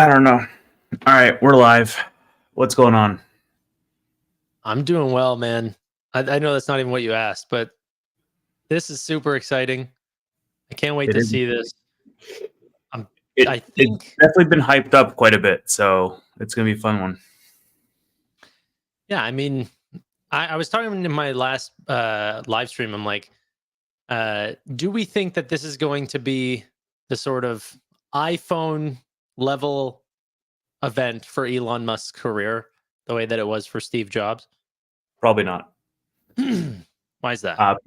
I don't know. All right, we're live. What's going on? I'm doing well, man. I know that's not even what you asked, but this is super exciting. I can't wait It to is. see this. I It's think, definitely been hyped up quite a bit, so it's gonna be a fun one. yeah, I mean, I was talking in my last live stream. I'm like, do we think that this is going to be the sort of iPhone level event for Elon Musk's career, the way that it was for Steve Jobs? Probably not. Why is that?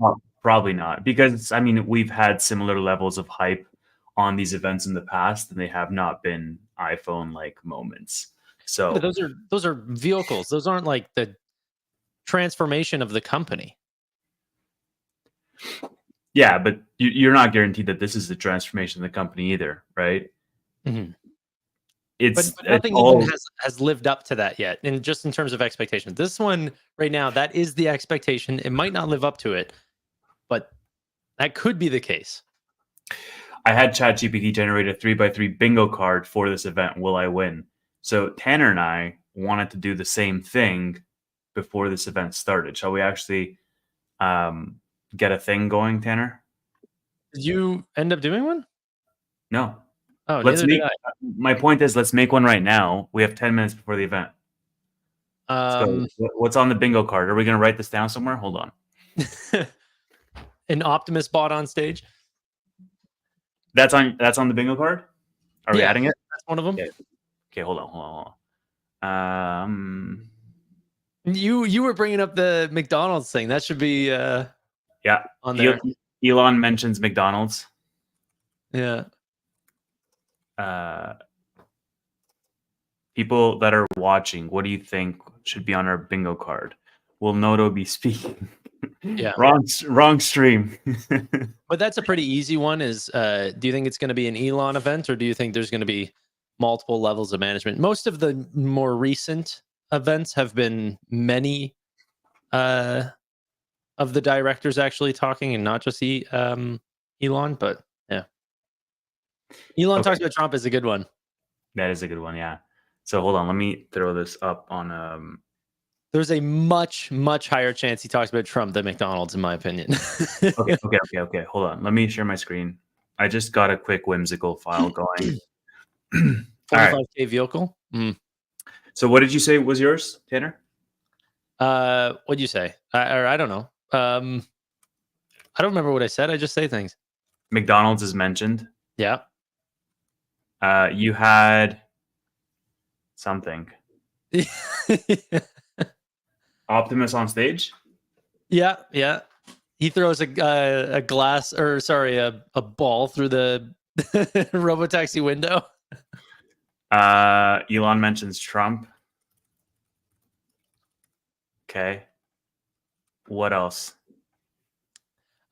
Probably not, because I mean we've had similar levels of hype on these events in the past, and they have not been iPhone-like moments. But So those are vehicles. Those aren't like the transformation of the company. yeah, but you're not guaranteed that this is the transformation of the company either, right? Mm-hmm. But It's nothing even all has lived up to that yet. And just in terms of expectations, this one right now, that is the expectation. It might not live up to it, but that could be the case. I had ChatGPT generate a 3x3 bingo card for this event. Will I win? So Tanner and I wanted to do the same thing before this event started. Shall we actually get a thing going, Tanner? Did you end up doing one? No. Oh, Let's neither did make. My point is, let's make one right now. We have 10 minutes before the event. I. So, what's on the bingo card? Are we going to write this down somewhere? Hold on. An Optimus bot on stage. That's on the bingo card. Are we adding it? That's one of them. Okay, hold on. You were bringing up the McDonald's thing. That should be yeah on there. Elon mentions McDonald's. Yeah. People that are watching, what do you think should be on our bingo card? Will Noto be speaking? Yeah. Wrong stream. But that's a pretty easy one. Is do you think it's going to be an Elon event, or do you think there's going to be multiple levels of management? Most of the more recent events have been many of the directors actually talking, and not just Elon. But yeah, Elon talks about Trump is a good one. That is a good one. Yeah. So hold on, let me throw this up on. There's a much higher chance he talks about Trump than McDonald's, in my opinion. Okay. Hold on. Let me share my screen. I just got a quick whimsical file going. 45K vehicle. So what did you say was yours, Tanner? What'd you say? I don't know. I don't remember what I said. I just say things. McDonald's is mentioned. Yeah. You had something. Optimus on stage. Yeah. He throws a glass, or sorry, a ball through the Robotaxi window. Elon mentions Trump. Okay. What else?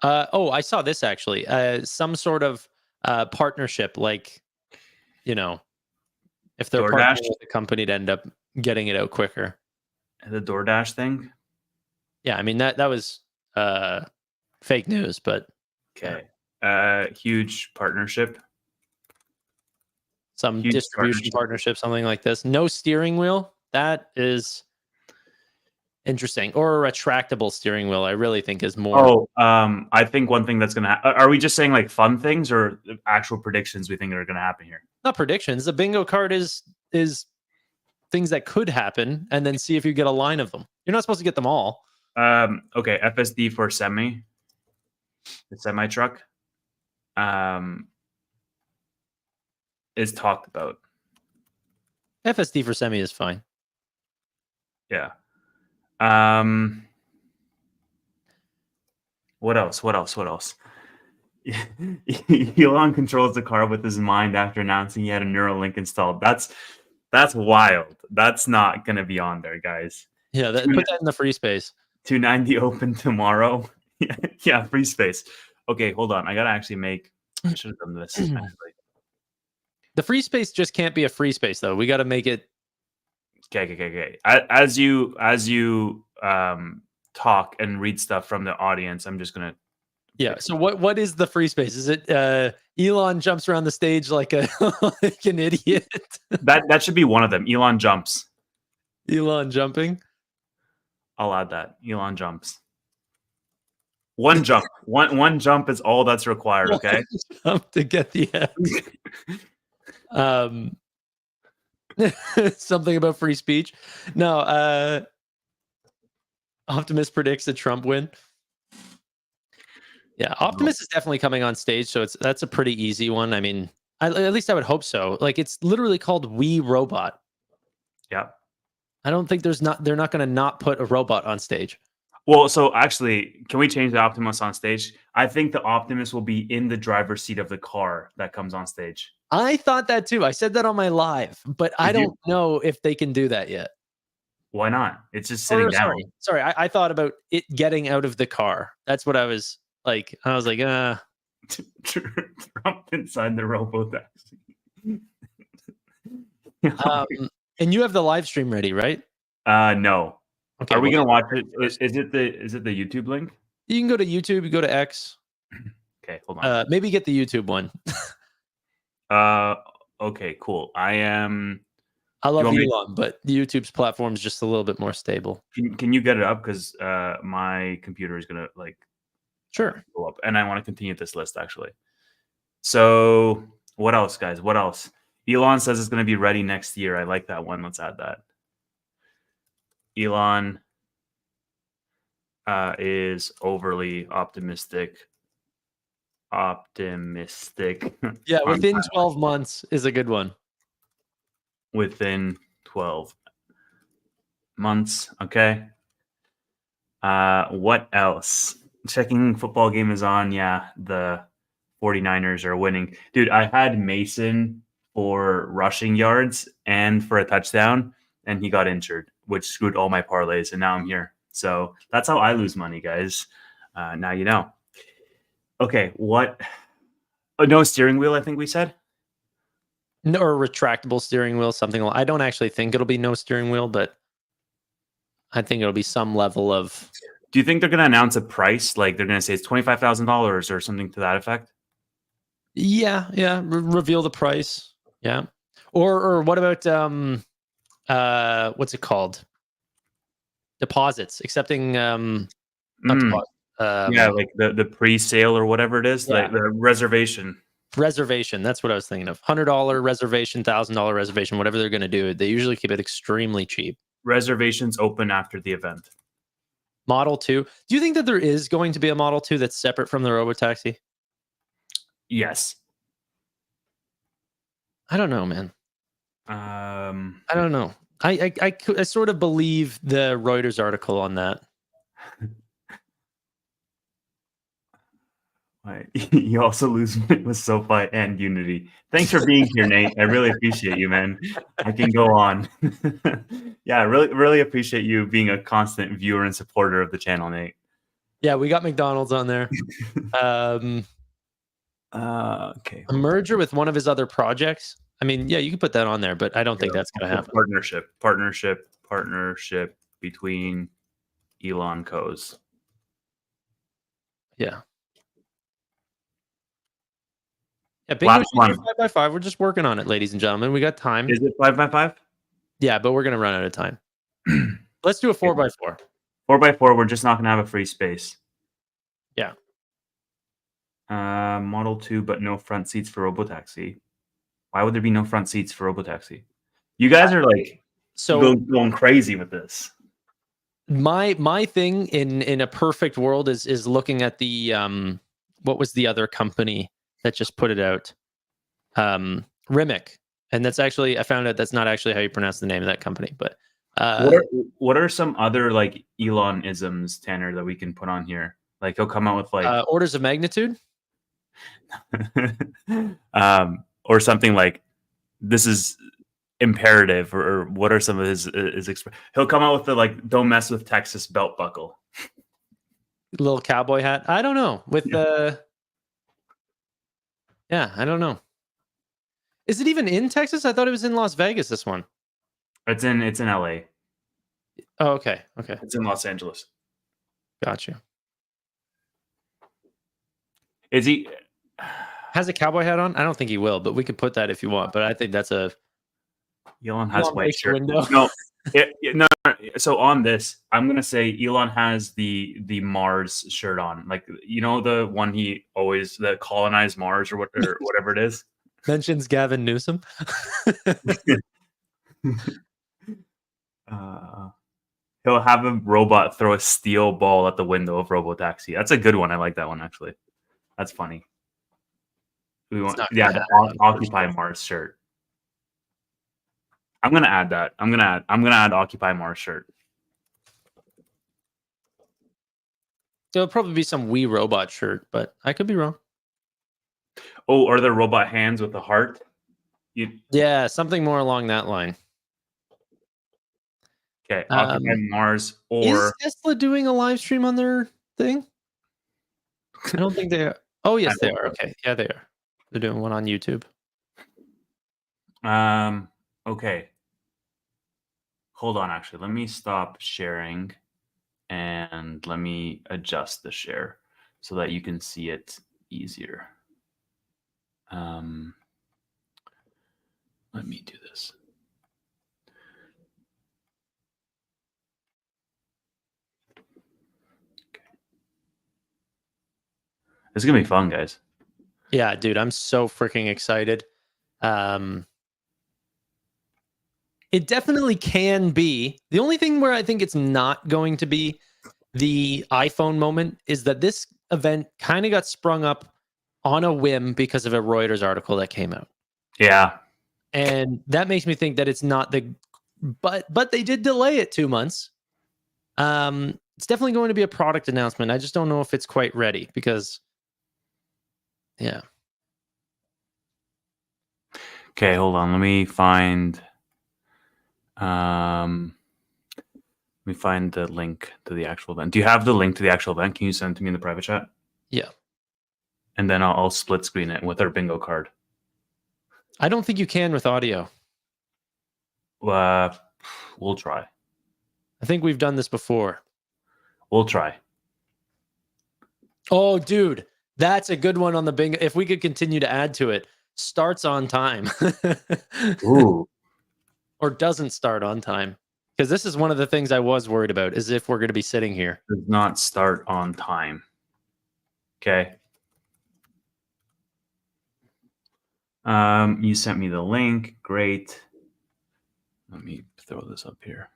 I saw this actually. Some sort of partnership, like, if they're partnering with the company to end up getting it out quicker. The DoorDash thing? Yeah, I mean that was fake news, but okay. Huge partnership. Some huge distribution partnership, something like this. No steering wheel. That is interesting. Or a retractable steering wheel, I really think is more. I think one thing that's gonna are we just saying like fun things or actual predictions we think are gonna happen here? Not predictions. The bingo card is things that could happen, and then see if you get a line of them. You're not supposed to get them all. Okay, FSD for the semi truck is talked about. FSD for semi is fine. Yeah. What else? Elon controls the car with his mind after announcing he had a Neuralink installed. That's wild. That's not going to be on there, guys. Yeah, put that in the free space. 290 open tomorrow. Yeah, free space. Okay, hold on. I got to actually I should have done this. Actually. The free space just can't be a free space, though. We got to make it. Okay. As you talk and read stuff from the audience, I'm just going to. Yeah. So what is the free space? Is it Elon jumps around the stage like like an idiot. That should be one of them. Elon jumps. Elon jumping. I'll add that. Elon jumps. One jump. One jump is all that's required. Okay. Jump to get the X. Something about free speech. No. Optimus predicts a Trump win. Yeah, Optimus is definitely coming on stage, so that's a pretty easy one. I mean, at least I would hope so. Like, it's literally called We Robot. Yeah. I don't think they're not going to not put a robot on stage. Well, so actually, can we change the Optimus on stage? I think the Optimus will be in the driver's seat of the car that comes on stage. I thought that too. I said that on my live, but I don't know if they can do that yet. Why not? It's just sitting down. Sorry. I thought about it getting out of the car. That's what I was like. I was like, Trump inside the Robotaxi. And you have the live stream ready, right? No. Okay, are we gonna watch it? Is it the YouTube link? You can go to YouTube. You go to X. Okay, hold on. Maybe get the YouTube one. Okay, cool. I love Elon, but the YouTube's platform is just a little bit more stable. Can you get it up? Because my computer is gonna sure go up, and I want to continue this list actually. So what else, guys? What else? Elon says it's going to be ready next year. I like that one. Let's add that. Elon is overly optimistic. Yeah, within 12 months is a good one. Within 12 months. Okay. What else? Checking football game is on. Yeah, the 49ers are winning. Dude, I had Mason for rushing yards and for a touchdown, and he got injured, which screwed all my parlays, and now I'm here. So that's how I lose money, guys. Now you know. Okay, what? Oh, no steering wheel, I think we said. No, or retractable steering wheel, something like. I don't actually think it'll be no steering wheel, but I think it'll be some level of. Do you think they're going to announce a price? Like they're going to say it's $25,000 or something to that effect? Yeah. Reveal the price. Yeah. Or what about what's it called? Deposits, accepting not deposit. Yeah, like the pre-sale or whatever it is, like the reservation. Reservation. That's what I was thinking of. $100 reservation, $1,000 reservation, whatever they're going to do. They usually keep it extremely cheap. Reservations open after the event. Model 2. Do you think that there is going to be a Model 2 that's separate from the Robotaxi? Yes. I don't know, man. I don't know. I sort of believe the Reuters article on that. You also lose with SoFi and Unity. Thanks for being here, Nate. I really appreciate you, man. I can go on. Yeah, I really appreciate you being a constant viewer and supporter of the channel, Nate. Yeah, we got McDonald's on there. Okay. A merger with one of his other projects. I mean, yeah, you can put that on there, but I don't think that's going to happen. Partnership between Elon Co's. Yeah. Yeah, Bingo 5x5. We're just working on it, ladies and gentlemen. We got time. Is it 5x5? Yeah, but we're going to run out of time. Let's do a 4x4. 4x4, we're just not going to have a free space. Yeah. Model 2, but no front seats for Robotaxi. Why would there be no front seats for Robotaxi? You guys are like going crazy with this. My thing in a perfect world is looking at the what was the other company that just put it out? Rimac. And that's actually, I found out that's not actually how you pronounce the name of that company. But what are some other like Elon-isms, Tanner, that we can put on here? Like he'll come out with like orders of magnitude. Or something like this is imperative, or what are some of his he'll come out with the like don't mess with Texas belt buckle. Little cowboy hat. I don't know. With I don't know. Is it even in Texas? I thought it was in Las Vegas, this one. It's in LA. Oh, okay. Okay. It's in Los Angeles. Got you. Is he Has a cowboy hat on? I don't think he will, but we could put that if you want. But I think that's a Elon has Elon white breaks the shirt. window. No, no. So on this, I'm gonna say Elon has the Mars shirt on, like the one he always the colonized Mars or whatever it is. Mentions Gavin Newsom. He'll have a robot throw a steel ball at the window of Robotaxi. That's a good one. I like that one actually. That's funny. We want, not yeah, gonna the happen, Occupy Mars shirt. I'm gonna add that. I'm gonna add Occupy Mars shirt. There'll probably be some Wii Robot shirt, but I could be wrong. Oh, are there robot hands with a heart? Yeah, something more along that line. Okay, Occupy Mars or is Tesla doing a live stream on their thing? I don't think they are. Oh, yes, they are. Okay, yeah, they are. They're doing one on YouTube. Okay. Hold on, actually. Let me stop sharing and let me adjust the share so that you can see it easier. Let me do this. Okay. This is gonna be fun, guys. Yeah, dude, I'm so freaking excited. It definitely can be. The only thing where I think it's not going to be the iPhone moment is that this event kind of got sprung up on a whim because of a Reuters article that came out. Yeah. And that makes me think that it's not but they did delay it 2 months. It's definitely going to be a product announcement. I just don't know if it's quite ready because yeah. Okay, hold on. Let me find the link to the actual event. Do you have the link to the actual event? Can you send it to me in the private chat? Yeah. And then I'll split screen it with our bingo card. I don't think you can with audio. We'll try. I think we've done this before. We'll try. Oh, dude, that's a good one on the bingo. If we could continue to add to it, starts on time. Ooh. Or doesn't start on time. Because this is one of the things I was worried about, is if we're going to be sitting here. Does not start on time. Okay. You sent me the link. Great. Let me throw this up here.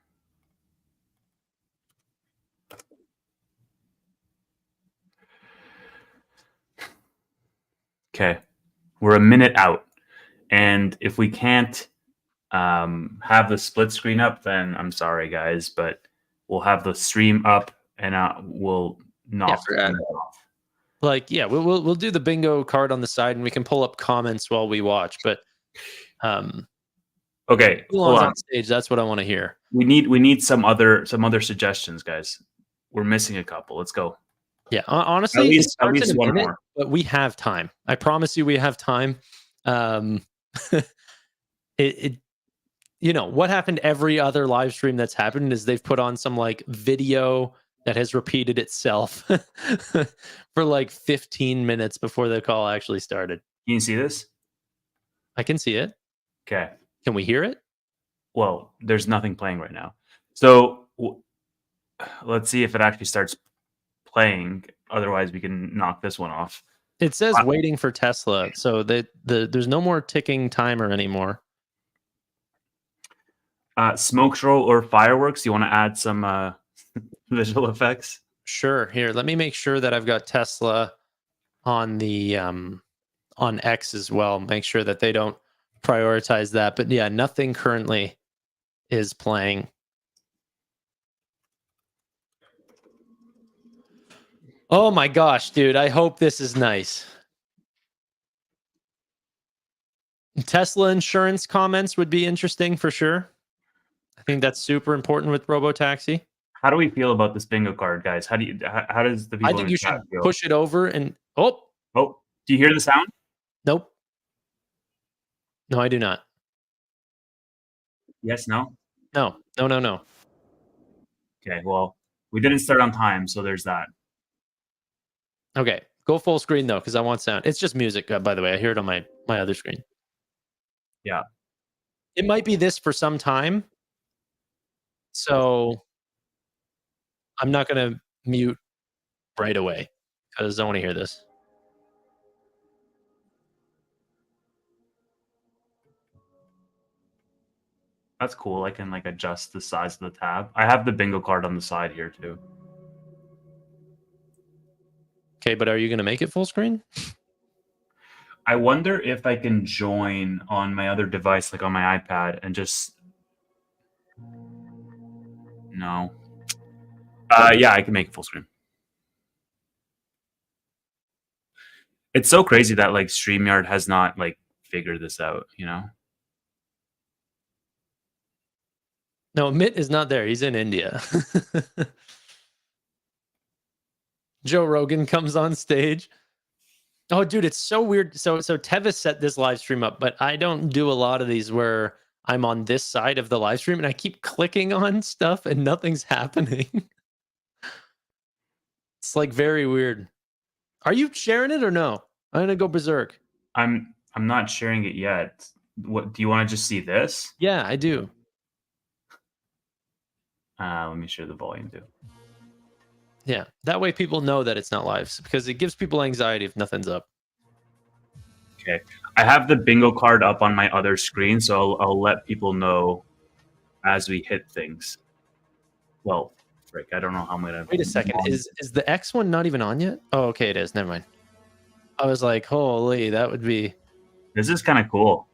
Okay. We're a minute out. And if we can't have the split screen up, then I'm sorry, guys, but we'll have the stream up and we'll knock it off. Like, yeah, we'll do the bingo card on the side and we can pull up comments while we watch. But okay, hold on stage. That's what I want to hear. We need some other suggestions, guys. We're missing a couple. Let's go. Yeah, honestly, at least one more. But we have time. I promise you, we have time. What happened every other live stream that's happened is they've put on some like video that has repeated itself for like 15 minutes before the call actually started. Can you see this? I can see it. Okay. Can we hear it? Well, there's nothing playing right now. So let's see if it actually starts playing. Otherwise, we can knock this one off. It says waiting for Tesla. So there's no more ticking timer anymore. Smoke show or fireworks? You want to add some visual effects? Sure. Here, let me make sure that I've got Tesla on the on X as well. Make sure that they don't prioritize that. But yeah, nothing currently is playing. Oh my gosh, dude. I hope this is nice. Tesla insurance comments would be interesting for sure. I think that's super important with Robotaxi. How do we feel about this bingo card, guys? How does the people? I think you should push it over and oh, do you hear the sound? Nope. No, I do not. Yes, no. No. Okay, well, we didn't start on time, so there's that. Okay, Go full screen though, because I want sound. It's just music, by the way. I hear it on my other screen. Yeah. It might be this for some time, so I'm not gonna mute right away because I want to hear this. That's cool. I can like adjust the size of the tab. I have the bingo card on the side here too. Okay, but are you gonna make it full screen? I wonder if I can join on my other device, like on my iPad, and just no. Yeah, I can make it full screen. It's so crazy that like StreamYard has not like figured this out, you know? No, Mitt is not there. He's in India. Joe Rogan comes on stage. Oh, dude, it's so weird. So Tevis set this live stream up, but I don't do a lot of these where I'm on this side of the live stream and I keep clicking on stuff and nothing's happening. It's like very weird. Are you sharing it or no? I'm gonna go berserk. I'm not sharing it yet. What do you want to just see this? Yeah, I do. Let me share the volume too. Yeah, that way people know that it's not live because it gives people anxiety if nothing's up. Okay, I have the bingo card up on my other screen, so I'll let people know as we hit things. Well, frick, I don't know how I'm gonna. Wait a second. Is the X one not even on yet? Oh, okay, it is. Never mind. I was like, holy, that would be. This is kind of cool.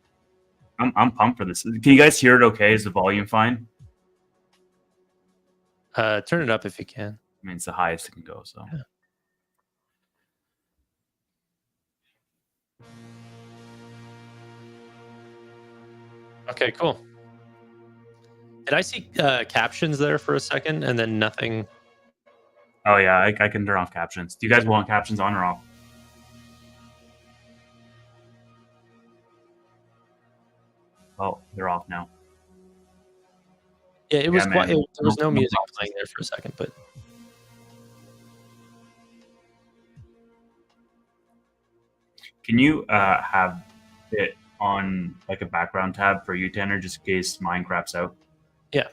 I'm pumped for this. Can you guys hear it? Okay, is the volume fine? Turn it up if you can. I mean, it's the highest it can go. So. Yeah. Okay, cool. Did I see captions there for a second and then nothing? Oh yeah, I can turn off captions. Do you guys want captions on or off? Oh, they're off now. Yeah, it was Yeah, quite. man. There was no No music boxes. playing there for a second, but Can you have it on like a background tab for you, Tanner, just in case mine craps out? yeah.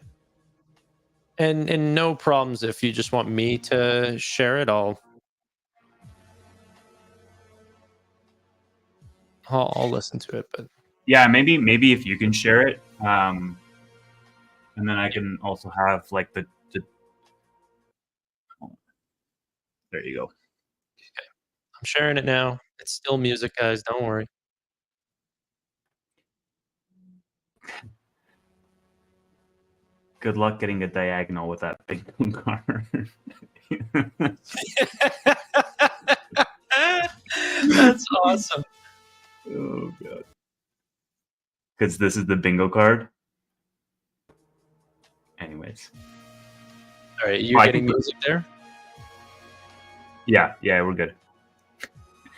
And no problems if you just want me to share it. I'll listen to it, but Yeah, maybe if you can share it, and then I can also have like the. There you go. I'm sharing it now. It's still music, guys. Don't worry. Good luck getting a diagonal with that big card. That's awesome. Oh god. Because this is the bingo card. Anyways. All right, you're getting music there? Yeah, we're good.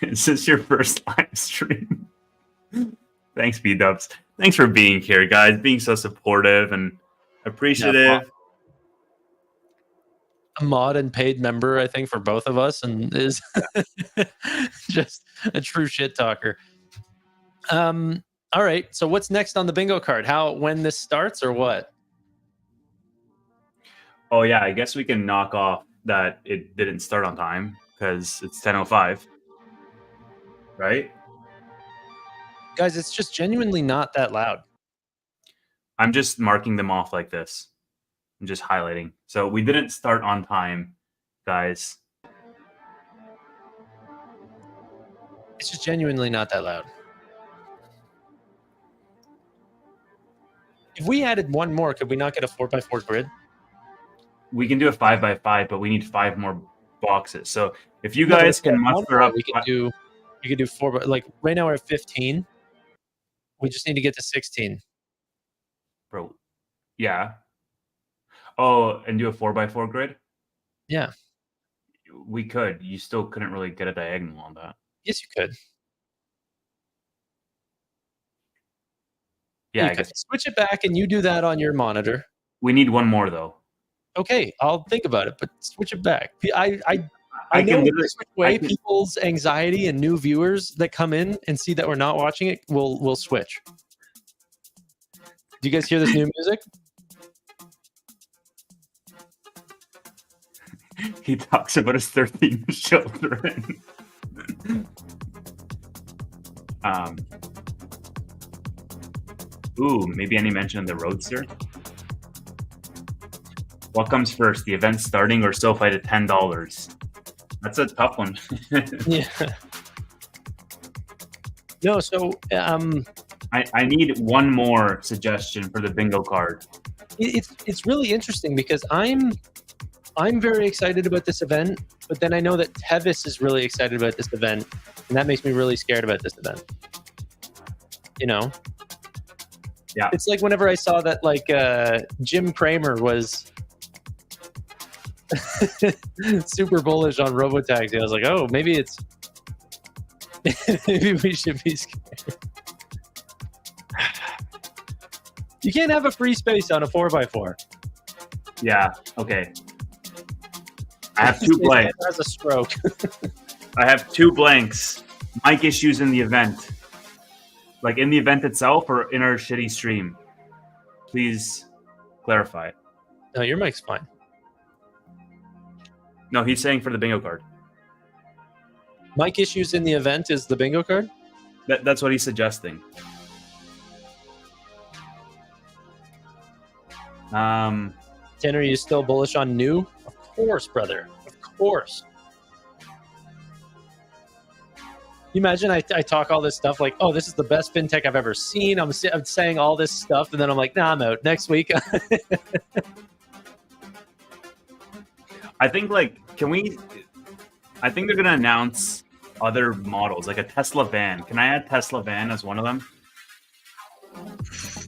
Is this your first live stream? Thanks, B-Dubs. Thanks for being here, guys. Being so supportive and appreciative. A mod and paid member, I think, for both of us, and is just a true shit talker. All right. So what's next on the bingo card? When this starts or what? Oh yeah, I guess we can knock off that it didn't start on time because it's 10:05. Right? Guys, it's just genuinely not that loud. I'm just marking them off like this. I'm just highlighting. So we didn't start on time, guys. It's just genuinely not that loud. If we added one more, could we not get a 4x4 grid? We can do a 5x5, but we need 5 more boxes. So if you guys can muster up, we can do. You could do 4, like right now we're at 15. We just need to get to 16. Bro, yeah. Oh, and do a 4x4 grid? Yeah. We could. You still couldn't really get a diagonal on that. Yes, you could. Yeah, you I could guess. Switch it back and you do that on your monitor. We need one more, though. Okay, I'll think about it, but switch it back. I know can in literally this way people's anxiety and new viewers that come in and see that we're not watching it will switch. Do you guys hear this new music? He talks about his 13 children. Maybe any mention of the Roadster? What comes first, the event starting or SoFi to $10? That's a tough one. Yeah. No, so I need one more suggestion for the bingo card. it's really interesting because I'm very excited about this event, but then I know that Tevis is really excited about this event, and that makes me really scared about this event. You know? Yeah. It's like whenever I saw that like Jim Cramer was super bullish on Robotaxi, I was like, oh, maybe we should be scared. You can't have a free space on a 4x4. Yeah, okay. I have two blanks. Has a stroke. I have 2 blanks. Mic issues in the event. Like in the event itself or in our shitty stream. Please clarify. No, your mic's fine. No, he's saying for the bingo card. Mic issues in the event is the bingo card? That's what he's suggesting. Tanner, are you still bullish on new? Of course, brother. Of course. You imagine I talk all this stuff like, oh, this is the best fintech I've ever seen. I'm saying all this stuff, and then I'm like, nah, I'm out. Next week. I think I think they're gonna announce other models, like a Tesla van. Can I add Tesla van as one of them?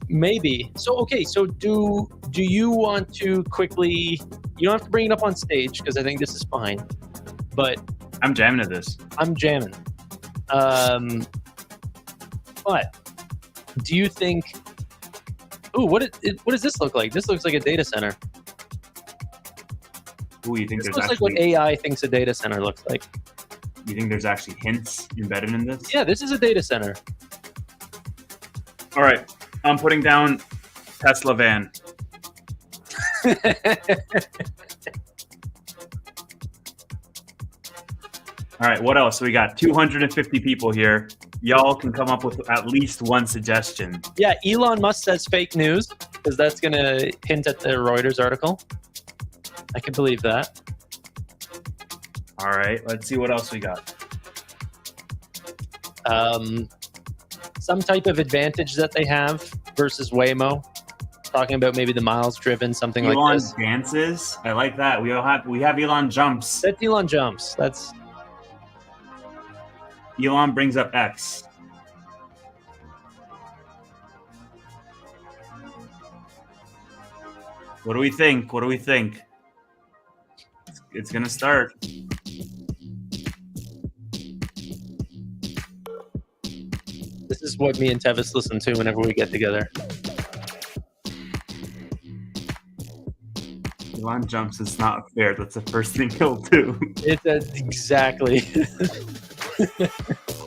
Maybe. So okay. So do you want to quickly? You don't have to bring it up on stage because I think this is fine. But I'm jamming to this. I'm jamming. But do you think? Ooh, what does this look like? This looks like a data center. Ooh, you think This there's looks actually like what AI thinks a data center looks like. you think there's actually hints embedded in this? Yeah, this is a data center. All right, I'm putting down Tesla van. All right, what else? We got 250 people here. Y'all can come up with at least one suggestion. Yeah, Elon Musk says fake news because that's going to hint at the Reuters article. I can believe that. All right, let's see what else we got. Some type of advantage that they have versus Waymo. Talking about maybe the miles driven, something Elon like this. dances. I like that. We have Elon jumps. That's Elon jumps. That's Elon brings up X. What do we think? What do we think? It's gonna start. this is what me and Tevis listen to whenever we get together. Elon jumps. It's not fair. That's the first thing he'll do. It's exactly.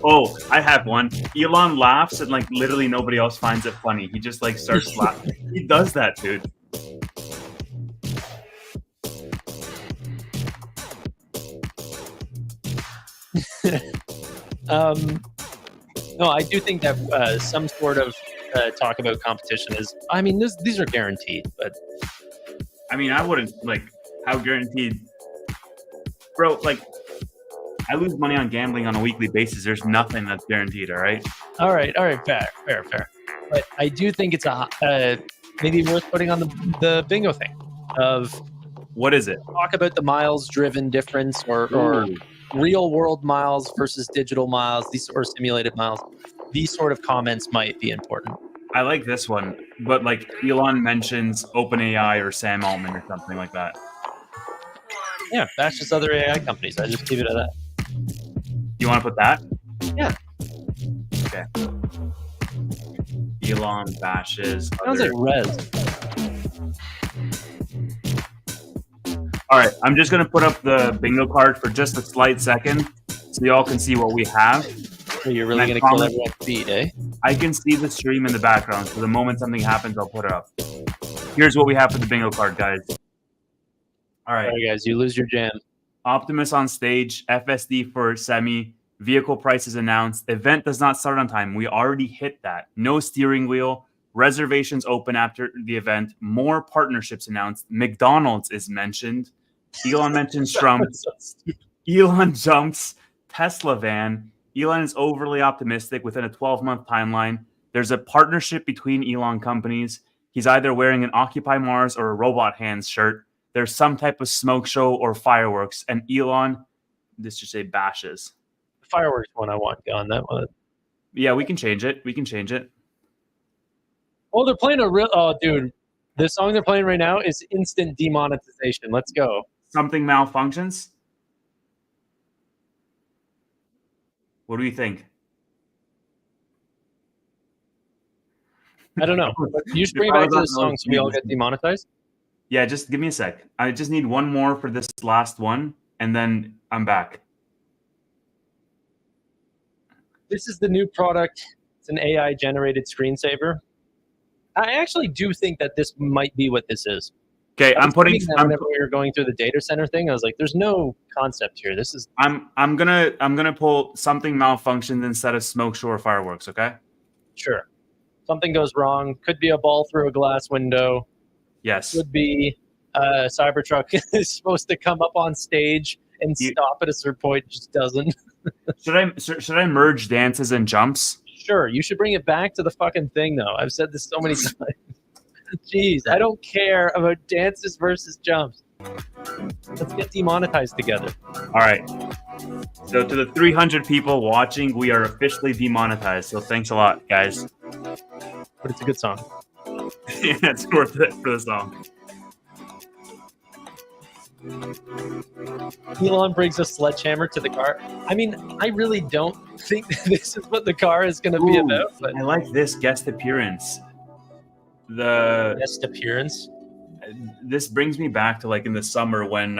Oh, I have one. Elon laughs and like literally nobody else finds it funny. He just like starts laughing. He does that, dude. No, I do think that some sort of talk about competition is. I mean, these are guaranteed, but I mean, I wouldn't like how guaranteed, bro. Like, I lose money on gambling on a weekly basis. There's nothing that's guaranteed. All right. all right, fair. But I do think it's maybe worth putting on the bingo thing of What is it? talk about the miles driven difference or Ooh. real world miles versus digital miles, these or simulated miles. These sort of comments might be important. I like this one, but like Elon mentions OpenAI or Sam Altman or something like that. Yeah, that's just other AI companies. I just leave it at that. You want to put that? Yeah. Okay. Elon bashes. Sounds like Rez. All right, I'm just gonna put up the bingo card for just a slight second, so y'all can see what we have. So you're really And I going to kill promise- everyone's feet, eh? I can see the stream in the background, so the moment something happens, I'll put it up. Here's what we have for the bingo card, guys. All right. Sorry, guys, you lose your jam. Optimus on stage, FSD for semi, vehicle prices announced, event does not start on time. We already hit that. No steering wheel, reservations open after the event, more partnerships announced, McDonald's is mentioned, Elon mentions Trump, Elon jumps, Tesla van, Elon is overly optimistic within a 12-month timeline. There's a partnership between Elon companies. He's either wearing an Occupy Mars or a Robot Hands shirt. There's some type of smoke show or fireworks, and Elon, this should say bashes. The fireworks one I want on that one. Yeah, we can change it. We can change it. Oh, they're playing a real. Oh, dude, the song they're playing right now is instant demonetization. Let's go. Something malfunctions. What do you think? I don't know. You should bring it back to the song so we all get demonetized. Yeah, just give me a sec. I just need one more for this last one, and then I'm back. This is the new product. It's an AI-generated screensaver. I actually do think that this might be what this is. Okay, I'm putting. Whenever we were going through the data center thing, I was like, "There's no concept here. This is." I'm gonna pull something malfunctioned instead of smoke show or fireworks. Okay. Sure. Something goes wrong. Could be a ball through a glass window. Yes. Could be a Cybertruck is supposed to come up on stage and stop at a certain point, it just doesn't. Should I merge dances and jumps? Sure, you should bring it back to the fucking thing, though. I've said this so many times. Jeez, I don't care about dances versus jumps. Let's get demonetized together. All right. So to the 300 people watching, we are officially demonetized. So thanks a lot, guys. But it's a good song. Yeah, it's worth it for the song. Elon brings a sledgehammer to the car. I mean, I really don't think this is what the car is going to be about. But I like this guest appearance. The guest appearance. This brings me back to like in the summer when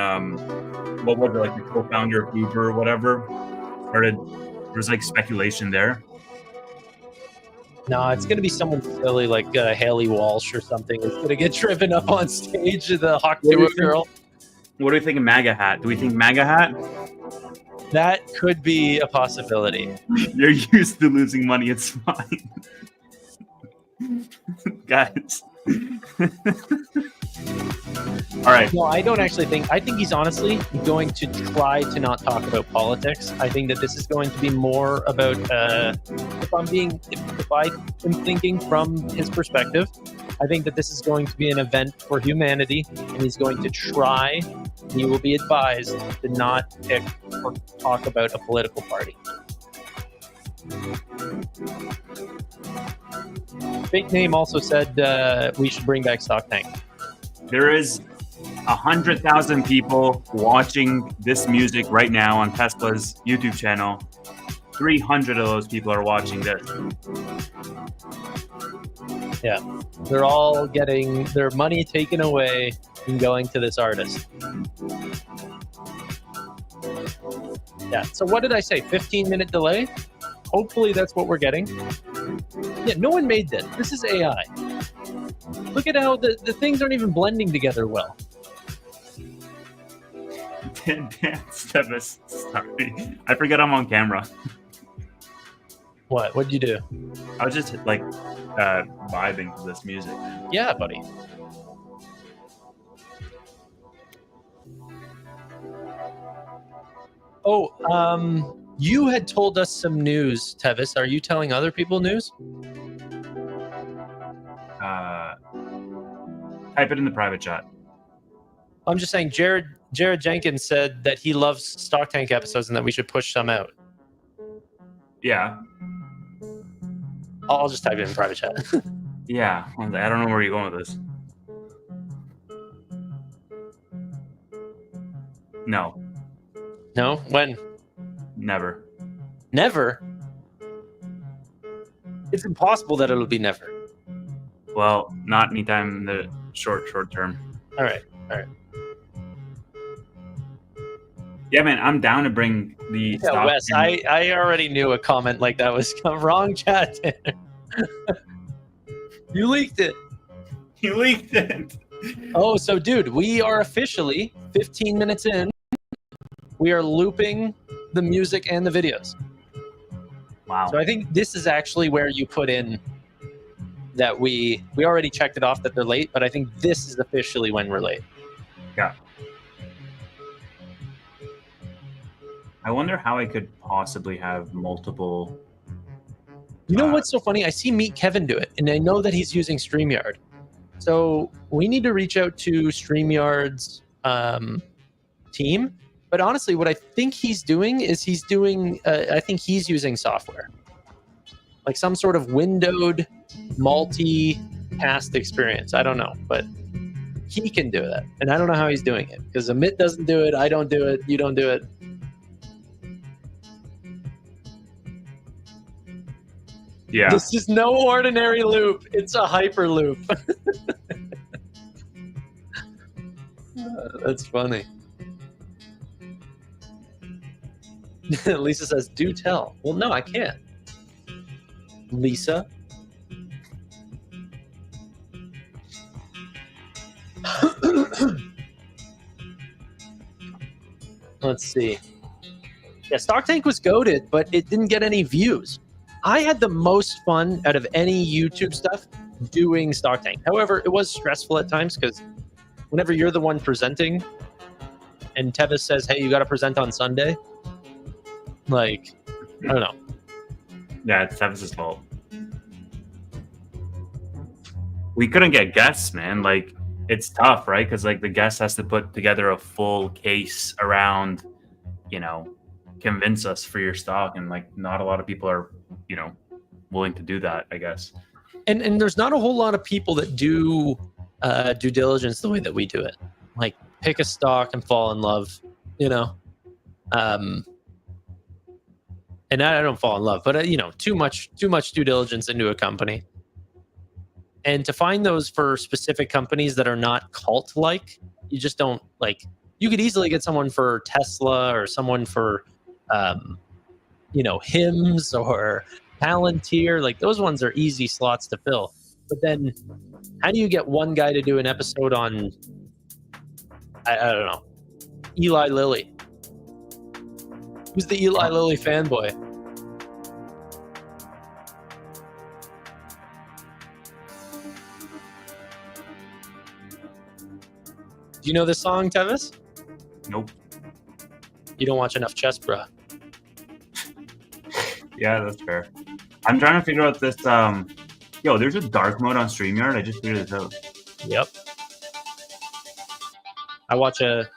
what was it, like the co-founder of Uber or whatever started. There was like speculation there. No, it's going to be someone silly like Haley Walsh or something. It's going to get driven up on stage as the Hawk Tuah girl. What do we think of MAGA hat? Do we think MAGA hat? That could be a possibility. You're used to losing money. It's fine. Guys. All right. No, I don't actually think. I think he's honestly going to try to not talk about politics. I think that this is going to be more about. If I am thinking from his perspective, I think that this is going to be an event for humanity, and he's going to try. He will be advised to not pick or talk about a political party. Fake Name also said we should bring back Stock Tank. There is 100,000 people watching this music right now on Tesla's YouTube channel. 300 of those people are watching this. Yeah, they're all getting their money taken away and going to this artist. Yeah, so what did I say? 15-minute delay? Hopefully that's what we're getting. Yeah, no one made this. This is AI. Look at how the things aren't even blending together well. Sorry. I forget I'm on camera. What? What'd you do? I was just like vibing to this music. Yeah, buddy. Oh, you had told us some news, Tevis. Are you telling other people news? Type it in the private chat. I'm just saying Jared Jenkins said that he loves Stock Tank episodes and that we should push some out. Yeah. I'll just type it in private chat. Yeah. I don't know where you're going with this. No. No? When? Never. Never? It's impossible that it'll be never. Well, not anytime in the short term. All right. Yeah, man, I'm down to bring the Yeah, stock. Wes, I already knew a comment like that was wrong, chat. You leaked it. You leaked it. Oh, so dude, we are officially 15 minutes in. We are looping the music and the videos. Wow. So I think this is actually where you put in that we already checked it off that they're late, but I think this is officially when we're late. Yeah. I wonder how I could possibly have multiple. You know what's so funny? I see Meet Kevin do it, and I know that he's using StreamYard. So we need to reach out to StreamYard's team. But honestly, what I think he's doing is I think he's using software. Like some sort of windowed multi-cast experience. I don't know, but he can do that. And I don't know how he's doing it because Amit doesn't do it. I don't do it. You don't do it. Yeah. This is no ordinary loop. It's a hyper loop. That's funny. Lisa says, do tell. Well, no, I can't. Lisa. Let's see. Yeah, Stock Tank was goated, but it didn't get any views. I had the most fun out of any YouTube stuff doing Stock Tank. However, it was stressful at times because whenever you're the one presenting and Tevis says, hey, you got to present on Sunday, like, I don't know. Yeah, it's Tevis's fault. We couldn't get guests, man. Like, it's tough, right? Because, like, the guest has to put together a full case around, convince us for your stock. And, like, not a lot of people are, willing to do that, I guess. And there's not a whole lot of people that do due diligence the way that we do it. Like, pick a stock and fall in love, and I don't fall in love, but too much due diligence into a company. And to find those for specific companies that are not cult-like, you just don't like. You could easily get someone for Tesla or someone for, Hims or Palantir. Like those ones are easy slots to fill. But then, how do you get one guy to do an episode on? I don't know, Eli Lilly. Who's the Eli Lilly fanboy? Do you know this song, Tevis? Nope. You don't watch enough chess, bruh. Yeah, that's fair. I'm trying to figure out this. There's a dark mode on StreamYard. I just figured this out. Yep. I watch The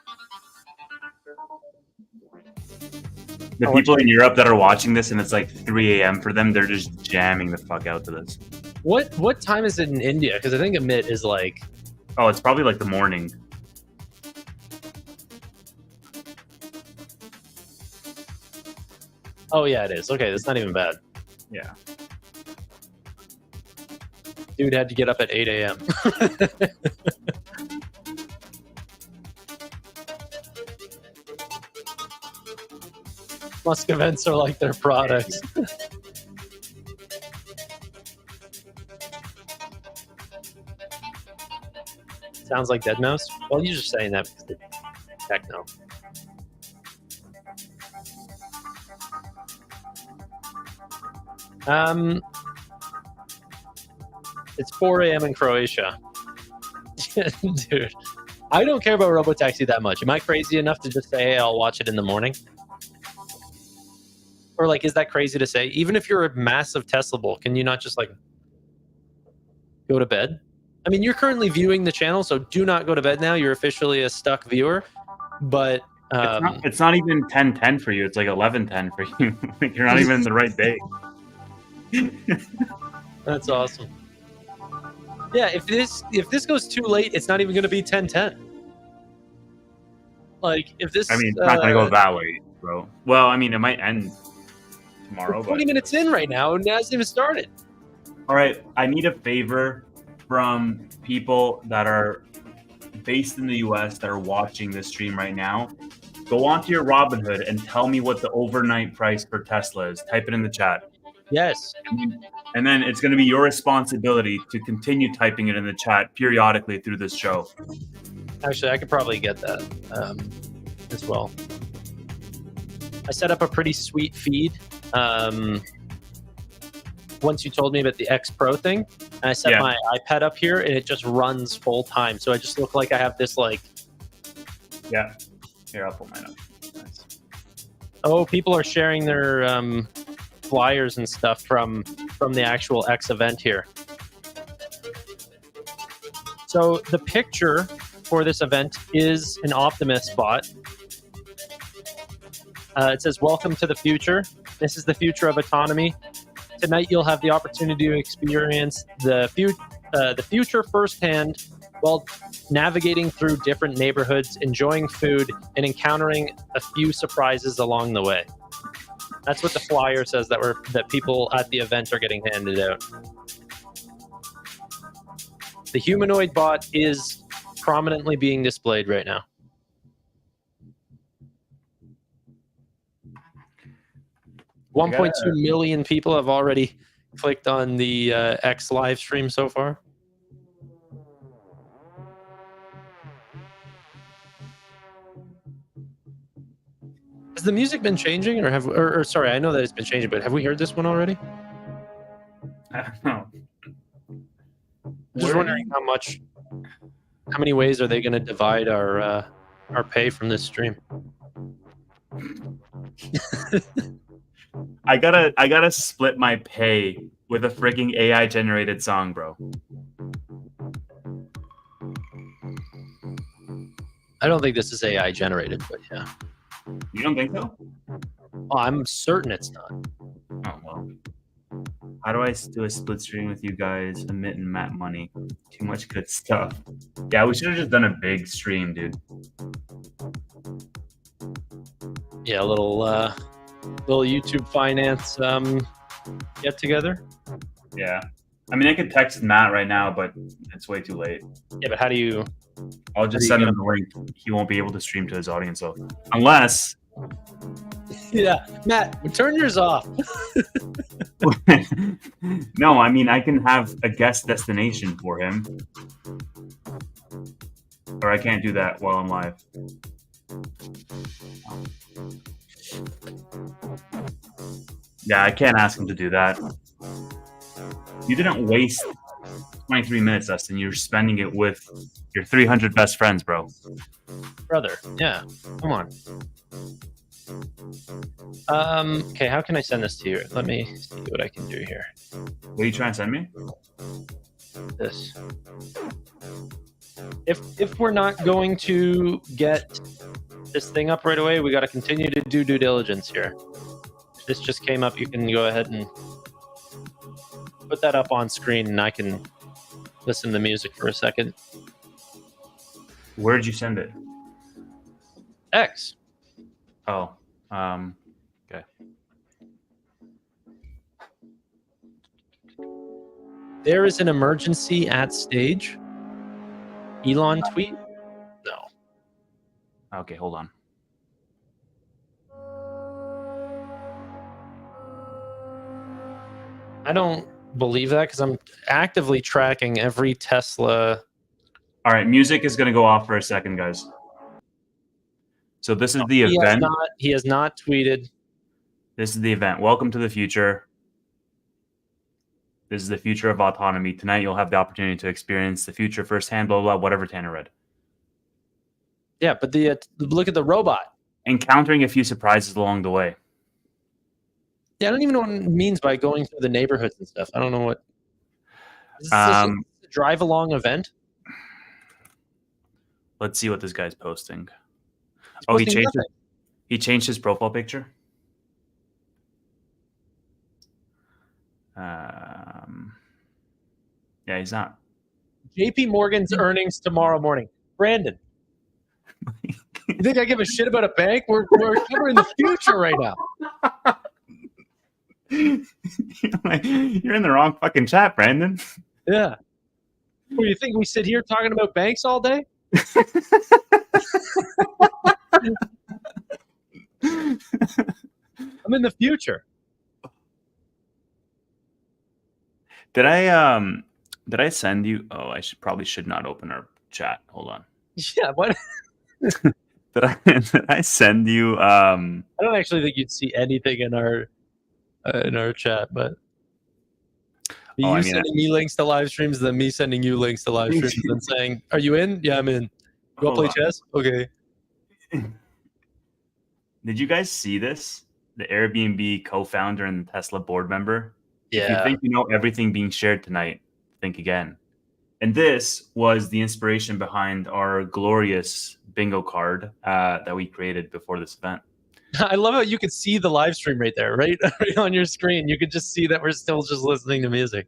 people in Europe that are watching this and it's like 3 a.m. for them, they're just jamming the fuck out to this. What time is it in India? Because I think Amit is like... Oh, it's probably like the morning. Oh, yeah, it is. Okay, that's not even bad. Yeah. Dude had to get up at 8 a.m. Musk events are like their products. Sounds like Dead Mouse? Well, you're just saying that because it's techno. It's 4 a.m. in Croatia. Dude, I don't care about Robotaxi that much. Am I crazy enough to just say, hey, I'll watch it in the morning? Or like, is that crazy to say? Even if you're a massive Tesla bull, can you not just like go to bed? I mean, you're currently viewing the channel, so do not go to bed now. You're officially a stuck viewer. But it's not even 10:10 for you. It's like 11:10 for you. Like you're not even in the right day. That's awesome. Yeah, if this goes too late, it's not even going to be 10:10. Like if this, I mean, it's not going to go that way, bro. Well, I mean, it might end tomorrow. We're 20 minutes in right now, and it hasn't even started. All right, I need a favor from people that are based in the U.S. that are watching this stream right now. Go onto your Robinhood and tell me what the overnight price per Tesla is. Type it in the chat. Yes. And then it's going to be your responsibility to continue typing it in the chat periodically through this show. Actually, I could probably get that as well. I set up a pretty sweet feed once you told me about the X Pro thing. And I set my iPad up here, and it just runs full time. So I just look like I have this like... Yeah. Here, I'll pull mine up. Nice. Oh, people are sharing their flyers and stuff from the actual X event here. So the picture for this event is an Optimus bot. It says, "Welcome to the future. This is the future of autonomy. Tonight you'll have the opportunity to experience the future firsthand while navigating through different neighborhoods, enjoying food, and encountering a few surprises along the way." That's what the flyer says that people at the event are getting handed out. The humanoid bot is prominently being displayed right now. I 1.2 million people have already clicked on the X live stream so far. Has the music been changing, or sorry, I know that it's been changing, but have we heard this one already? I don't know. I'm just wondering how many ways are they going to divide our pay from this stream? I gotta split my pay with a freaking AI generated song, bro. I don't think this is AI generated, but yeah. You don't think so? Oh, I'm certain it's not. Oh well. How do I do a split stream with you guys? Amit and Matt Money. Too much good stuff. Yeah, we should have just done a big stream, dude. Yeah, a little YouTube finance get together. Yeah. I mean, I could text Matt right now, but it's way too late. Yeah, but how do you... I'll just send him the link. He won't be able to stream to his audience, though. Unless... Yeah, Matt, turn yours off. No, I mean, I can have a guest destination for him. Or I can't do that while I'm live. Yeah, I can't ask him to do that. You didn't waste 23 minutes, Dustin. You're spending it with your 300 best friends, bro. Brother, yeah. Come on. Okay, how can I send this to you? Let me see what I can do here. What are you trying to send me? This. If we're not going to get this thing up right away, we got to continue to do due diligence here. If this just came up, you can go ahead and put that up on screen, and I can listen to music for a second. Where did you send it? X. Oh, okay. There is an emergency at stage. Elon tweet? No. Okay, hold on. I don't believe that because I'm actively tracking every Tesla. All right, music is going to go off for a second, guys. So this is the event. He has not tweeted. This is the event. Welcome to the future. This is the future of autonomy. Tonight you'll have the opportunity to experience the future firsthand, blah, blah, blah, whatever Tanner read. Yeah, but look at the robot. Encountering a few surprises along the way. Yeah, I don't even know what it means by going through the neighborhoods and stuff. I don't know what. Is this a drive-along event? Let's see what this guy's posting. He changed it. He changed his profile picture. Yeah, he's not. JP Morgan's earnings tomorrow morning. Brandon, you think I give a shit about a bank? We're covering the future right now. You're in the wrong fucking chat, Brandon. Yeah. What, do you think we sit here talking about banks all day? I'm in the future. Did I send you? Oh, I probably should not open our chat. Hold on. Yeah, what? Did I send you? I don't actually think you'd see anything in our chat, but you sending me links to live streams, then me sending you links to live streams, and saying, "Are you in? Yeah, I'm in. You want to play chess? Okay." Did you guys see this? The Airbnb co-founder and Tesla board member. Yeah. If you think you know everything being shared tonight, think again. And this was the inspiration behind our glorious bingo card that we created before this event. I love how you could see the live stream right there, right on your screen. You could just see that we're still just listening to music.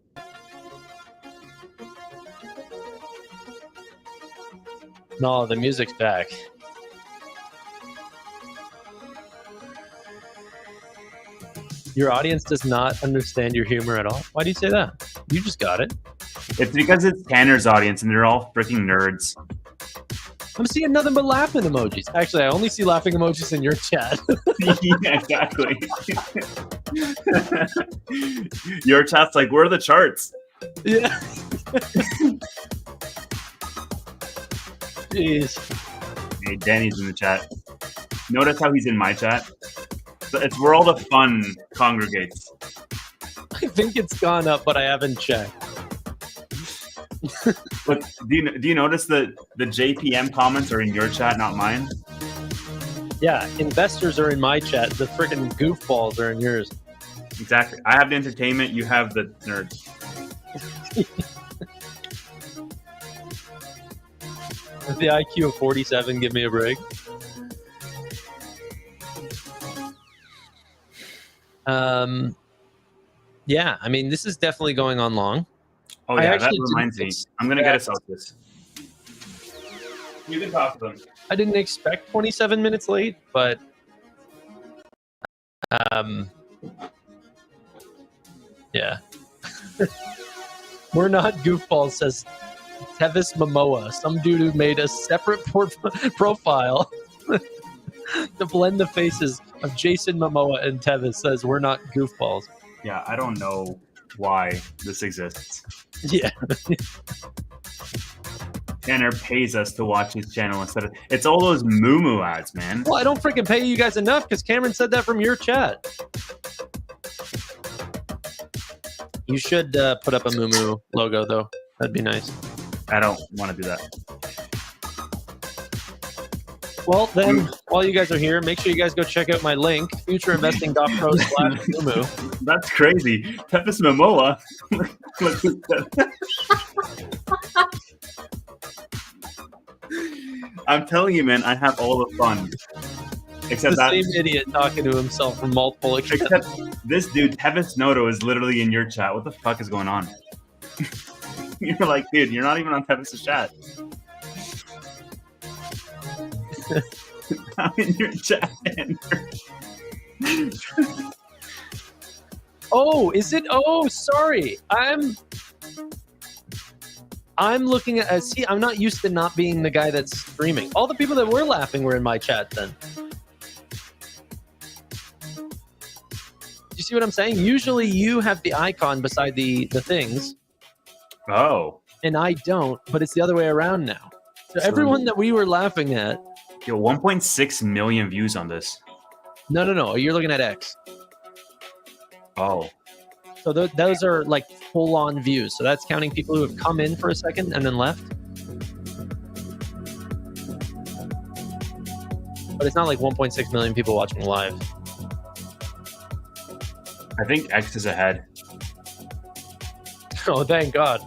No, the music's back. Your audience does not understand your humor at all. Why do you say that? You just got it. It's because it's Tanner's audience and they're all freaking nerds. I'm seeing nothing but laughing emojis. Actually, I only see laughing emojis in your chat. Yeah, exactly. Your chat's like, where are the charts? Yeah. Jeez. Hey, Danny's in the chat. Notice how he's in my chat? It's where all the fun congregates. I think it's gone up, but I haven't checked. But do you notice that the JPM comments are in your chat, not mine? Yeah, investors are in my chat. The freaking goofballs are in yours. Exactly. I have the entertainment. You have the nerds. With the IQ of 47, give me a break. Yeah, I mean, this is definitely going on long. Oh yeah, that reminds me. I'm gonna get us out this. You can talk to them. I didn't expect 27 minutes late, but yeah. We're not goofballs, says Tevis Momoa, some dude who made a separate profile to blend the faces of Jason Momoa and Tevis. Says we're not goofballs. Yeah, I don't know why this exists. Yeah. Tanner pays us to watch his channel instead of... It's all those Moomoo ads, man. Well, I don't freaking pay you guys enough because Cameron said that from your chat. You should put up a Moomoo logo, though. That'd be nice. I don't want to do that. Well, then, while you guys are here, make sure you guys go check out my link, futureinvesting.pro/Moomoo. That's crazy. Tepis Momoa. I'm telling you, man, I have all the fun. Except the same idiot talking to himself from multiple accounts. Except this dude, Tevis Noto, is literally in your chat. What the fuck is going on? You're like, dude, you're not even on Tevis' chat. I'm in your chat. Oh, is it? Oh, sorry. I'm looking at. See, I'm not used to not being the guy that's streaming. All the people that were laughing were in my chat then. Do you see what I'm saying? Usually you have the icon beside the things. Oh. And I don't, but it's the other way around now. So everyone that we were laughing at. Yo, 1.6 million views on this. No. You're looking at X. Oh. So those are like full-on views. So that's counting people who have come in for a second and then left. But it's not like 1.6 million people watching live. I think X is ahead. Oh, thank God.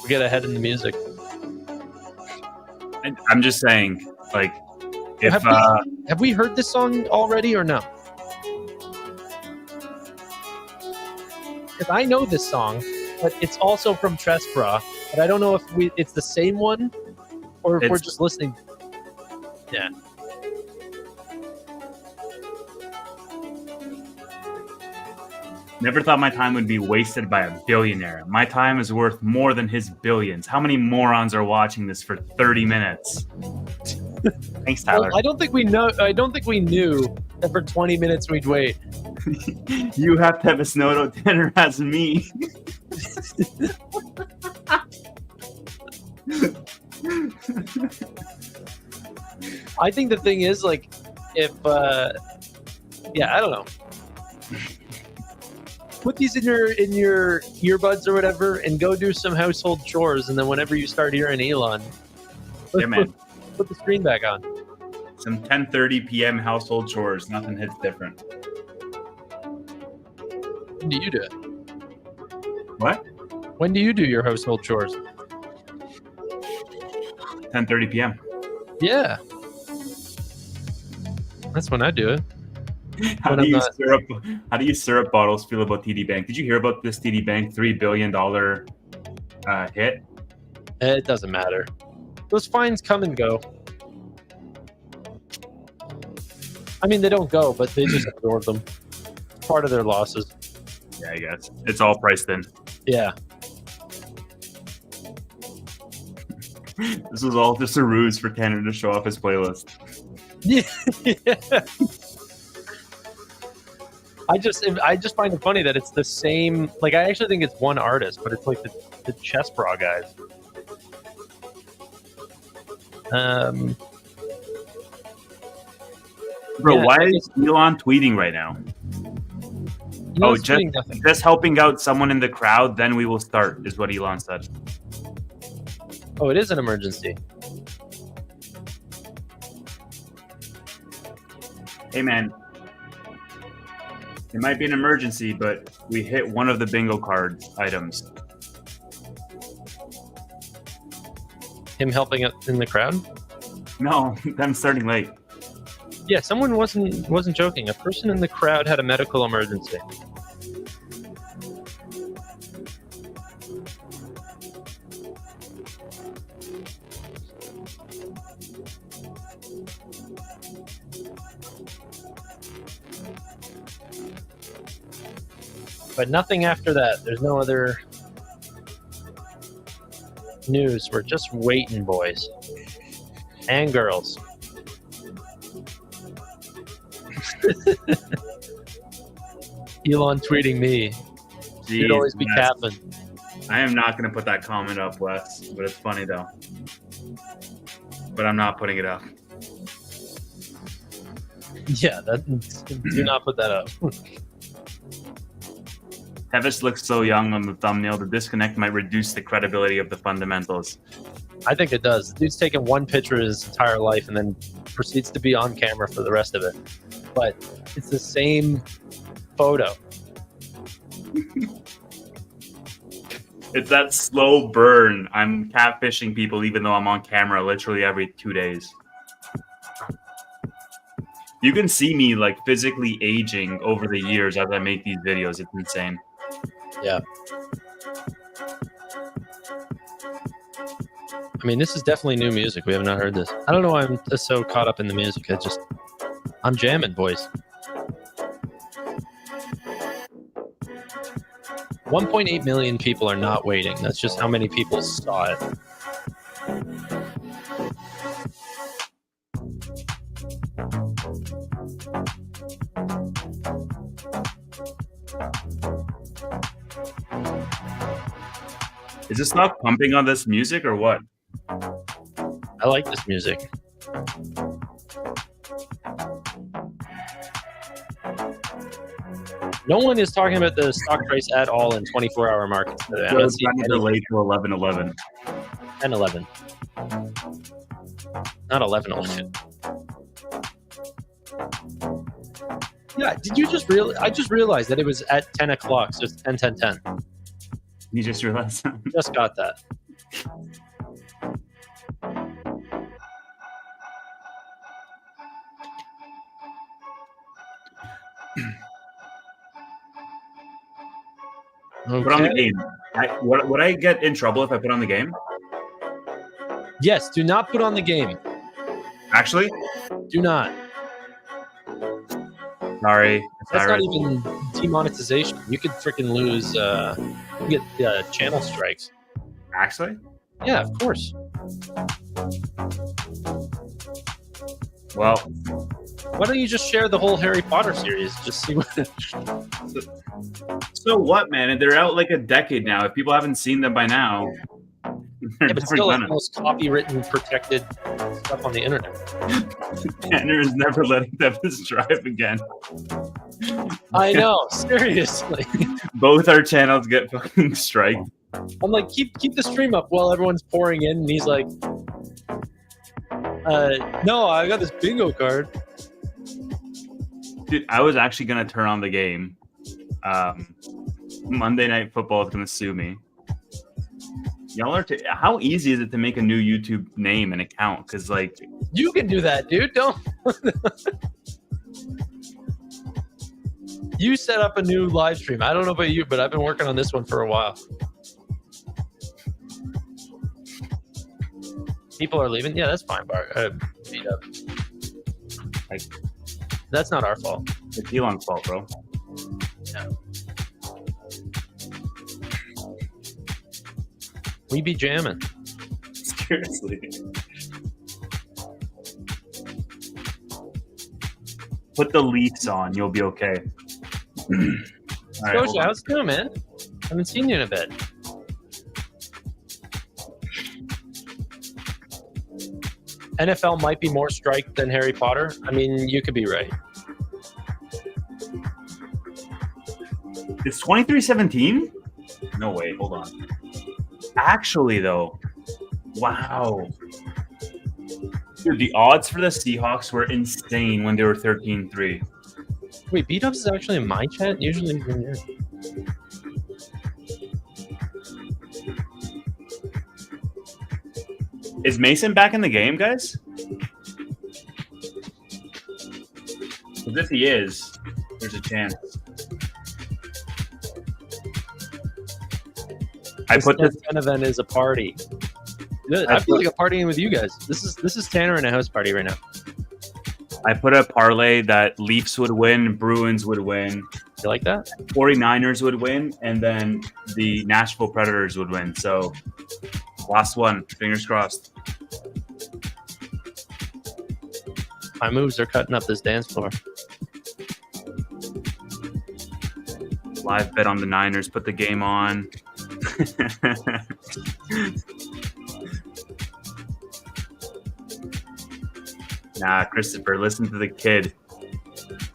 We get ahead in the music. I'm just saying, like, if have we heard this song already or no? Because I know this song, but it's also from Trespra, but I don't know if it's the same one or if we're just listening. Yeah. Never thought my time would be wasted by a billionaire. My time is worth more than his billions. How many morons are watching this for 30 minutes? Thanks, Tyler. Well, I don't think we knew And for 20 minutes we'd wait. You have to have a snow tenor as me. I think the thing is, like, if yeah, I don't know. Put these in your earbuds or whatever, and go do some household chores, and then whenever you start hearing Elon, Yeah, man. put the screen back on. Some 10:30 p.m. household chores. Nothing hits different. When do you do it? What? When do you do your household chores? 10:30 p.m. Yeah, that's when I do it. How When do I'm you syrup bottles feel about TD Bank? Did you hear about this TD Bank $3 billion hit? It doesn't matter. Those fines come and go. I mean, they don't go, but they just absorb them. Part of their losses. Yeah, I guess it's all priced in. Yeah. This was all just a ruse for Tanner to show off his playlist. Yeah. I just find it funny that it's the same. Like, I actually think it's one artist, but it's like the chest bra guys. Bro, Yeah, why I is Elon tweeting right now? Oh, Elon's doing nothing. just helping out someone in the crowd, then we will start, is what Elon said. Oh, it is an emergency. Hey, man. It might be an emergency, but we hit one of the bingo card items. Him helping out in the crowd. No, them starting late. Yeah, someone wasn't joking. A person in the crowd had a medical emergency. But nothing after that. There's no other news. We're just waiting, boys and girls. Elon tweeting me. You'd always be Wes. capping. I am not going to put that comment up, Wes, but it's funny though. But I'm not putting it up. Yeah, do not put that up. Tevis looks so young on the thumbnail. The disconnect might reduce the credibility of the fundamentals. I think it does. The dude's taken one picture his entire life and then proceeds to be on camera for the rest of it. But it's the same photo. It's that slow burn. I'm catfishing people even though I'm on camera literally every 2 days. You can see me like physically aging over the years as I make these videos. It's insane. Yeah. I mean, this is definitely new music. We have not heard this. I don't know why I'm just so caught up in the music. I'm jamming, boys. 1.8 million people are not waiting. That's just how many people saw it. Is this not pumping on this music or what? I like this music. No one is talking about the stock price at all in 24-hour markets today. I'm So not it's seeing kind of any- delayed to 11:11. 10-11. Not 11-11. Yeah, did you just I just realized that it was at 10 o'clock, so it's 10. You just realized. Just got that. Put on the Okay. game. Would I get in trouble if I put on the game? Yes, do not put on the game. Actually, Do not. sorry. That's Cyrus. not even demonetization. You could freaking lose. You get channel strikes. Actually, Yeah, of course. well, Why don't you just share the whole Harry Potter series? Just see what. So what, man? And they're out like a decade now. If people haven't seen them by now, they're Yeah, but never still, it's gonna. the most copywritten, protected stuff on the internet. Tanner is never letting them strive again. I know, seriously. Both our channels get fucking striked. I'm like, keep the stream up while everyone's pouring in, and he's like, no, I got this bingo card. Dude, I was actually gonna turn on the game. Monday Night Football is gonna sue me. Y'all are. How easy is it to make a new YouTube name and account? Because like, You can do that, dude. Don't. You set up a new live stream. I don't know about you, but I've been working on this one for a while. People are leaving. Yeah, that's fine, Bart. Beat up. Like, That's not our fault. it's Elon's fault, bro. Yeah. We be jamming. Seriously. Put the Leafs on, you'll be okay. All right, hold Scotia, on. how's it going, man? Haven't seen you in a bit. NFL might be more strike than Harry Potter. I mean, you could be right. It's 23-17? No way, hold on. Actually, though, wow. Dude, the odds for the Seahawks were insane when they were 13-3. Wait, B-Dubs is actually in my chat? Usually he's in yours. Is Mason back in the game, guys? Because if he is, there's a chance. I put this. 10 event is a party. Good. I feel like I'm partying with you guys. This is Tanner in a house party right now. I put a parlay that Leafs would win, Bruins would win, You like that? 49ers would win, and then the Nashville Predators would win. So, last one. Fingers crossed. My moves are cutting up this dance floor. Live bet on the Niners. Put the game on. Nah, Christopher, listen to the kid.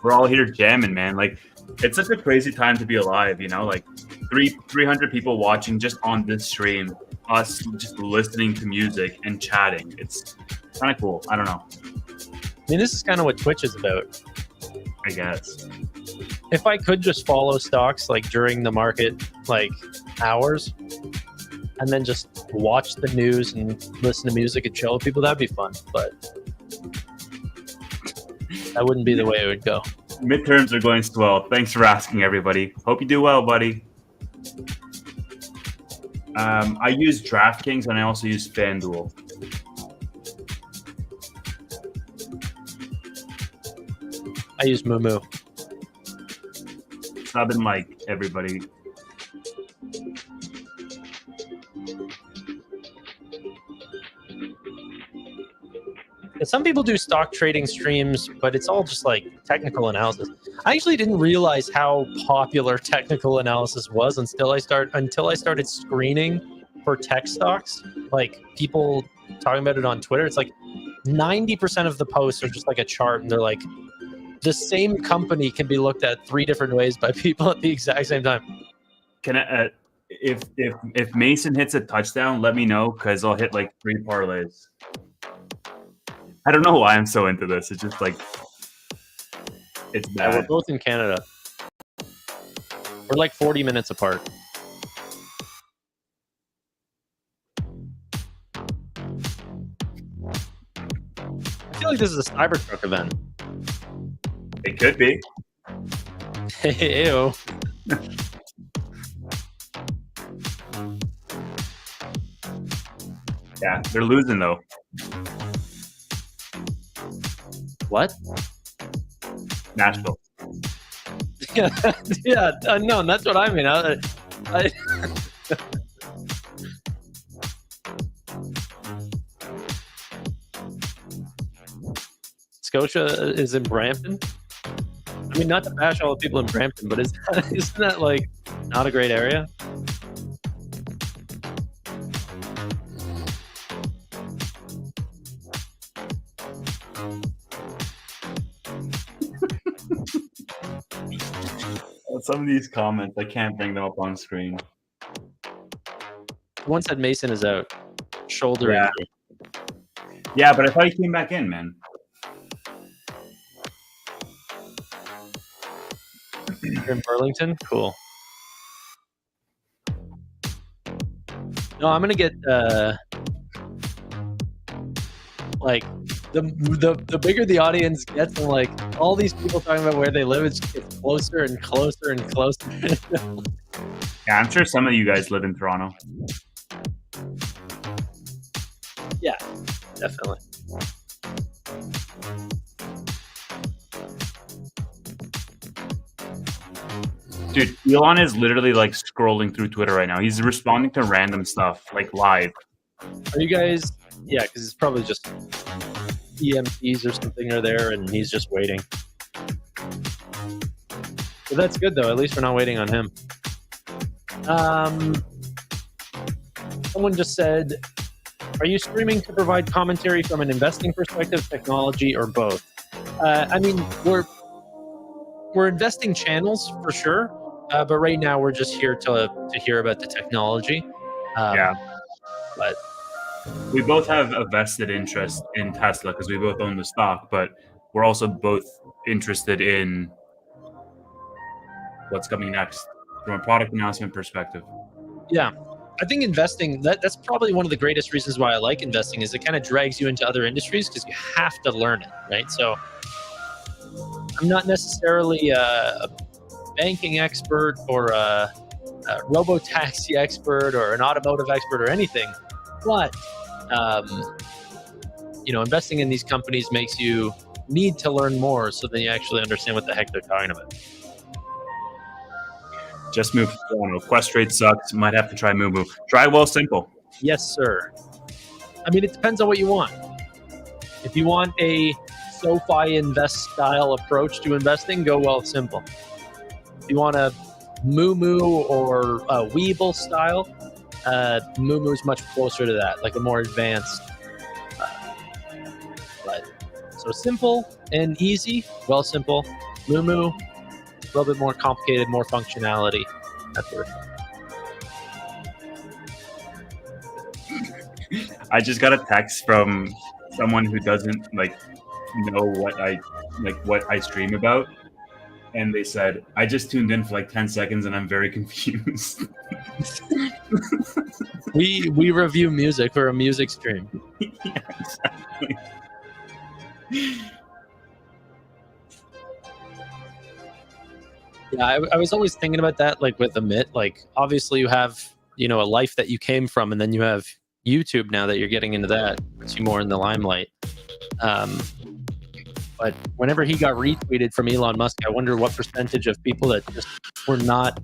We're all here jamming, man. Like, it's such a crazy time to be alive, you know? Like, 300 people watching just on this stream, us just listening to music and chatting. It's kind of cool. I don't know. I mean, this is kind of what Twitch is about. I guess. If I could just follow stocks like during the market, like hours, and then just watch the news and listen to music and chill with people, that'd be fun. But that wouldn't be the way it would go. Midterms are going swell. Thanks for asking, everybody. Hope you do well, buddy. I use DraftKings and I also use FanDuel. I use Moomoo. Sub and like everybody. And some people do stock trading streams, but it's all just like technical analysis. I actually didn't realize how popular technical analysis was until I started screening for tech stocks. Like people talking about it on Twitter. It's like 90% of the posts are just like a chart, and they're like, the same company can be looked at 3 different ways by people at the exact same time. Can I? If Mason hits a touchdown, let me know because I'll hit like 3 parlays. I don't know why I'm so into this. It's just like it's Yeah, bad. we're both in Canada. We're like 40 minutes apart. I feel like this is a Cybertruck event. It could be. Heyo. Yeah, they're losing though. What? Nashville. Yeah, no, that's what I mean. I Scotia is in Brampton. I mean, not to bash all the people in Brampton, but isn't that like not a great area? Some of these comments, I can't bring them up on screen. One said Mason is out, shoulder Yeah. injury. Yeah, but I thought he came back in, man. You're in Burlington? Cool. No, I'm gonna get like the bigger the audience gets, and like all these people talking about where they live, it just gets closer and closer and closer. Yeah, I'm sure some of you guys live in Toronto. Yeah, definitely. Dude, Elon is literally like scrolling through Twitter right now. He's responding to random stuff, like live. Are you guys? Yeah, because it's probably just EMTs or something are there, and he's just waiting. So that's good, though. At least we're not waiting on him. Someone just said, "Are you streaming to provide commentary from an investing perspective, technology, or both?" I mean, we're investing channels for sure, but right now we're just here to hear about the technology. Yeah. But we both have a vested interest in Tesla because we both own the stock, but we're also both interested in what's coming next from a product announcement perspective. yeah, I think investing, that's probably one of the greatest reasons why I like investing, is it kind of drags you into other industries because you have to learn it, right? So I'm not necessarily a banking expert or a Robotaxi expert or an automotive expert or anything, but investing in these companies makes you need to learn more, so then you actually understand what the heck they're talking about. Just moved to Toronto. Quest rate sucks. Might have to try Moomoo. Try Well Simple. Yes, sir. I mean, it depends on what you want. If you want a SoFi Invest style approach to investing, go Well Simple. If you want a Moomoo or a Weeble style, Moomoo is much closer to that, like a more advanced. So simple and easy, Well Simple. Moomoo, a little bit more complicated, more functionality. That sort of thing. I just got a text from someone who doesn't know what I stream about, and they said, "I just tuned in for like 10 seconds and I'm very confused." We review music. We're a music stream. Yeah, exactly. Yeah, I was always thinking about that, like with Amit. Like, obviously, you have a life that you came from, and then you have YouTube now that you're getting into that, puts you more in the limelight. But whenever he got retweeted from Elon Musk, I wonder what percentage of people that just were not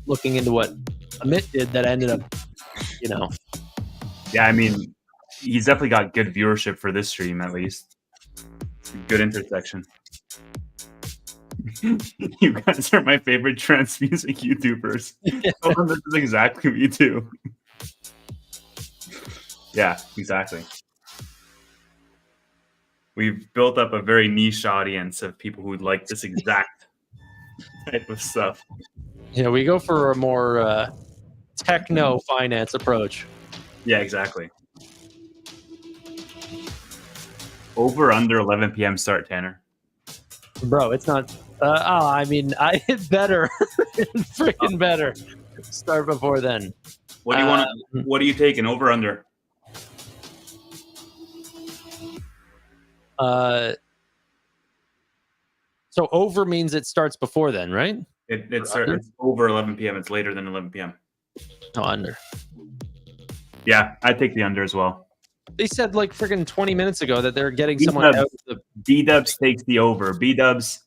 looking into what Amit did that ended up, Yeah, I mean, he's definitely got good viewership for this stream, at least. Good intersection. You guys are my favorite trance music YouTubers. Oh, this is exactly what you do. Yeah, exactly. We've built up a very niche audience of people who like this exact type of stuff. Yeah, we go for a more techno finance approach. Yeah, exactly. Over under 11 p.m. start, Tanner. Bro, it's not. I mean, I hit better, freaking better. Start before then. What do you want? What are you taking? Over under? So over means it starts before then, right? It's over 11 p.m. It's later than 11 p.m. No, under. Yeah, I take the under as well. They said like freaking 20 minutes ago that they're getting someone out of the. B-Dubs takes the over. B-Dubs,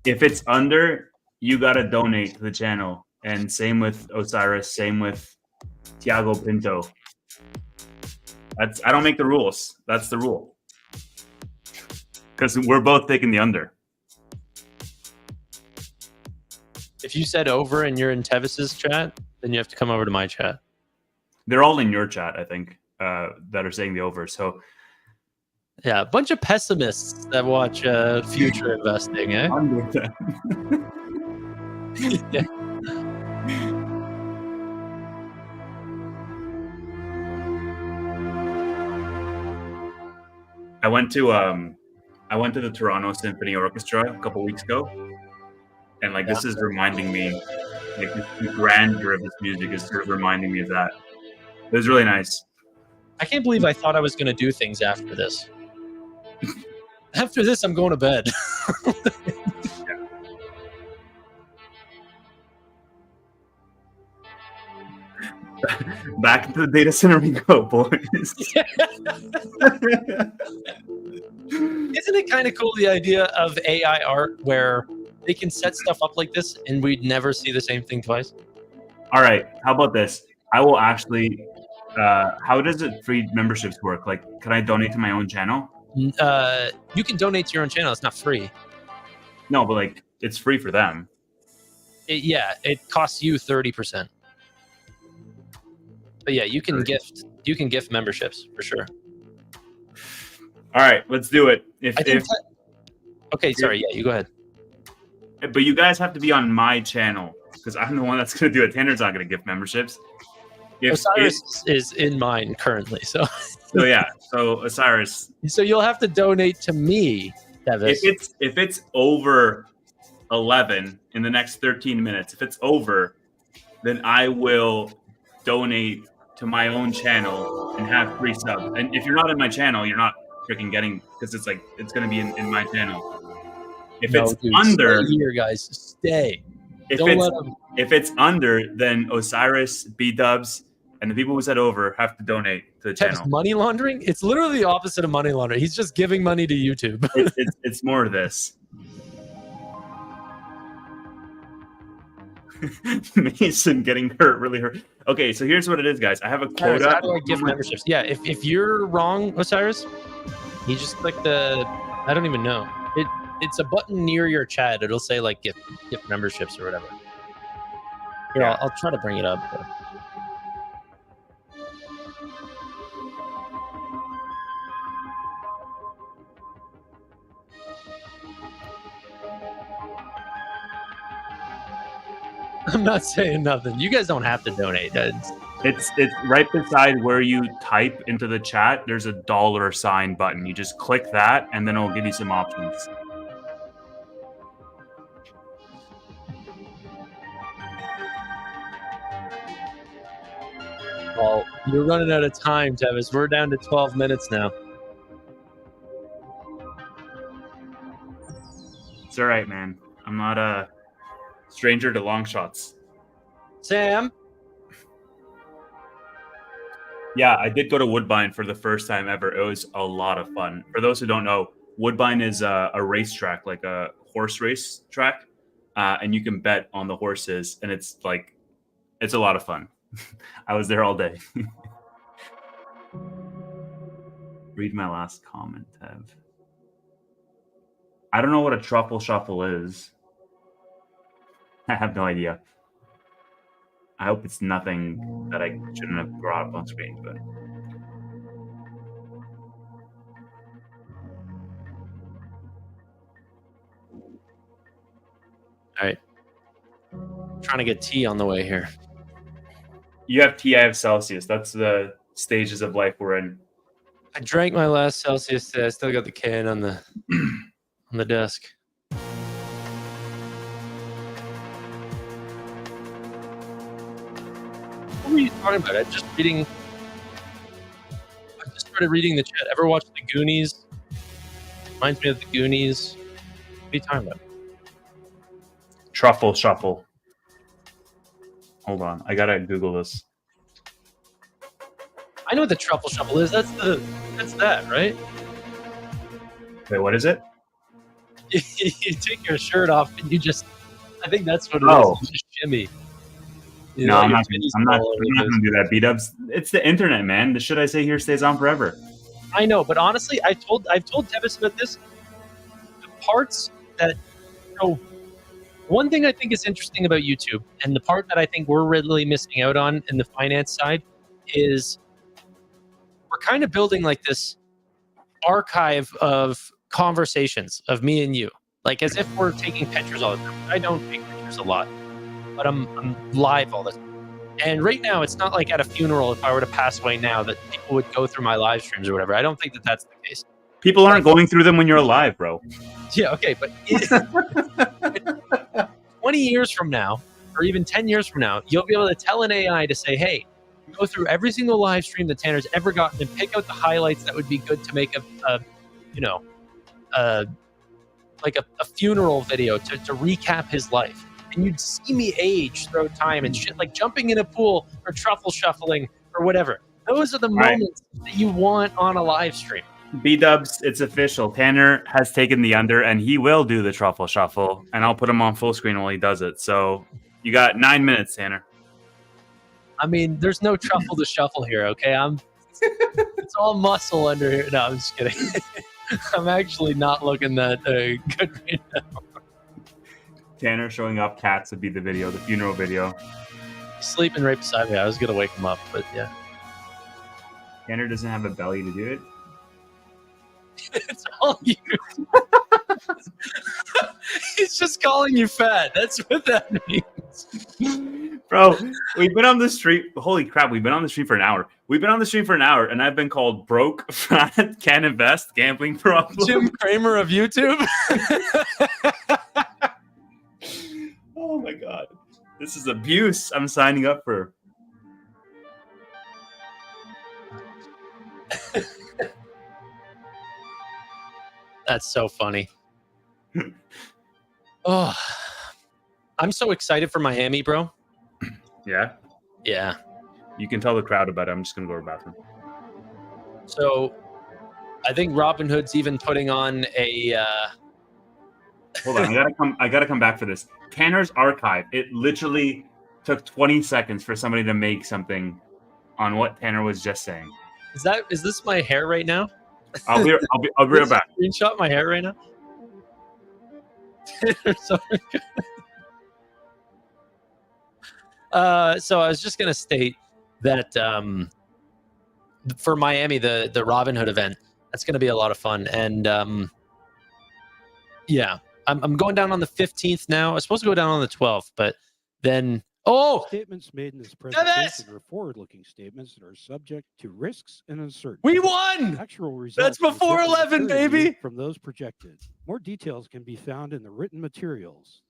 if it's under, you got to donate to the channel. And same with Osiris, same with Tiago Pinto. I don't make the rules. That's the rule. Because we're both taking the under. If you said over and you're in Tevis's chat, then you have to come over to my chat. They're all in your chat, I think, that are saying the over. So yeah, a bunch of pessimists that watch future investing, eh? I'm with that. Yeah. I went to the Toronto Symphony Orchestra a couple weeks ago, and like this is reminding me, like the grandeur of this music is sort of reminding me of that. It was really nice. I can't believe I thought I was going to do things after this. After this, I'm going to bed. Back into the data center we go, boys. Isn't it kind of cool, the idea of AI art where they can set stuff up like this and we'd never see the same thing twice? All right, how about this? I will actually. How does it free memberships work? Like, can I donate to my own channel? You can donate to your own channel. It's not free. No, but like, it's free for them. It costs you 30%. But yeah, you can gift memberships for sure. All right, let's do it. Okay, sorry. Yeah, you go ahead. But you guys have to be on my channel because I'm the one that's going to do it. Tanner's not going to gift memberships. Osiris is in mine currently, so Osiris. So you'll have to donate to me, Tevis. If it's over 11 in the next 13 minutes, if it's over, then I will donate to my own channel and have free subs. And if you're not in my channel, you're not freaking getting, because it's like it's going to be in my channel. If it's under, stay here, guys, stay. If it's under, then Osiris, B-Dubs, and the people who said over have to donate to the channel. Money laundering? It's literally the opposite of money laundering. He's just giving money to YouTube. It's more of this. Mason getting really hurt. Okay, so here's what it is, guys. I have a quota. How do I gift memberships? Yeah, if you're wrong, Osiris, you just click the. I don't even know. It's a button near your chat. It'll say like gift memberships or whatever. Here, yeah. I'll try to bring it up. But... I'm not saying nothing. You guys don't have to donate. It's right beside where you type into the chat. There's a $sign button. You just click that, and then it'll give you some options. Well, you're running out of time, Tevis. We're down to 12 minutes now. It's all right, man. I'm not a stranger to long shots. Sam? Yeah, I did go to Woodbine for the first time ever. It was a lot of fun. For those who don't know, Woodbine is a racetrack, like a horse race track, and you can bet on the horses, and it's a lot of fun. I was there all day. Read my last comment, Tev. I don't know what a truffle shuffle is. I have no idea. I hope it's nothing that I shouldn't have brought up on screen, but... All right. Trying to get tea on the way here. You have tea, I have Celsius. That's the stages of life we're in. I drank my last Celsius today. I still got the can on the on the desk. What were you talking about? I just started reading the chat. Ever watched The Goonies? Reminds me of The Goonies. What are you talking about? Truffle shuffle. Hold on, I gotta Google this. I know what the truffle shuffle is. That's that, right? Wait, what is it? You take your shirt off and I think that's what it is. You just shimmy. No, I'm not gonna do that, B-Dubs. It's the internet, man. The shit I say here stays on forever. I know, but honestly, I've told Tevis about this. parts that, so one thing I think is interesting about YouTube, and the part that I think we're really missing out on in the finance side, is we're kind of building like this archive of conversations of me and you, like as if we're taking pictures all the time. I don't take pictures a lot, but I'm live all the time. And right now, it's not like at a funeral, if I were to pass away now, that people would go through my live streams or whatever. I don't think that that's the case. People aren't going through them when you're alive, bro. Yeah, okay, but 20 years from now, or even 10 years from now, you'll be able to tell an AI to say, hey, go through every single live stream that Tanner's ever gotten and pick out the highlights that would be good to make a funeral video to recap his life. And you'd see me age throughout time and shit, like jumping in a pool or truffle shuffling or whatever. Those are the moments that you want on a live stream. B-dubs, it's official. Tanner has taken the under, and he will do the truffle shuffle, and I'll put him on full screen while he does it. So you got 9 minutes, Tanner. I mean, there's no truffle to shuffle here, okay? It's all muscle under here. No, I'm just kidding. I'm actually not looking that good right now. Tanner showing up cats would be the video, the funeral video. He's sleeping right beside me. I was going to wake him up, but yeah. Tanner doesn't have a belly to do it. It's all you. He's just calling you fat. That's what that means. Bro, we've been on the street. Holy crap, we've been on the street for an hour. We've been on the street for an hour, and I've been called broke, fat, can't invest, gambling problem. Jim Cramer of YouTube. Oh my god. This is abuse I'm signing up for. That's so funny. Oh, I'm so excited for Miami, bro. Yeah? Yeah. You can tell the crowd about it. I'm just going to go to the bathroom. So I think Robinhood's even putting on a... Hold on. I gotta come back for this. Tanner's archive. It literally took 20 seconds for somebody to make something on what Tanner was just saying. Is this my hair right now? I'll be right back. Screenshot my hair right now. So I was just gonna state that for Miami, the Robinhood event, that's gonna be a lot of fun, and yeah, I'm going down on the 15th now. I was supposed to go down on the 12th, but then Statements made in this presentation are forward-looking statements that are subject to risks and uncertainty. we won. Actual results That's before may differ 11, materially baby. from those projected. More details can be found in the written materials.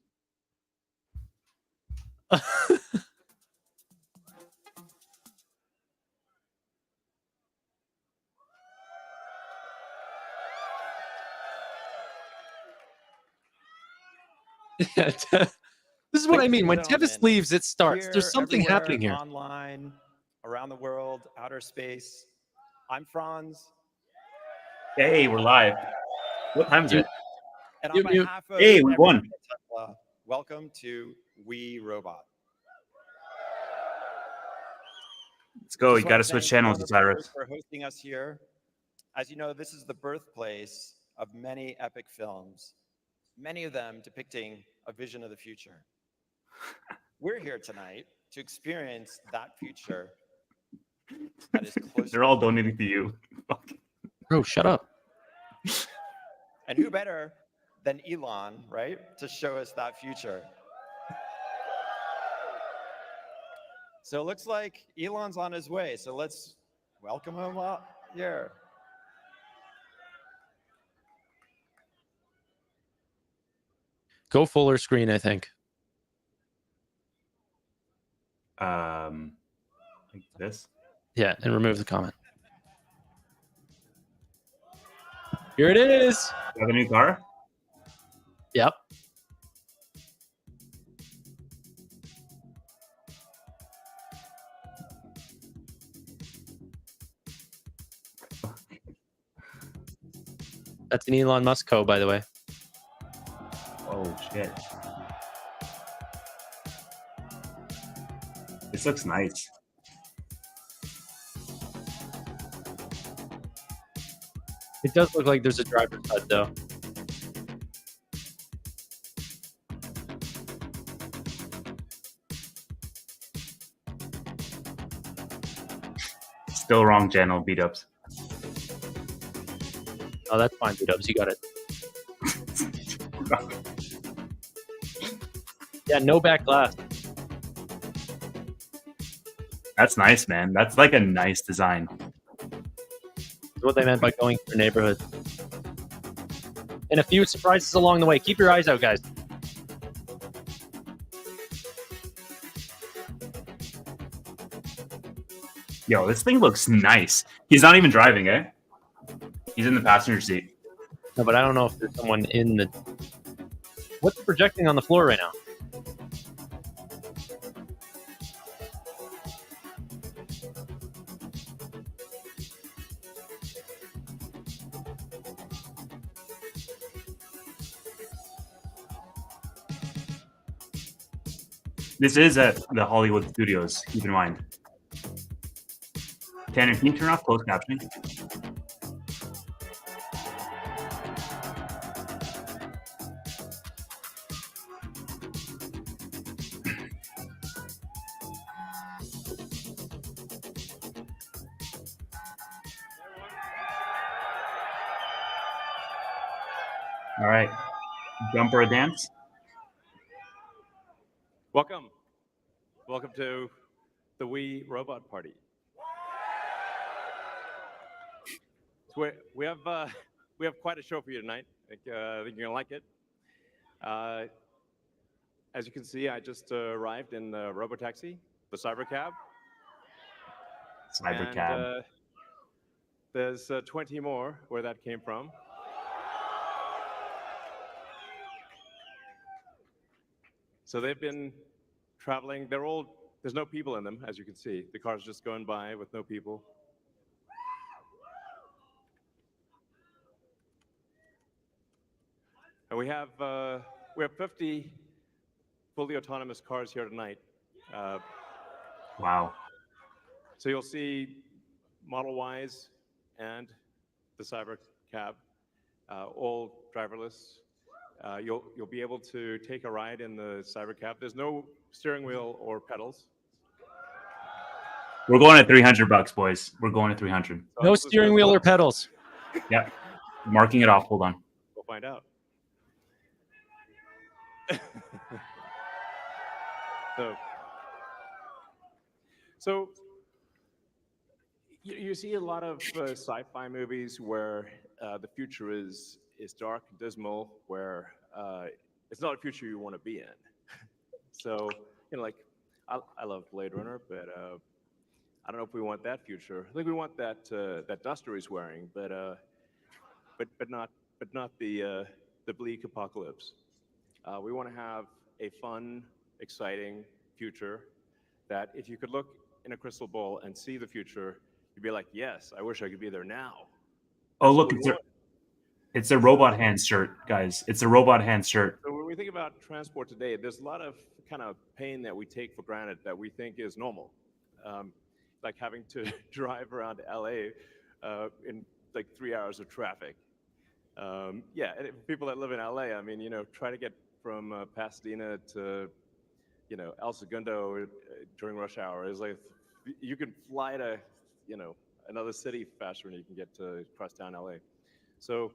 This is what I mean. When Ladies and Tevis gentlemen, leaves, it starts. here, There's something everywhere, happening here. Online, around the world, outer space. I'm Franz. Hey, we're live. What time is it? And You- on you- behalf of Hey, we everyone won. at Tesla, welcome to We Robot. Let's go. Just You got to wanna switch thank channels, Warner Cyrus. Brothers for hosting us here. As you know, this is the birthplace of many epic films, many of them depicting a vision of the future. We're here tonight to experience that future that is close. They're all donating to you. Bro, shut up. And who better than Elon, right, to show us that future? So it looks like Elon's on his way. So let's welcome him up here. Go fuller screen, I think. Like this. Yeah, and remove the comment. Here it is. You have a new car? Yep. That's an Elon Musk code, by the way. Oh shit. This looks nice. It does look like there's a driver's HUD, though. Still wrong channel, beat-ups. Oh, that's fine, B-dubs. You got it. Yeah, no back glass. That's nice, man. That's like a nice design. That's what they meant by going through neighborhoods. And a few surprises along the way. Keep your eyes out, guys. Yo, this thing looks nice. He's not even driving, eh? He's in the passenger seat. No, but I don't know if there's someone in the... What's projecting on the floor right now? This is at the Hollywood Studios, keep in mind. Tanner, can you turn off closed captioning? All right. Jump or a dance? Welcome. Welcome to the Wii Robot Party. So we have quite a show for you tonight. I think you're gonna like it. As you can see, I just arrived in the Robotaxi, the Cybercab. Cybercab. And, there's 20 more where that came from. So they've been traveling. There's no people in them, as you can see. The car's just going by with no people. And we have 50 fully autonomous cars here tonight. Wow. So you'll see Model Ys and the Cybercab, all driverless. You'll be able to take a ride in the Cybercab. There's no steering wheel or pedals. We're going at $300, boys. We're going at 300. So No this is steering the wheel or first one. pedals. Yep. Marking it off. Hold on. We'll find out. So you see a lot of sci-fi movies where the future is dark and dismal, where it's not a future you want to be in. So like I love Blade Runner, but I don't know if we want that future. I think we want that duster he's wearing, but not the bleak apocalypse. We want to have a fun, exciting future that if you could look in a crystal ball and see the future, you'd be like, yes, I wish I could be there now. Oh, That's look, what we want. it's a robot hand shirt, guys. It's a robot hand shirt. So when we think about transport today, there's a lot of kind of pain that we take for granted that we think is normal. Like having to drive around LA in like 3 hours of traffic. Yeah, and people that live in LA, I mean, try to get from Pasadena to, El Segundo during rush hour is like, you can fly to, another city faster than you can get to cross town LA. So,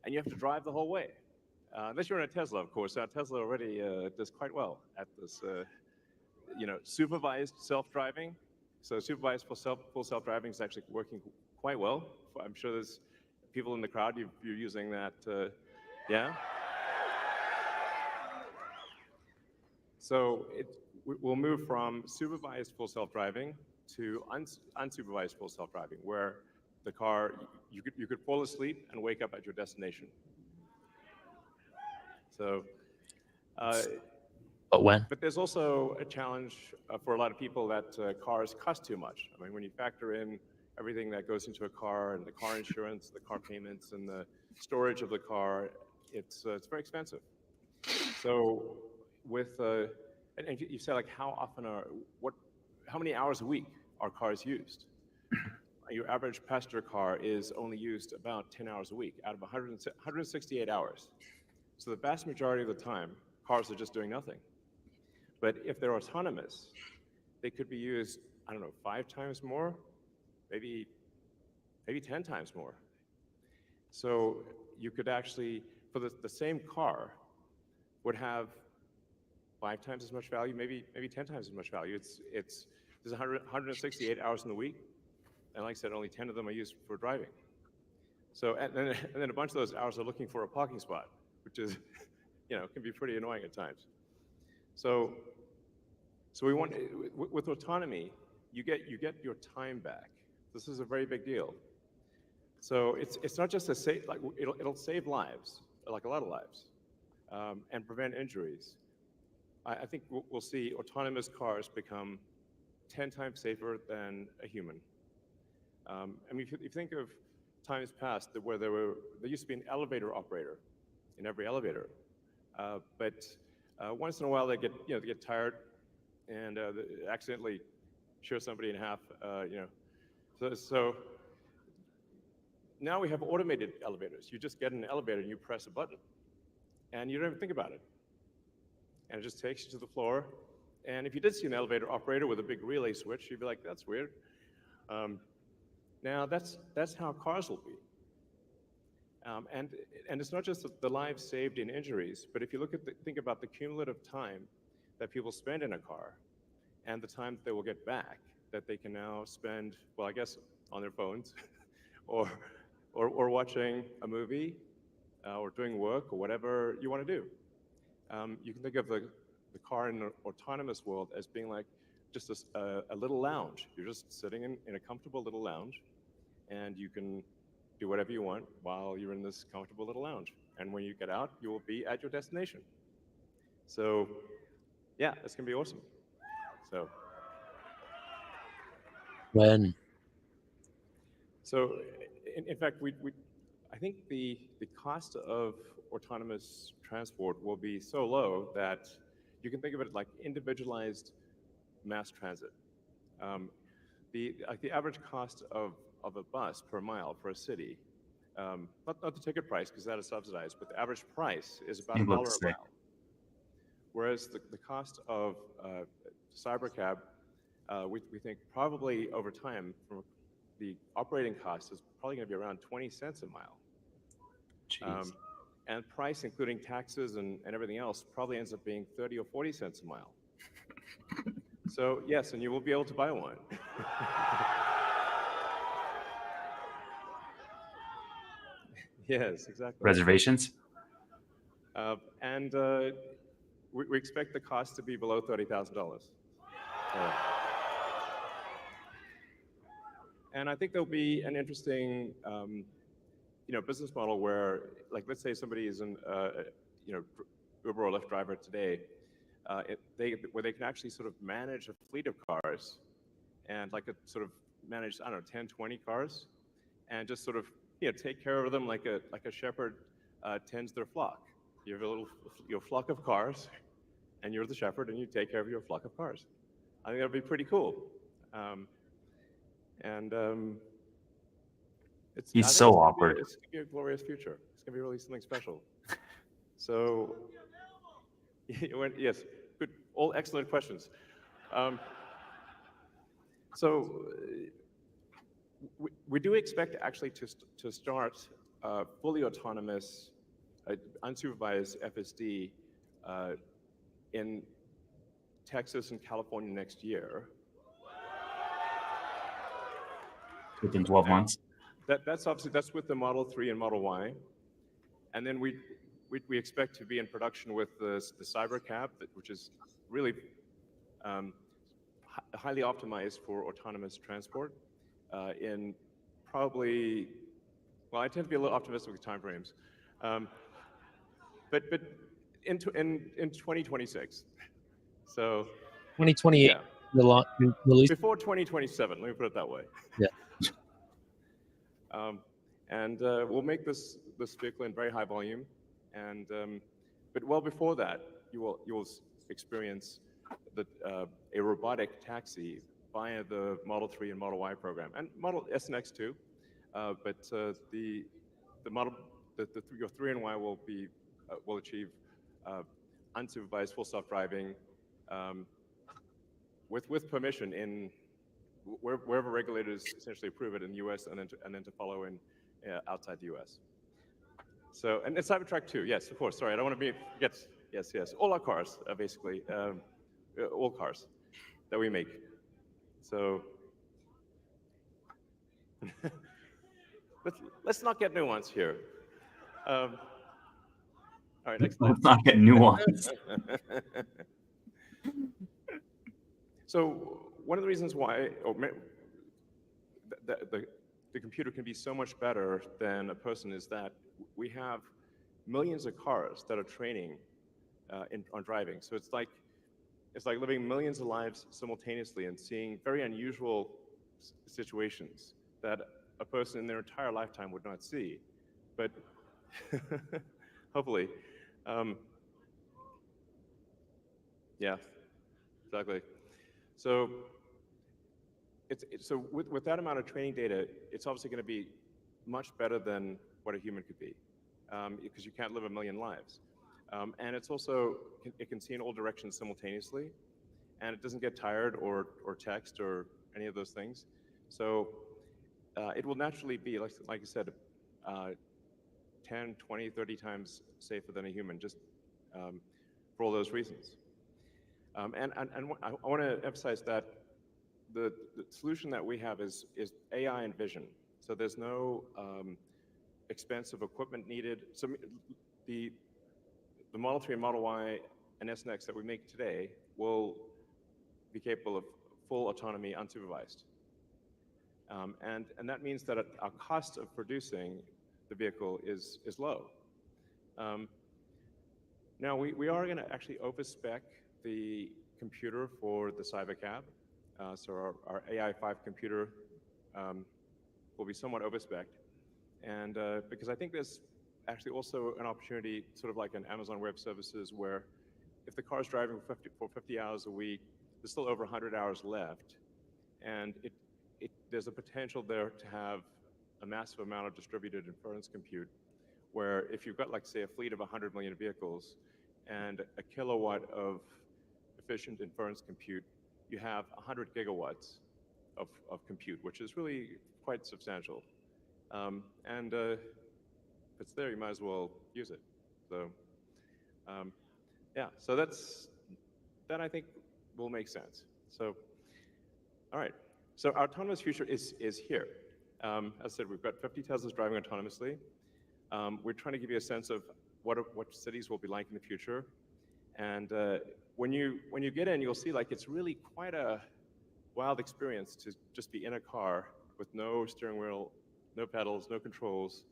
and you have to drive the whole way. Unless you're in a Tesla, of course. Tesla already does quite well at this, supervised self-driving. So supervised full self-driving is actually working quite well. I'm sure there's people in the crowd, you're using that, yeah? So we'll move from supervised full self-driving to unsupervised full self-driving, where the car, you could fall asleep and wake up at your destination. So, But when? but there's also a challenge for a lot of people that cars cost too much. I mean, when you factor in everything that goes into a car and the car insurance, the car payments, and the storage of the car, it's very expensive. So with, and you say like how often how many hours a week are cars used? Your average passenger car is only used about 10 hours a week out of 168 hours. So the vast majority of the time, cars are just doing nothing. But if they're autonomous, they could be used, I don't know, 5 times more. maybe 10 times more. So you could actually, for the same car, would have 5 times as much value, maybe 10 times as much value. There's 168 hours in the week, and like I said, only 10 of them are used for driving. So and then a bunch of those hours are looking for a parking spot, which is, can be pretty annoying at times. So we want, with autonomy, you get your time back. This is a very big deal. So it's not just it'll save lives, like a lot of lives, and prevent injuries. I think we'll see autonomous cars become 10 times safer than a human. I mean, if you think of times past where there used to be an elevator operator in every elevator, but once in a while they get tired and they accidentally shear somebody in half. So now we have automated elevators. You just get in an elevator and you press a button, and you don't even think about it, and it just takes you to the floor. And if you did see an elevator operator with a big relay switch, you'd be like, "That's weird." Now that's how cars will be. And it's not just the lives saved in injuries, but if you think about the cumulative time that people spend in a car, and the time that they will get back, that they can now spend, well, I guess, on their phones, or watching a movie, or doing work, or whatever you want to do. You can think of the car in an autonomous world as being like just a little lounge. You're just sitting in a comfortable little lounge, and you can do whatever you want while you're in this comfortable little lounge. And when you get out, you will be at your destination. So, yeah, it's gonna be awesome. So. When? So, in fact, I think the cost of autonomous transport will be so low that you can think of it like individualized mass transit. The average cost of a bus per mile for a city, not the ticket price because that is subsidized, but the average price is about $1 a mile. Whereas the cost of Cybercab, we think probably over time, from the operating cost is probably going to be around 20 cents a mile. Jeez. And price, including taxes and everything else, probably ends up being 30 or 40 cents a mile. So yes, and you will be able to buy one. Yes, exactly. Reservations? And we expect the cost to be below $30,000. And I think there'll be an interesting, business model where, like, let's say somebody is an, Uber or Lyft driver today, where they can actually sort of manage a fleet of cars, and sort of manage, 10, 20 cars, and just sort of, take care of them like a shepherd tends their flock. You have a little flock of cars, and you're the shepherd, and you take care of your flock of cars. I think that'd be pretty cool. He's so awkward. It's gonna be a glorious future. It's gonna be really something special. So, yes, good, all excellent questions. So we do expect actually to start fully autonomous, unsupervised FSD in Texas and California next year. Within 12 months? That's obviously, that's with the Model 3 and Model Y. And then we expect to be in production with the Cybercab, which is really highly optimized for autonomous transport in probably, well, I tend to be a little optimistic with timeframes, but in 2026. So 2028. yeah. Release. Before 2027, let me put it that way. Yeah. And we'll make this vehicle in very high volume, and but well before that, you will experience a robotic taxi via the Model 3 and Model Y program, and Model S and X too. But your 3 and Y will achieve unsupervised full self-driving with permission wherever regulators essentially approve it in the U.S. and then to follow in outside the U.S. So, and Cybertruck too. Yes, of course. Sorry, I don't want to yes. All our cars, basically, all cars that we make. So, let's not get nuanced here. All right, next slide. Let's not get nuanced. So one of the reasons why the computer can be so much better than a person is that we have millions of cars that are training on driving. So it's like living millions of lives simultaneously and seeing very unusual situations that a person in their entire lifetime would not see. But hopefully, yeah, exactly. So so with that amount of training data, it's obviously going to be much better than what a human could be, because you can't live a million lives. And it's also, it can see in all directions simultaneously, and it doesn't get tired or text or any of those things. So it will naturally be, like I said, 10, 20, 30 times safer than a human, just for all those reasons. And I want to emphasize that the solution that we have is AI and vision. So there's no expensive equipment needed. So the Model 3 and Model Y and S and X that we make today will be capable of full autonomy unsupervised. And that means that our cost of producing the vehicle is low. Now we are going to actually overspec the computer for the Cybercab. So our AI5 computer will be somewhat overspec'd. And because I think there's actually also an opportunity, sort of like an Amazon Web Services, where if the car's driving for 50 hours a week, there's still over 100 hours left. And there's a potential there to have a massive amount of distributed inference compute, where if you've got, like, say, a fleet of 100 million vehicles and a kilowatt of efficient inference compute, you have 100 gigawatts of compute, which is really quite substantial. And if it's there, you might as well use it. So, yeah, so that I think will make sense. So, all right. So our autonomous future is here. As I said, we've got 50 Teslas driving autonomously. We're trying to give you a sense of what cities will be like in the future. And when you get in, you'll see, like, it's really quite a wild experience to just be in a car with no steering wheel, no pedals, no controls,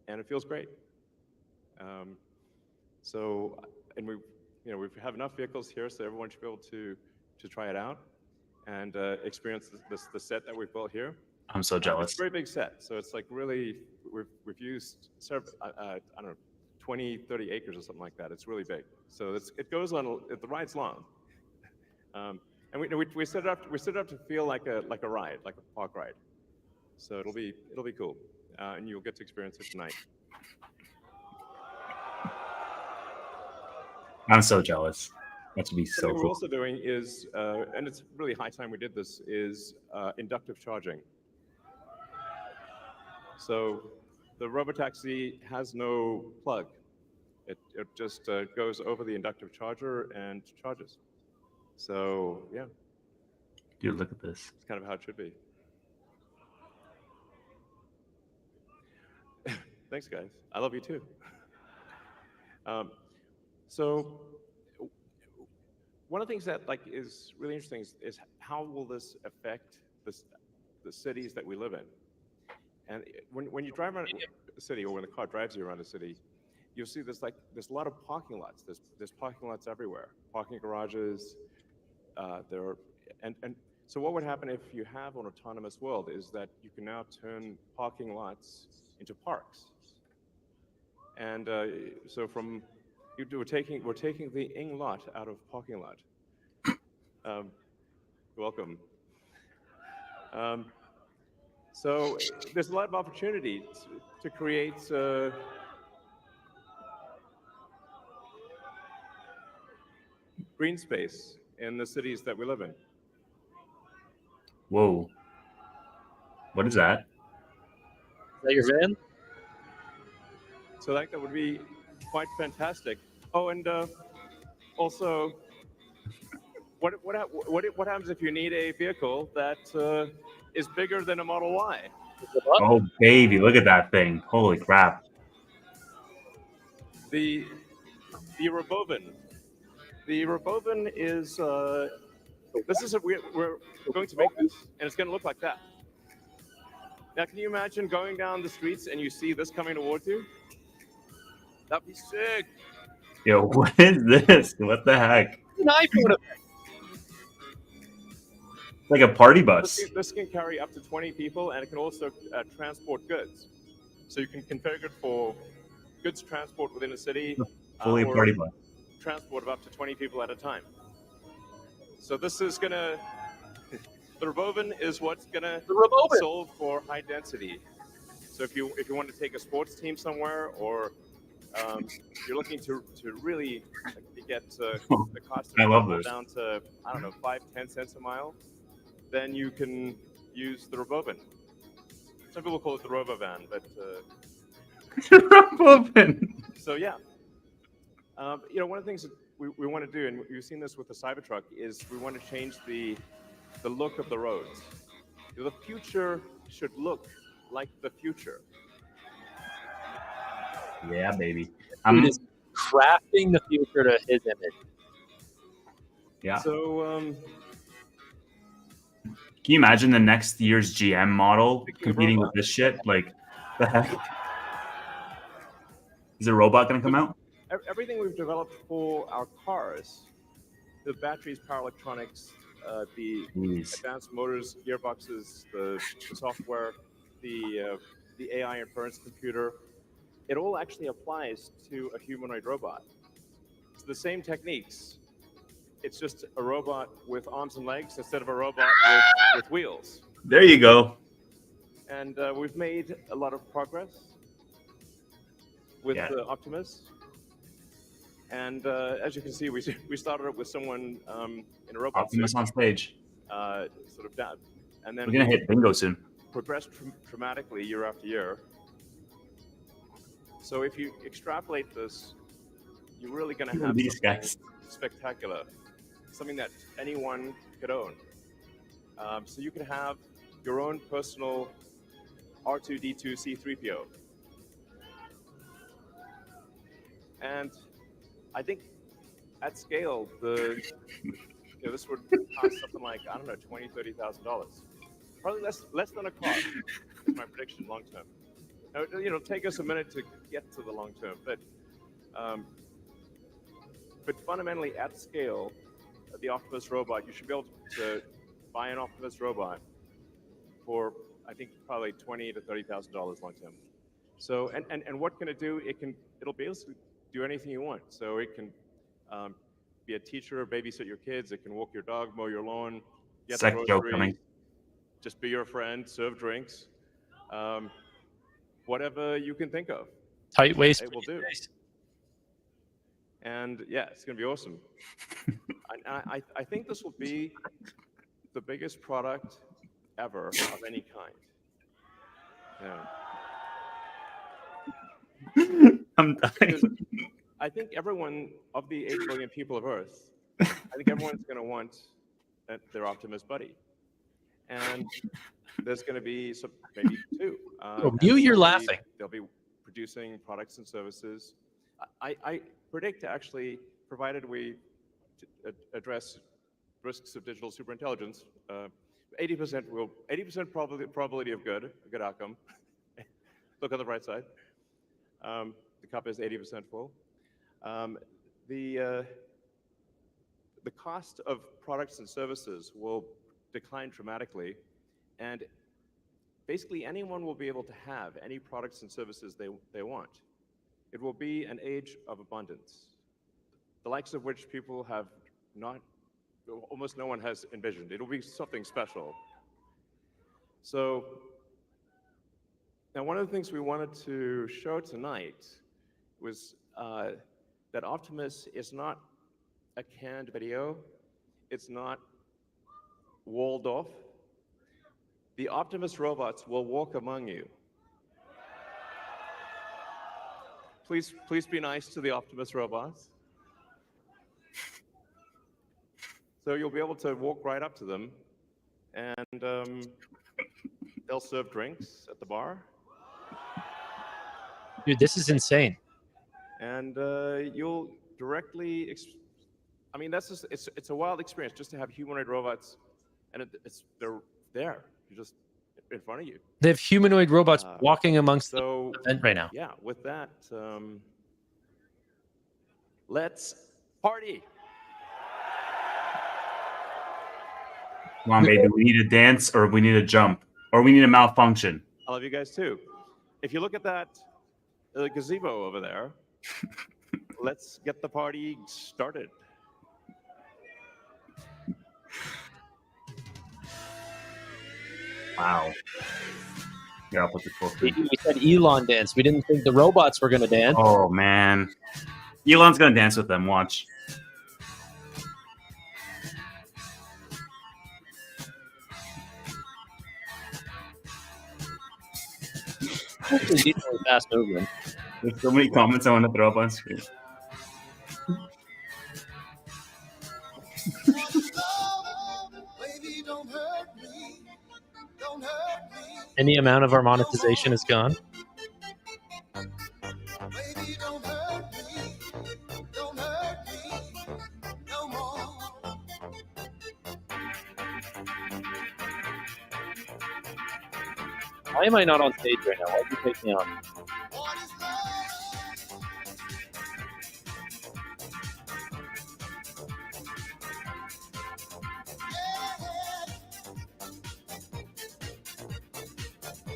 and it feels great. So, and we have enough vehicles here, so everyone should be able to try it out and experience the set that we've built here. I'm so jealous. It's a very big set, so it's like really, we've used I don't know, 20, 30 acres or something like that. It's really big. So it goes on, the ride's long. And we set it up to feel like a ride, like a park ride. So it'll be cool, and you'll get to experience it tonight. I'm so jealous. That should be so What we're cool. also doing is, and it's really high time we did this, is inductive charging. So the Robotaxi has no plug. It just goes over the inductive charger and charges. So yeah. Dude, look at this. It's kind of how it should be. Thanks, guys. I love you too. So one of the things that is really interesting is how will this affect the cities that we live in? And when you drive around a city, or when the car drives you around a city, you'll see there's a lot of parking lots. There's parking lots everywhere, parking garages. So what would happen if you have an autonomous world is that you can now turn parking lots into parks. And so we're taking the ing lot out of parking lot. Welcome. So there's a lot of opportunity to create green space in the cities that we live in. Whoa. What is that? Is that your van? So that would be quite fantastic. Oh, and also, what happens if you need a vehicle that is bigger than a Model Y? Oh, baby, look at that thing. Holy crap. The Robovan. The Robovan is this is we're going to make this, and it's going to look like that. Now, can you imagine going down the streets and you see this coming towards you? That'd be sick. Yo, what is this? What the heck? An iPhone. It's like a party bus. This can carry up to 20 people, and it can also transport goods. So you can configure it for goods transport within a city, Fully a or party bus. transport of up to 20 people at a time. So this is gonna, the Robovan is what's gonna solve for high density. So if you want to take a sports team somewhere, or you're looking to really get the cost of I love travel this. down to, I don't know, 5-10 cents a mile, then you can use the Robovan. Some people call it the Robovan, but so yeah. One of the things that we want to do, and we've seen this with the Cybertruck, is we want to change the look of the roads. The future should look like the future. Yeah, baby. Dude is crafting the future to his image. Yeah. So can you imagine the next year's GM model Speaking of competing with robots. this shit? Like, the heck? Is a robot going to come out? everything we've developed for our cars, the batteries, power electronics, the Jeez. advanced motors, gearboxes, the software, the AI inference computer, it all actually applies to a humanoid robot. It's the same techniques. It's just a robot with arms and legs instead of a robot with wheels. There you go. And we've made a lot of progress with the Optimus. And as you can see, we started it with someone in a robot Optimus suit, on stage. sort of down, and then We're going to hit bingo soon. progressed dramatically year after year. So if you extrapolate this, you're really going to have These something guys. spectacular, something that anyone could own. So you could have your own personal R2-D2 C3PO. And I think at scale, this would cost something like, I don't know, $20,000, $30,000. Probably less than a car, is my prediction long term. Now, it'll take us a minute to get to the long term, but fundamentally at scale, the Optimus robot, you should be able to buy an Optimus robot for, I think, probably $20,000 to $30,000 long term. So, and what can it do? It'll be able to do anything you want. So it can be a teacher, babysit your kids. It can walk your dog, mow your lawn, get the Sex joke groceries, coming. just be your friend, serve drinks, whatever you can think of. Tight waist. It will do. And yeah, it's going to be awesome. I think this will be the biggest product ever of any kind. Yeah. I'm dying. I think everyone of the 8 billion people of Earth, I think everyone's going to want their Optimus buddy. And there's going to be maybe 2. Mute, you're laughing. They'll be producing products and services. I predict, actually, provided we address risks of digital superintelligence, 80% probability of good, a good outcome. Look on the bright side. The cup is 80% full. The cost of products and services will decline dramatically, and basically anyone will be able to have any products and services they want. It will be an age of abundance, the likes of which people have almost no one has envisioned. It'll be something special. So now, one of the things we wanted to show tonight was that Optimus is not a canned video. It's not walled off. The Optimus robots will walk among you. Please be nice to the Optimus robots. So you'll be able to walk right up to them, and they'll serve drinks at the bar. Dude, this is insane. And you'll directly, I mean, that's just, it's a wild experience just to have humanoid robots, and they're there. You're just in front of you. They have humanoid robots walking amongst the event right now. Yeah, with that, let's party. Come on, baby. We need a dance, or we need a jump, or we need a malfunction. I love you guys too. If you look at that gazebo over there, let's get the party started. Wow. Yeah, I'll put the full screen. We said Elon dance. We didn't think the robots were going to dance. Oh, man. Elon's going to dance with them. Watch. Decently fast movement. There's so many comments I want to throw up on screen. Any amount of our monetization is gone. Why am I not on stage right now? Why did you take me on?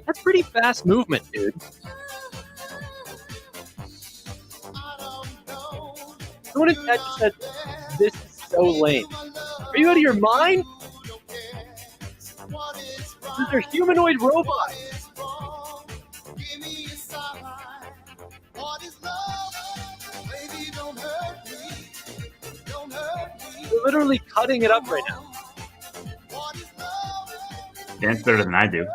That's pretty fast movement, dude. Someone in chat just said, this is so lame. Are you out of your mind? These are humanoid robots. They're literally cutting it up right now. Dance better than I do.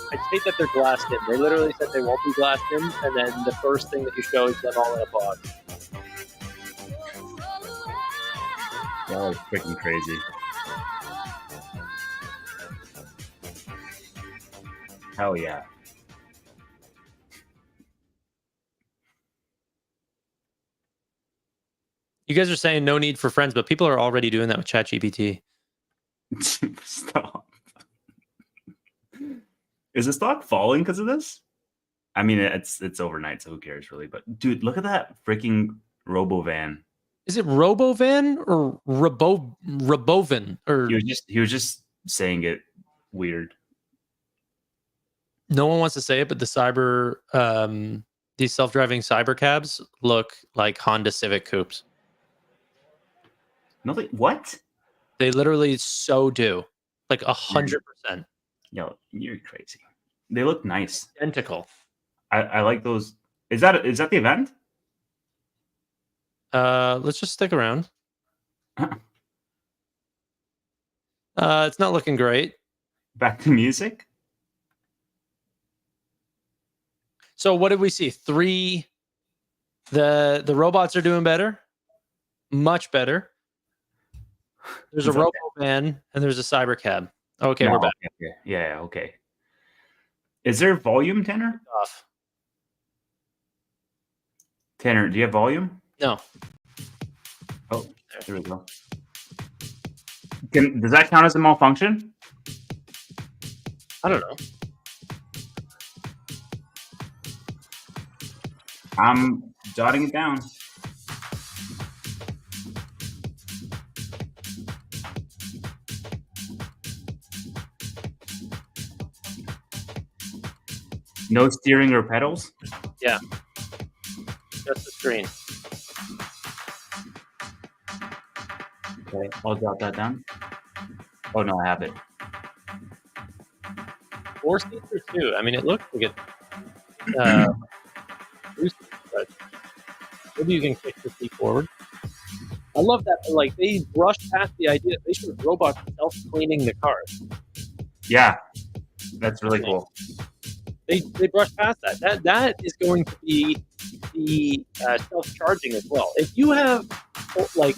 I hate that they're glassed in. They literally said they won't be glassed in, and then the first thing that you show is them all in a pod. That was freaking crazy. Hell yeah. You guys are saying no need for friends, but people are already doing that with ChatGPT. Stop. Is the stock falling because of this? I mean, it's overnight, so who cares really? But dude, look at that freaking Robovan. Is it Robovan or Robovan? Or He was just saying it weird. No one wants to say it, but the these self-driving cybercabs look like Honda Civic coupes. Nothing. What? They literally so do, like 100%. Yo, you're crazy. They look nice. Identical. I like those. Is that the event? Let's just stick around. It's not looking great. Back to music. So what did we see? 3. The robots are doing better, much better. There's a Robovan and there's a Cybercab. Okay, No, we're back. Okay. Yeah, okay. Is there volume, Tanner? Off. Tanner, do you have volume? No. Oh, there we go. Does that count as a malfunction? I don't know. I'm jotting it down. No steering or pedals? Yeah. Just the screen. Okay, I'll jot that down. Oh, no, I have it. 4 seats or 2? I mean, it looks like it. 2 seats, but maybe you can kick the seat forward. I love that. Like, they brushed past the idea that they should have robots self-cleaning the cars. Yeah, that's really cool. They brushed past that. That is going to be the self-charging as well. If you have like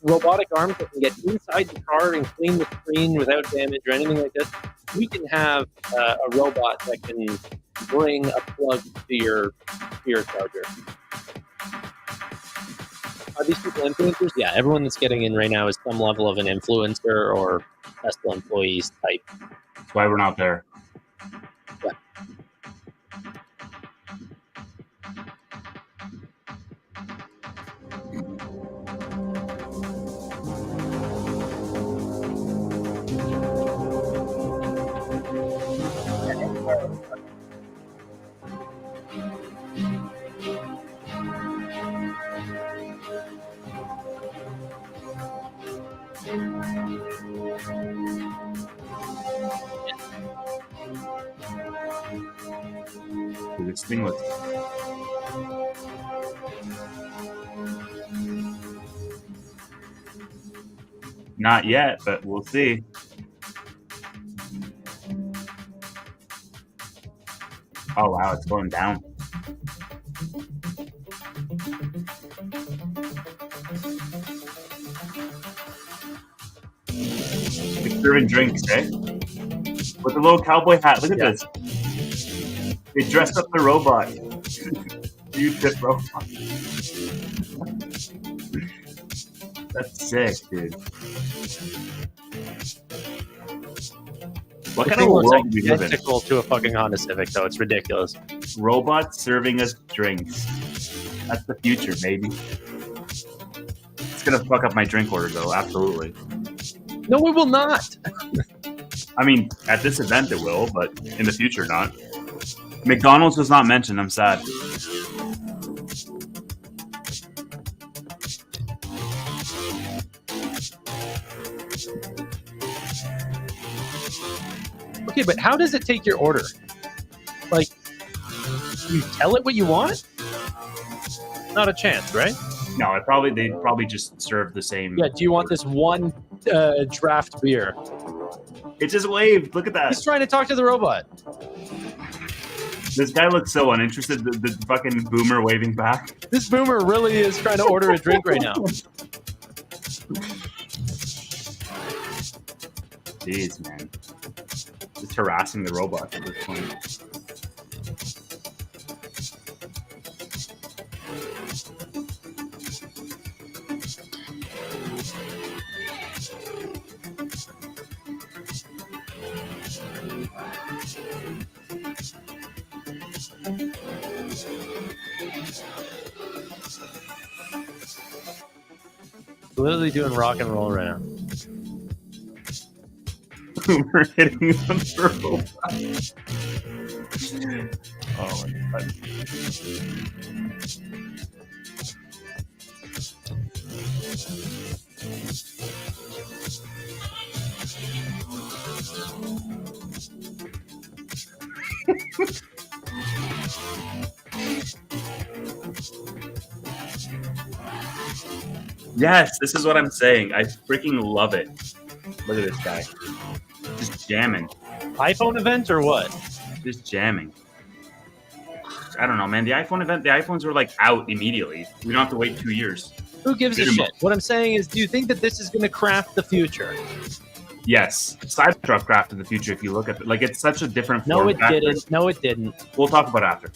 robotic arms that can get inside the car and clean the screen without damage or anything like this, we can have a robot that can bring a plug to your charger. Are these people influencers? Yeah, everyone that's getting in right now is some level of an influencer or Tesla employees type. That's why we're not there. Yeah. This thing looks. Not yet, but we'll see. Oh wow, it's going down. It's serving drinks, eh? With a little cowboy hat. Look at this. They dressed up the robot. You tip robot. That's sick, dude. What kind of world do we live in? Identical to a fucking Honda Civic, though. It's ridiculous. Robots serving us drinks. That's the future, baby. It's gonna fuck up my drink order, though. Absolutely. No, it will not. I mean, at this event it will, but in the future, not. McDonald's was not mentioned. I'm sad. Okay, but how does it take your order? Like, you tell it what you want? Not a chance, right? No, they probably just serve the same. Yeah, do you want this one draft beer? It just waved. Look at that. He's trying to talk to the robot. This guy looks so uninterested. The fucking boomer waving back. This boomer really is trying to order a drink right now. Jeez, man. Just harassing the robot at this point. Literally doing rock and roll right now. We're hitting the robot. Oh my god. Yes, this is what I'm saying. I freaking love it. Look at this guy. Just jamming. iPhone event or what? Just jamming. I don't know, man. The iPhone event, the iPhones were like out immediately. We don't have to wait 2 years. Who gives a shit? What I'm saying is, do you think that this is going to craft the future? Yes. Cybertruck crafted the future if you look at it. Like, it's such a different No, form it factor. didn't. No, it didn't. We'll talk about it after.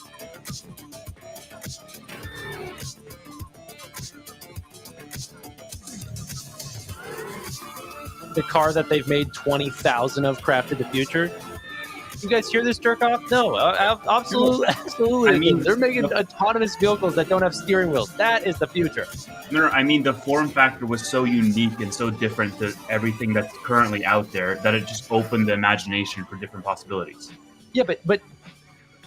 The car that they've made 20,000 of crafted the future. You guys hear this jerk off? No, absolutely, absolutely. I mean, they're making autonomous vehicles that don't have steering wheels. That is the future. No, I mean, the form factor was so unique and so different to everything that's currently out there that it just opened the imagination for different possibilities. Yeah, but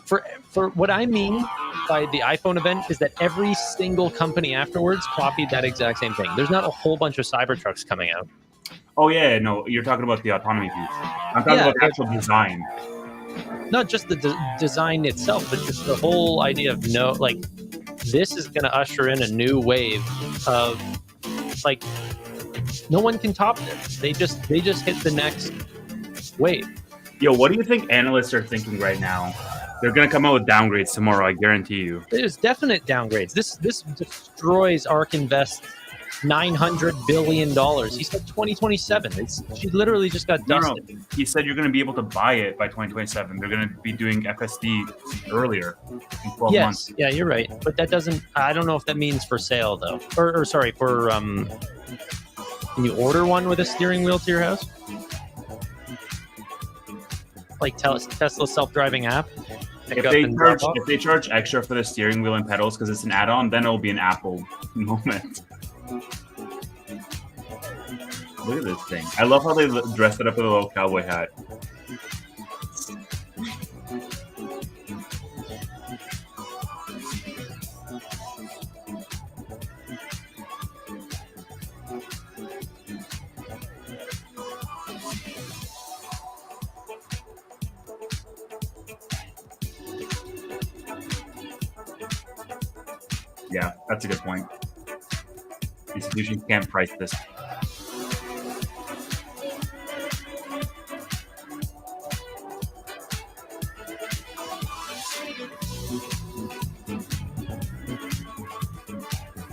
for what I mean by the iPhone event is that every single company afterwards copied that exact same thing. There's not a whole bunch of Cybertrucks coming out. Oh yeah, no, you're talking about the autonomy piece. I'm talking about the actual design. Not just the design itself, but just the whole idea of this is going to usher in a new wave of Like, no one can top this. They just hit the next wave. Yo, what do you think analysts are thinking right now? They're gonna come out with downgrades tomorrow, I guarantee you. There's definite downgrades. This destroys ARK Invest $900 billion. He said 2027. She literally just got dusted. No, he said you're gonna be able to buy it by 2027. They're gonna be doing FSD earlier in 12 months. Yeah, you're right. But that doesn't. I don't know if that means for sale though. Or sorry, for can you order one with a steering wheel to your house? Like Tesla self-driving app. If they charge extra for the steering wheel and pedals because it's an add-on, then it'll be an Apple moment. Look at this thing. I love how they dressed it up with a little cowboy hat. Yeah, that's a good point. Institutions can't price this.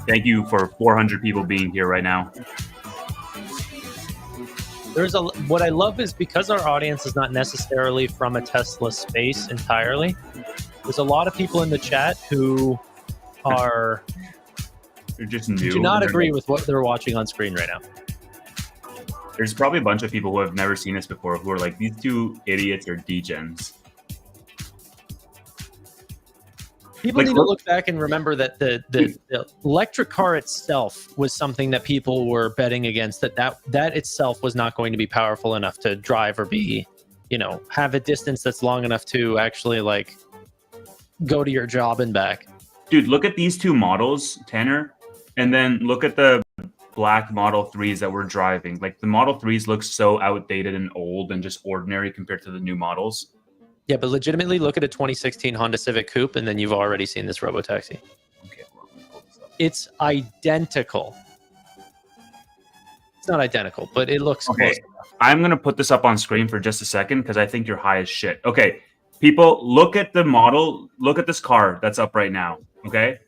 Thank you for 400 people being here right now. What I love is because our audience is not necessarily from a Tesla space entirely. There's a lot of people in the chat who are They're just new. do not agree with what they're watching on screen right now. There's probably a bunch of people who have never seen this before who are like, these two idiots are degens. People need to look back and remember that the electric car itself was something that people were betting against, that itself was not going to be powerful enough to drive or be, have a distance that's long enough to actually like go to your job and back. Dude, look at these two models, Tanner, and then look at the black Model 3s that we're driving. Like, the Model 3s look so outdated and old and just ordinary compared to the new models. Yeah, but legitimately, look at a 2016 Honda Civic Coupe, and then you've already seen this Robotaxi. Okay, well, let me pull this up. It's identical. It's not identical, but it looks Okay, close. I'm going to put this up on screen for just a second because I think you're high as shit. Okay, people, look at the model. Look at this car that's up right now, okay?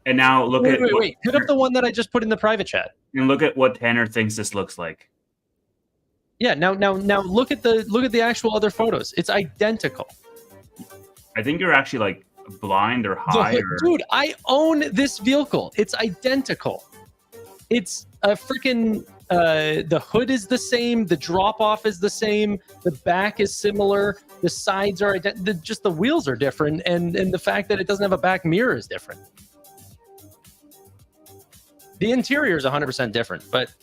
And now look at... Wait. Hit up the one that I just put in the private chat. And look at what Tanner thinks this looks like. Yeah, now look at the actual other photos. It's identical. I think you're actually like blind or high. Dude, I own this vehicle. It's identical. It's a freaking the hood is the same, the drop off is the same, the back is similar, the sides are just the wheels are different, and the fact that it doesn't have a back mirror is different. The interior is 100% different, but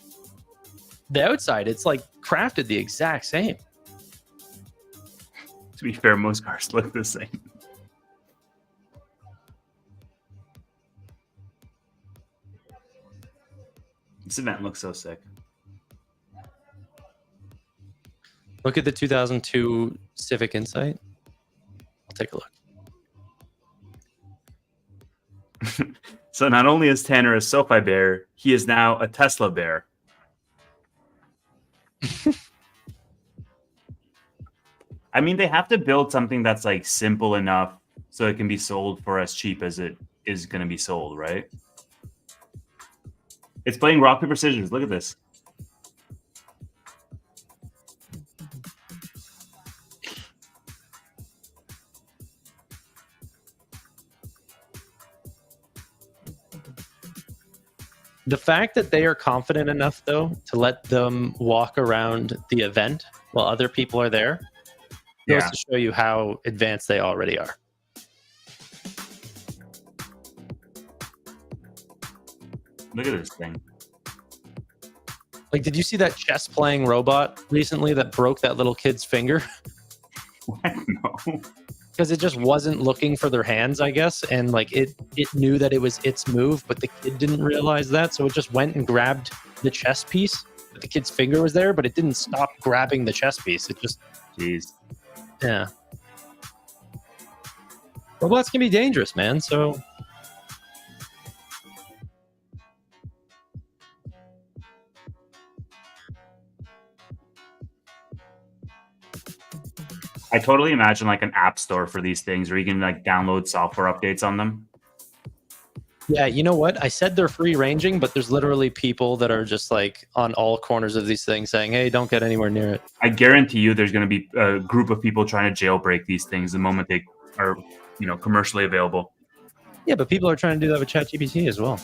the outside, it's like crafted the exact same. To be fair, most cars look the same. This event looks so sick. Look at the 2002 Civic Insight. I'll take a look. So not only is Tanner a SoFi bear, he is now a Tesla bear. I mean, they have to build something that's like simple enough so it can be sold for as cheap as it is going to be sold, right? It's playing rock, paper, scissors. Look at this. The fact that they are confident enough, though, to let them walk around the event while other people are there goes to show you how advanced they already are. Look at this thing. Like, did you see that chess playing robot recently that broke that little kid's finger? What? No. Because it just wasn't looking for their hands, I guess, and like it knew that it was its move, but the kid didn't realize that, so it just went and grabbed the chess piece. But the kid's finger was there, but it didn't stop grabbing the chess piece. It just, Jeez. yeah. Robots can be dangerous, man. So I totally imagine like an app store for these things where you can like download software updates on them. Yeah, you know what? I said they're free ranging, but there's literally people that are just like on all corners of these things saying, hey, don't get anywhere near it. I guarantee you there's going to be a group of people trying to jailbreak these things the moment they are, commercially available. Yeah, but people are trying to do that with ChatGPT as well.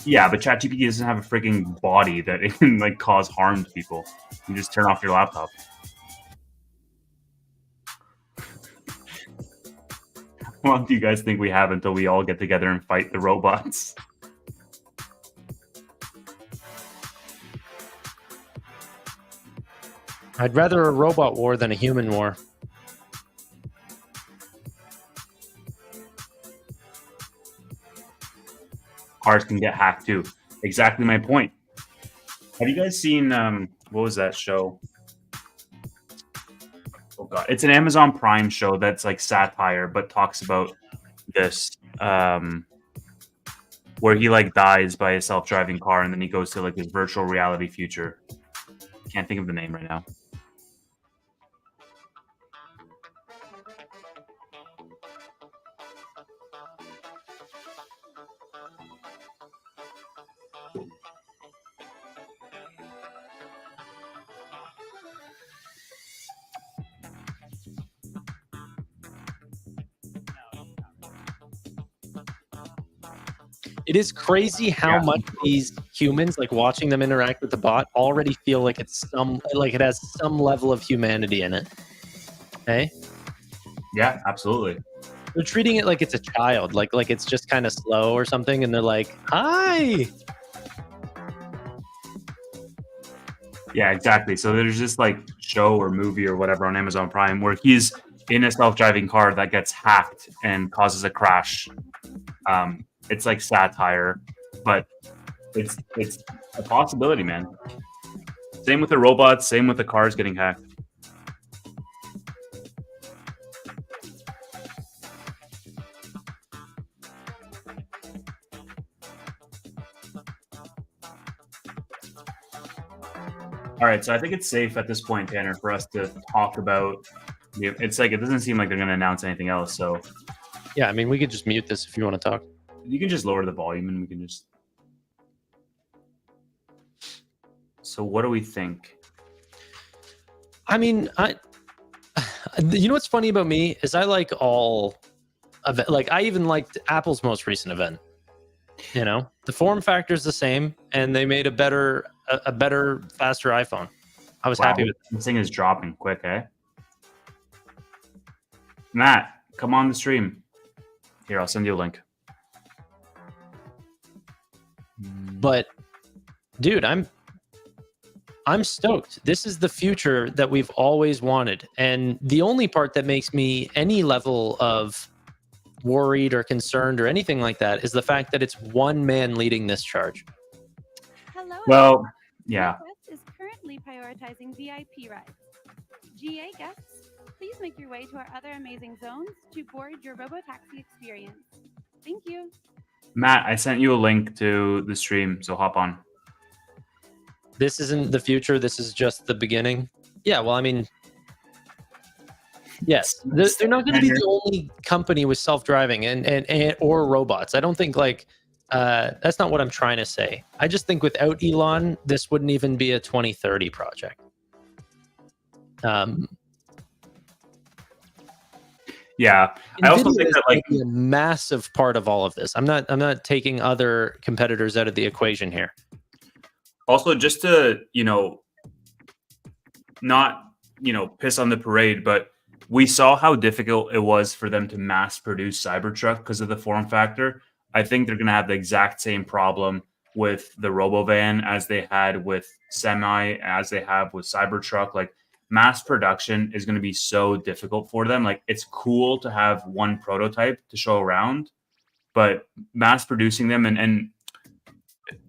Yeah, but ChatGPT doesn't have a freaking body that it can like cause harm to people. You just turn off your laptop. How long do you guys think we have until we all get together and fight the robots? I'd rather a robot war than a human war. Cars can get hacked too. Exactly my point. Have you guys seen what was that show? Oh god, it's an Amazon Prime show that's like satire but talks about this where he like dies by a self-driving car and then he goes to like his virtual reality future. Can't think of the name right now. It is crazy how much these humans, like watching them interact with the bot, already feel like it has some level of humanity in it. Hey? Yeah, absolutely. They're treating it like it's a child, like it's just kind of slow or something, and they're like, "Hi." Yeah, exactly. So there's this like show or movie or whatever on Amazon Prime where he's in a self-driving car that gets hacked and causes a crash. It's like satire, but it's a possibility, man. Same with the robots, same with the cars getting hacked. All right, so I think it's safe at this point, Tanner, for us to talk about. It's like it doesn't seem like they're going to announce anything else, so Yeah, I mean, we could just mute this if you want to talk. you can just lower the volume and we can just. So, what do we think? I mean, you know what's funny about me is I like all of it. Like I even liked Apple's most recent event. You know, the form factor is the same, and they made a better, faster iPhone. I was happy with it. This thing is dropping quick, eh? Matt, come on the stream. Here, I'll send you a link. But, dude, I'm stoked. This is the future that we've always wanted, and the only part that makes me any level of worried or concerned or anything like that is the fact that it's one man leading this charge. Hello. Well, yeah. Northwest is currently prioritizing VIP rides. GA guests, please make your way to our other amazing zones to board your Robotaxi experience. Thank you. Matt, I sent you a link to the stream, so hop on. This isn't the future. This is just the beginning. Yeah, well, I mean, yes, they're not going to be the only company with self-driving and or robots. I don't think that's not what I'm trying to say. I just think without Elon, this wouldn't even be a 2030 project. Yeah, I also think that like a massive part of all of this. I'm not taking other competitors out of the equation here. Also, just to not piss on the parade, but we saw how difficult it was for them to mass produce Cybertruck because of the form factor. I think they're going to have the exact same problem with the Robovan as they had with Semi, as they have with Cybertruck. Like mass production is going to be so difficult for them. Like it's cool to have one prototype to show around, but mass producing them and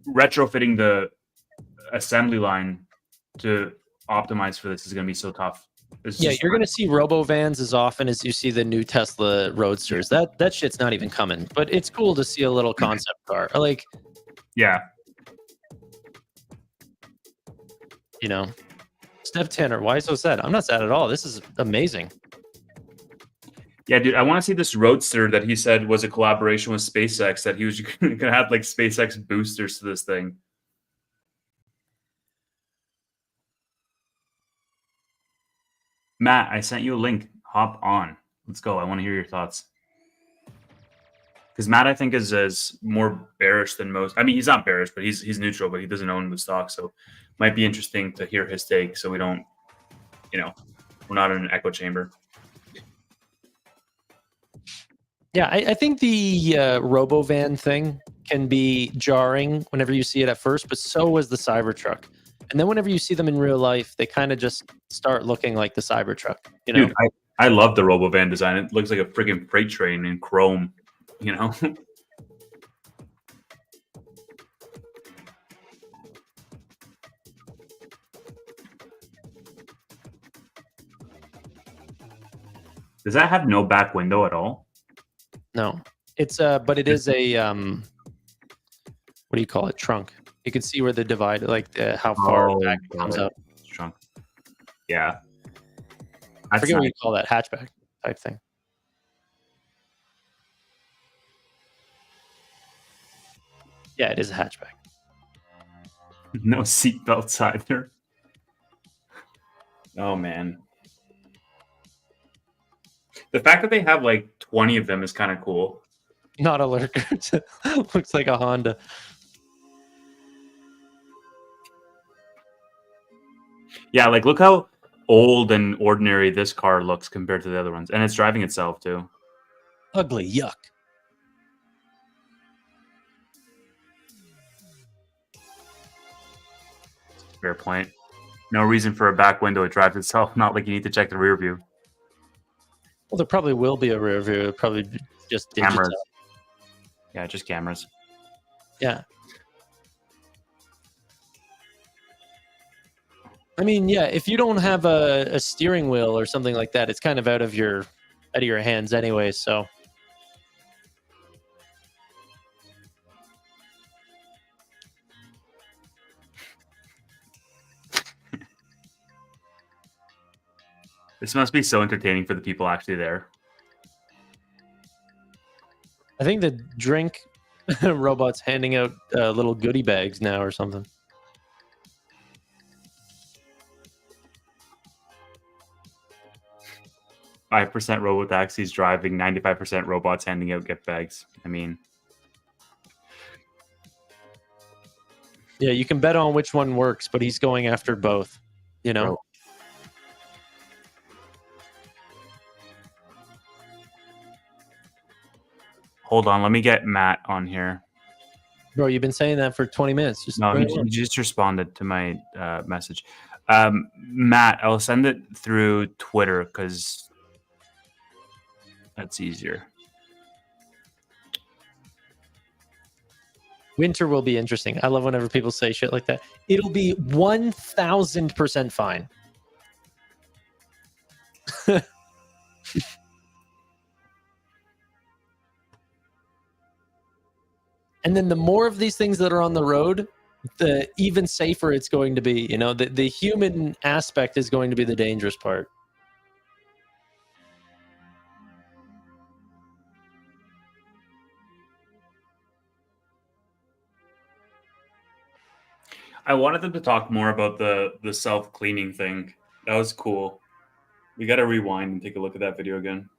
retrofitting the assembly line to optimize for this is going to be so tough. Yeah, you're going to see Robovans as often as you see the new Tesla Roadsters. That shit's not even coming, but it's cool to see a little concept car. Like, yeah, Steph Tanner, why so sad? I'm not sad at all. This is amazing. Yeah, dude, I want to see this Roadster that he said was a collaboration with SpaceX, that he was going to have like SpaceX boosters to this thing. Matt, I sent you a link. Hop on. Let's go. I want to hear your thoughts. Because Matt, I think, is more bearish than most. I mean, he's not bearish, but he's neutral, but he doesn't own the stock. So might be interesting to hear his take so we don't, we're not in an echo chamber. Yeah, I think the RoboVan thing can be jarring whenever you see it at first, but so was the Cybertruck. And then whenever you see them in real life, they kind of just start looking like the Cybertruck. Dude, I love the RoboVan design. It looks like a freaking freight train in chrome, Does that have no back window at all? No, it's but it is a what do you call it? Trunk. You can see where the divide, like how far back it comes out. Trunk. Yeah. I forget what you call that, hatchback type thing. Yeah, it is a hatchback. No seat belts either. Oh man. The fact that they have like 20 of them is kind of cool. Not a lurker. Looks like a Honda. Yeah, like look how old and ordinary this car looks compared to the other ones. And it's driving itself too. Ugly, yuck. Fair point. No reason for a back window. It drives itself. Not like you need to check the rear view. Well, there probably will be a rear view. Probably just Cameras. digital. Yeah, just cameras. Yeah. I mean, yeah, if you don't have a steering wheel or something like that, it's kind of out of your hands anyway, so. This must be so entertaining for the people actually there. I think the drink robot's handing out little goodie bags now or something. %, robotaxis driving, 95% robots handing out gift bags. I mean, yeah, you can bet on which one works, but he's going after both, Bro. Hold on, let me get Matt on here. Bro, you've been saying that for 20 minutes. Just No, he just responded to my message. Matt, I'll send it through Twitter because that's easier. Winter will be interesting. I love whenever people say shit like that. It'll be 1,000% fine. And then the more of these things that are on the road, the even safer it's going to be. The human aspect is going to be the dangerous part. I wanted them to talk more about the self-cleaning thing. That was cool. We got to rewind and take a look at that video again.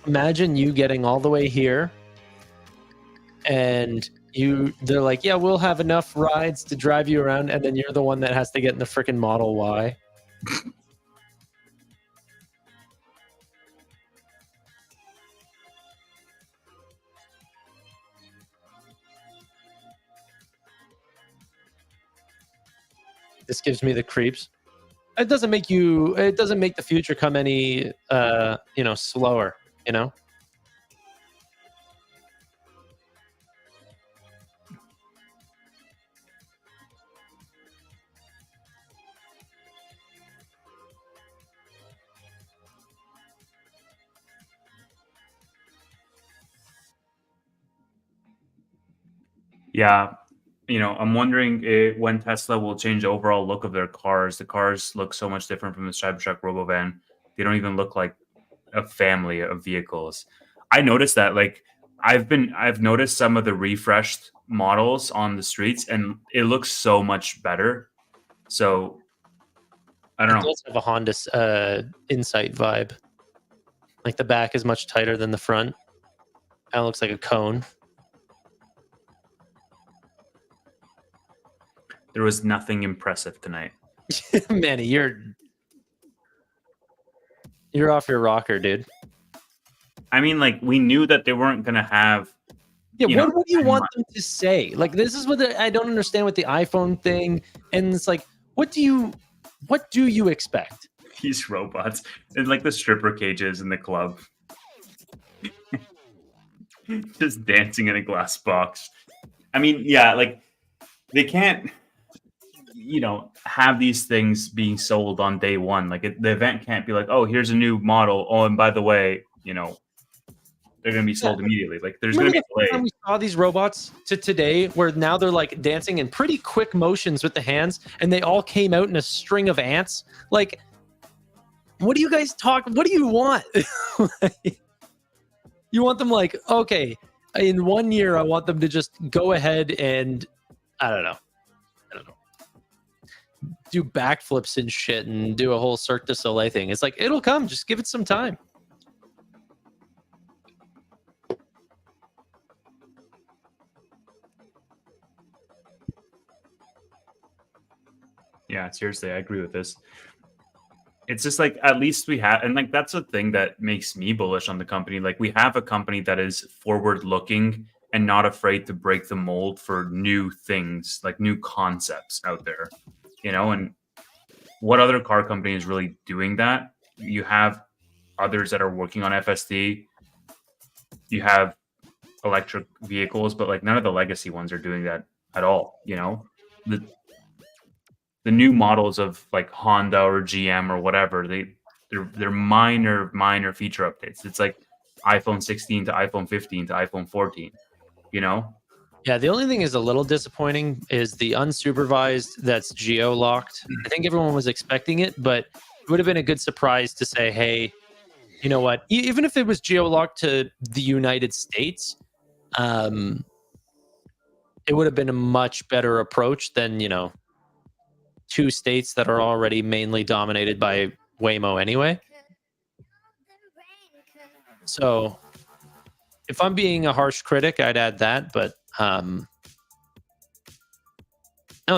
Imagine you getting all the way here and they're like, yeah, we'll have enough rides to drive you around, and then you're the one that has to get in the freaking Model Y. This gives me the creeps. It doesn't make the future come any slower, Yeah, I'm wondering when Tesla will change the overall look of their cars. The cars look so much different from the Cybertruck Robovan. They don't even look like a family of vehicles. I noticed that, like, I've noticed some of the refreshed models on the streets, and it looks so much better. So I It don't know. does have a Honda Insight vibe. Like the back is much tighter than the front. Kind of looks like a cone. There was nothing impressive tonight. Manny, you're off your rocker, dude. I mean, like, we knew that they weren't gonna have. Yeah, what do you want them to say? Like, this is what I don't understand with the iPhone thing. And it's like, what do you expect? These robots and like the stripper cages in the club, just dancing in a glass box. I mean, yeah, like they can't, have these things being sold on day one. Like the event can't be like, oh, here's a new model. Oh, and by the way, they're going to be sold immediately. Like there's going to be a delay. We saw these robots to today where now they're like dancing in pretty quick motions with the hands, and they all came out in a string of ants. Like, what do you guys talk? What do you want? You want them like, okay, in 1 year, I want them to just go ahead and I don't know, do backflips and shit and do a whole Cirque du Soleil thing. It's like, it'll come. Just give it some time. Yeah, seriously, I agree with this. It's just like, at least we have, and like that's the thing that makes me bullish on the company. Like we have a company that is forward looking and not afraid to break the mold for new things, like new concepts out there, and what other car company is really doing that? You have others that are working on FSD. You have electric vehicles, but like none of the legacy ones are doing that at all. The new models of like Honda or GM or whatever, they're minor feature updates. It's like iPhone 16 to iPhone 15 to iPhone 14, Yeah, the only thing is a little disappointing is the unsupervised that's geo-locked. I think everyone was expecting it, but it would have been a good surprise to say, hey, you know what? Even if it was geo-locked to the United States, it would have been a much better approach than, 2 states that are already mainly dominated by Waymo anyway. So if I'm being a harsh critic, I'd add that, but no,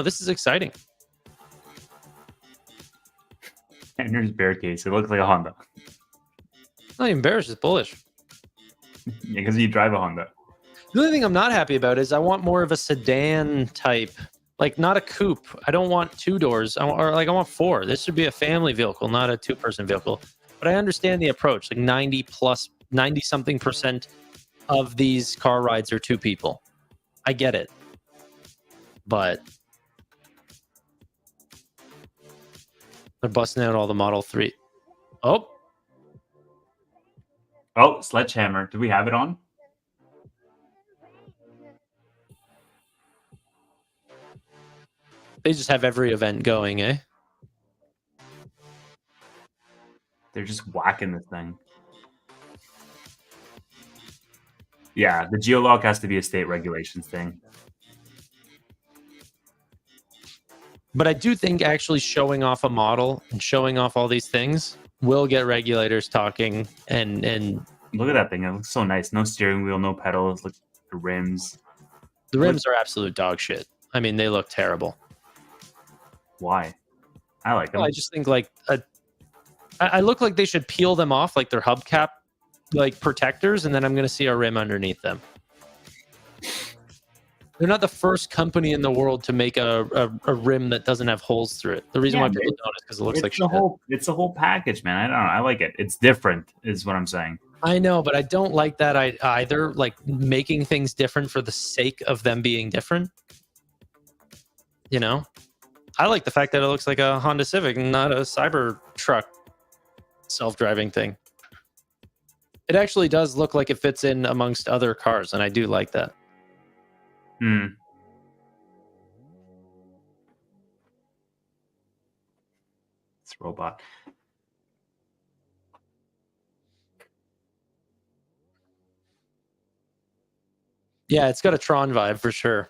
this is exciting. And here's bear case. It looks like a Honda. Not even bearish, it's bullish. Yeah, because you drive a Honda. The only thing I'm not happy about is I want more of a sedan type, like not a coupe. I don't want 2 doors. I want 4. This should be a family vehicle, not a 2-person vehicle. But I understand the approach. Like 90 something % of these car rides are 2 people. I get it. But they're busting out all the Model 3. Oh, Sledgehammer. Do we have it on? they just have every event going, eh? They're just whacking this thing. Yeah, the geolock has to be a state regulations thing. But I do think actually showing off a model and showing off all these things will get regulators talking. And look at that thing. It looks so nice. No steering wheel, no pedals. Look at the rims. The rims are absolute dog shit. I mean, they look terrible. Why? I like them. Well, I just think like I look like they should peel them off like they're hubcap like protectors, and then I'm going to see a rim underneath them. They're not the first company in the world to make a rim that doesn't have holes through it. The reason why people don't is because it looks like shit. It's a whole package, man. I don't know. I like it. It's different, is what I'm saying. I know, but I don't like that either. Like making things different for the sake of them being different. I like the fact that it looks like a Honda Civic, not a Cybertruck self-driving thing. It actually does look like it fits in amongst other cars, and I do like that. It's robot. Yeah, it's got a Tron vibe for sure.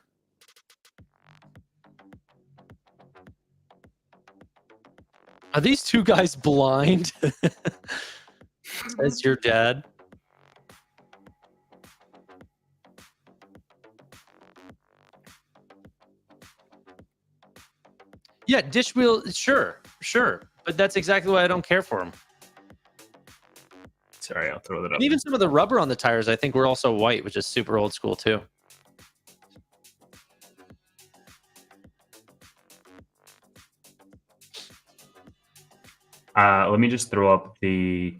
Are these two guys blind? Says your dad. Yeah, dish wheel, sure. But that's exactly why I don't care for them. Sorry, I'll throw that up. And even some of the rubber on the tires, I think, were also white, which is super old school too. Let me just throw up the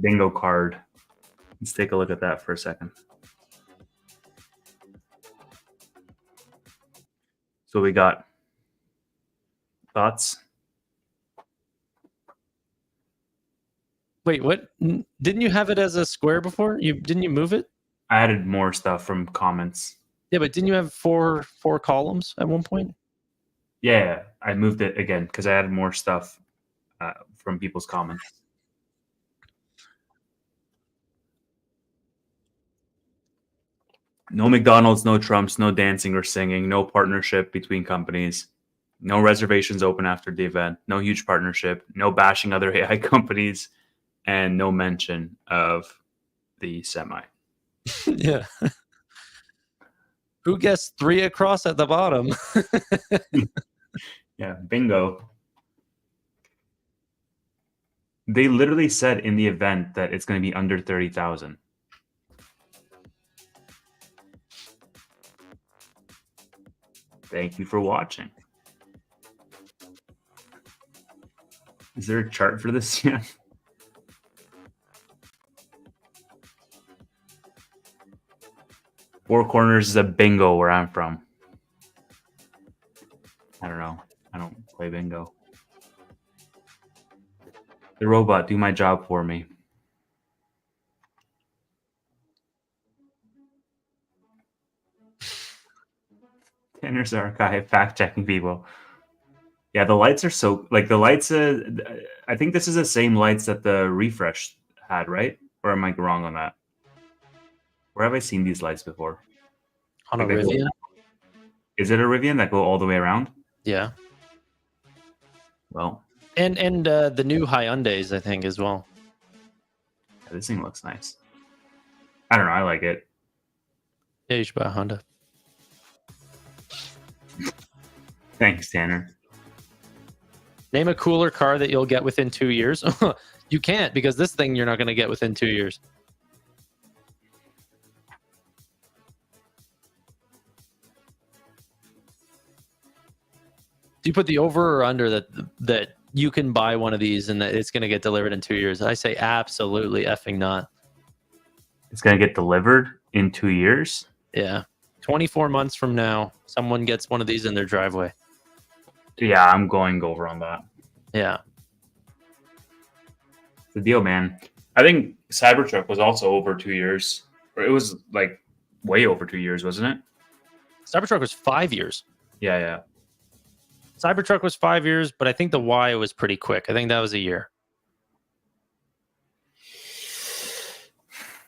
bingo card. Let's take a look at that for a second. So we got thoughts. Wait, what? Didn't you have it as a square before? Didn't you move it? I added more stuff from comments. Yeah, but didn't you have four columns at one point? Yeah, I moved it again because I added more stuff from people's comments. No McDonald's, no Trumps, no dancing or singing, no partnership between companies, no reservations open after the event, no huge partnership, no bashing other AI companies, and no mention of the semi. Yeah. Who guessed 3 across at the bottom? Yeah, bingo. They literally said in the event that it's going to be under 30,000. Thank you for watching. Is there a chart for this yet? Four Corners is a bingo where I'm from. I don't know. I don't play bingo. The robot, do my job for me. Tanner's Archive, fact-checking people. Yeah, the lights are so... Like, the lights... I think this is the same lights that the refresh had, right? Or am I wrong on that? Where have I seen these lights before? On a Like Rivian? Is it a Rivian that go all the way around? Yeah. Well... And the new Hyundais, I think, as well. Yeah, this thing looks nice. I don't know. I like it. Yeah, you should buy a Honda. Thanks, Tanner. Name a cooler car that you'll get within 2 years. You can't, because this thing you're not going to get within 2 years. Do you put the over or under that you can buy one of these and that it's going to get delivered in 2 years? I say absolutely effing not. It's going to get delivered in 2 years? Yeah. 24 months from now, someone gets one of these in their driveway. Yeah, I'm going over on that. Yeah. The deal, man. I think Cybertruck was also over 2 years. Or it was like way over 2 years, wasn't it? Cybertruck was 5 years. Yeah. Cybertruck was 5 years, but I think the Y was pretty quick. I think that was a year.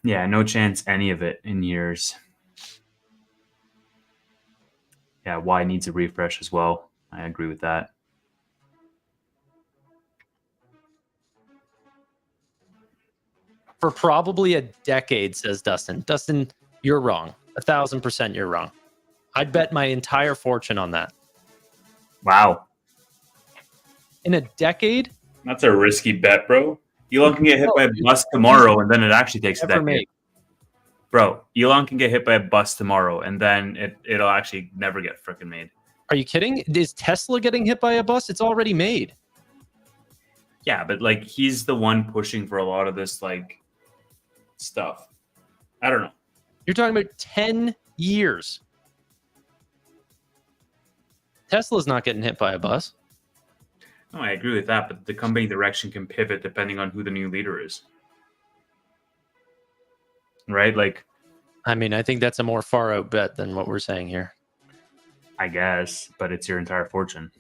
Yeah, no chance any of it in years. Yeah, Y needs a refresh as well. I agree with that. For probably a decade, says Dustin. Dustin, you're wrong. 1,000% you're wrong. I'd bet my entire fortune on that. Wow. In a decade? That's a risky bet, bro. Elon can get hit by a bus tomorrow, and then it actually takes a decade. Bro, Elon can get hit by a bus tomorrow, and then it'll actually never get freaking made. Are you kidding? Is Tesla getting hit by a bus? It's already made. Yeah, but like he's the one pushing for a lot of this like stuff. I don't know. You're talking about 10 years. Tesla's not getting hit by a bus. No, I agree with that, but the company direction can pivot depending on who the new leader is. Right? Like, I mean, I think that's a more far out bet than what we're saying here. I guess, but it's your entire fortune.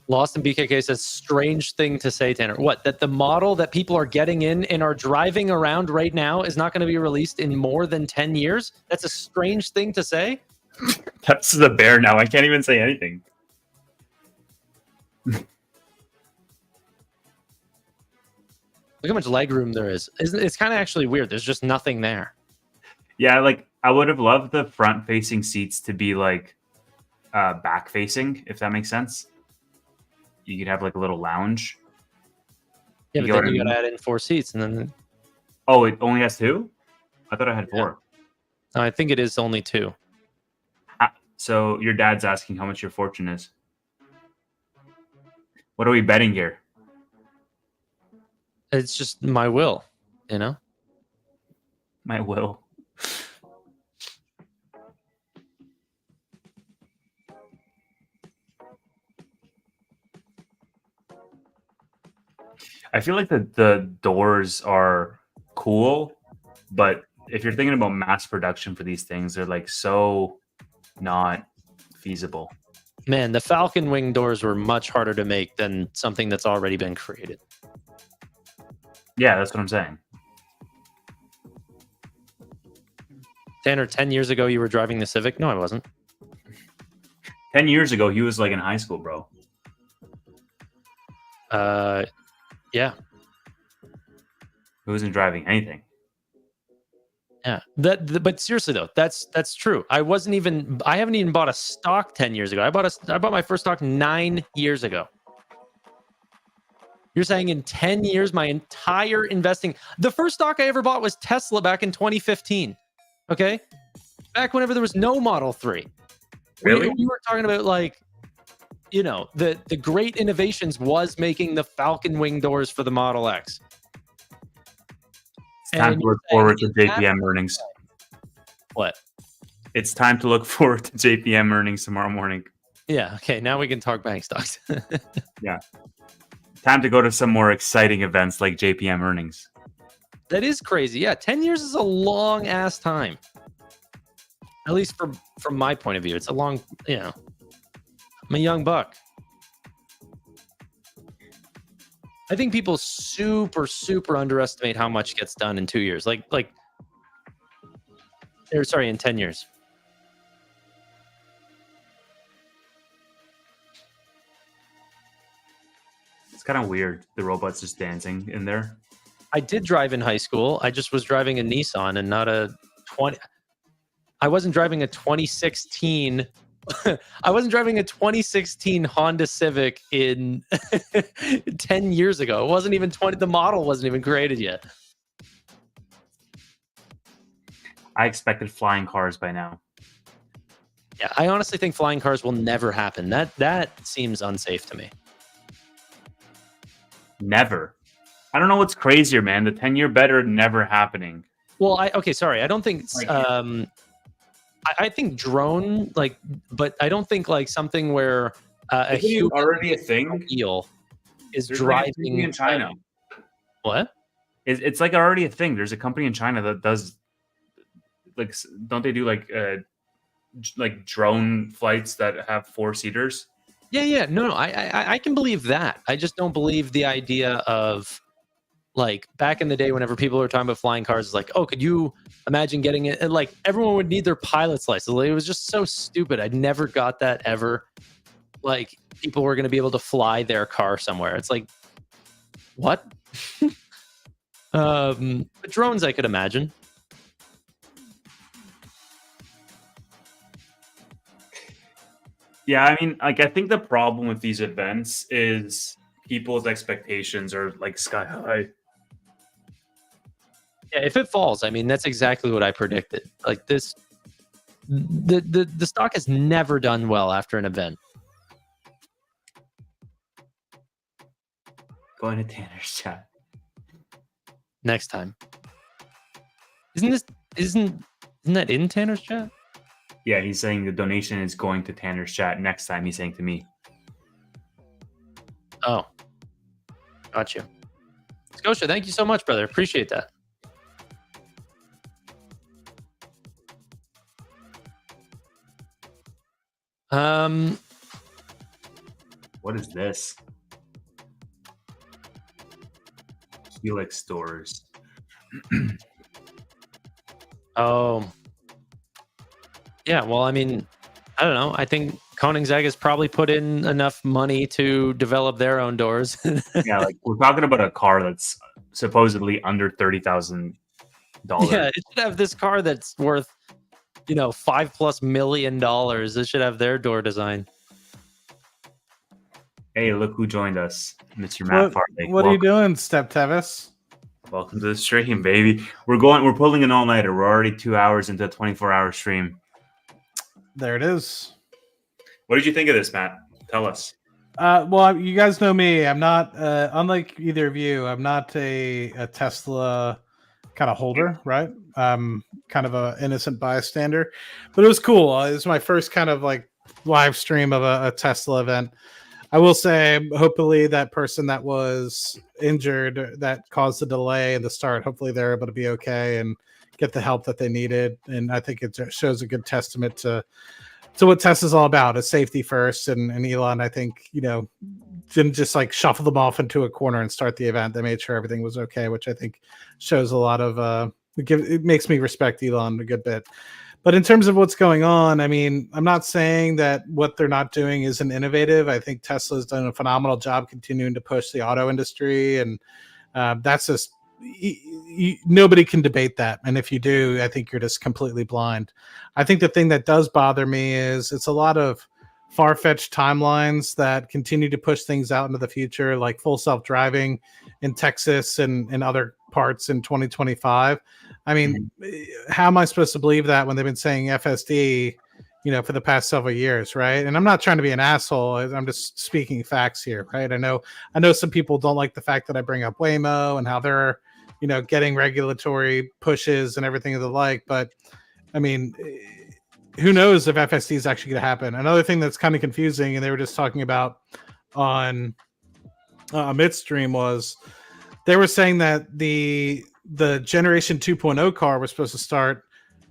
Lost in BKK says, strange thing to say, Tanner. What? That the model that people are getting in and are driving around right now is not going to be released in more than 10 years? That's a strange thing to say? That's the bear now. I can't even say anything. Look how much leg room there is. It's kind of actually weird. There's just nothing there. Yeah, like I would have loved the front-facing seats to be like back-facing, if that makes sense. You could have like a little lounge. Yeah, You but know then what I you got mean? to add in 4 seats. And then Oh, it only has 2? I thought I had 4. no, I think it is only 2. So your dad's asking how much your fortune is. What are we betting here? It's just my will, you know? My will. I feel like the doors are cool, but if you're thinking about mass production for these things, they're like so not feasible. Man, the Falcon Wing doors were much harder to make than something that's already been created. Yeah, that's what I'm saying. Tanner, 10 years ago, you were driving the Civic? No, I wasn't. 10 years ago, he was like in high school, bro. Yeah. He wasn't driving anything. Yeah. But seriously though, that's true. I haven't even bought a stock 10 years ago. I bought my first stock 9 years ago. You're saying in 10 years, my entire investing, the first stock I ever bought was Tesla back in 2015. Okay. Back whenever there was no Model 3. Really? We were talking about like, you know, the great innovations was making the Falcon Wing doors for the Model X. It's time And to look forward to JPM earnings. What? It's time to look forward to JPM earnings tomorrow morning. Yeah. Okay. Now we can talk bank stocks. Yeah. Time to go to some more exciting events like JPM earnings. That is crazy. Yeah. 10 years is a long ass time. At least from my point of view, it's a long, you know, I'm a young buck. I think people super underestimate how much gets done in 2 years. In 10 years. It's kind of weird. The robot's just dancing in there. I did drive in high school. I just was driving a Nissan and not a 20. I wasn't driving a 2016. I wasn't driving a 2016 Honda Civic in 10 years ago. It wasn't even 20. The model wasn't even created yet. I expected flying cars by now. Yeah, I honestly think flying cars will never happen. That seems unsafe to me. Never. I don't know what's crazier, man. The 10-year better never happening. Well, I don't think Like, I think drone but I don't think like something where a isn't it human already a thing? eel is There's like a company driving in China. What? It's like already a thing. There's a company in China that does like, don't they do like drone flights that have 4-seaters? Yeah. No. I can believe that. I just don't believe the idea of like back in the day, whenever people were talking about flying cars, it's like, oh, could you imagine getting it? And like everyone would need their pilot's license. Like, it was just so stupid. I never got that ever. Like people were going to be able to fly their car somewhere. It's like, what? But drones, I could imagine. Yeah, I mean, like I think the problem with these events is people's expectations are like sky high. Yeah, if it falls, I mean, that's exactly what I predicted. Like this, the stock has never done well after an event. Going to Tanner's chat. Next time. Isn't that in Tanner's chat? Yeah, he's saying the donation is going to Tanner's chat. Next time, he's saying to me. Oh, got you. Scotia, thank you so much, brother. Appreciate that. What is this? Helix stores. Oh, yeah. Well, I mean, I don't know. I think Koenigsegg has probably put in enough money to develop their own doors. Yeah, like we're talking about a car that's supposedly under $30,000. Yeah, it should have this car that's worth, $5+ million. It should have their door design. Hey, look who joined us, Mr. Matt Farley. What are you doing, Step Tevis? Welcome to the stream, baby. We're pulling an all-nighter. We're already 2 hours into a 24-hour stream. There it is. What did you think of this, Matt? Tell us. Well, you guys know me. I'm not, unlike either of you, I'm not a Tesla kind of holder, right? I'm kind of a innocent bystander. But it was cool. It was my first kind of like live stream of a Tesla event. I will say, hopefully, that person that was injured that caused the delay in the start, hopefully they're able to be okay and get the help that they needed. And I think it shows a good testament to what Tesla's all about, is safety first. And Elon, I think, didn't just like shuffle them off into a corner and start the event. They made sure everything was okay, which I think shows a lot of it makes me respect Elon a good bit. But in terms of what's going on, I mean, I'm not saying that what they're not doing isn't innovative. I think Tesla's done a phenomenal job continuing to push the auto industry, and that's just nobody can debate that. And if you do, I think you're just completely blind. I think the thing that does bother me is it's a lot of far-fetched timelines that continue to push things out into the future, like full self-driving in Texas and other parts in 2025. I mean, how am I supposed to believe that when they've been saying FSD, for the past several years, right? And I'm not trying to be an asshole. I'm just speaking facts here, right? I know some people don't like the fact that I bring up Waymo and how they're, getting regulatory pushes and everything of the like. But I mean, who knows if FSD is actually going to happen? Another thing that's kind of confusing, and they were just talking about on midstream, was they were saying that the generation 2.0 car was supposed to start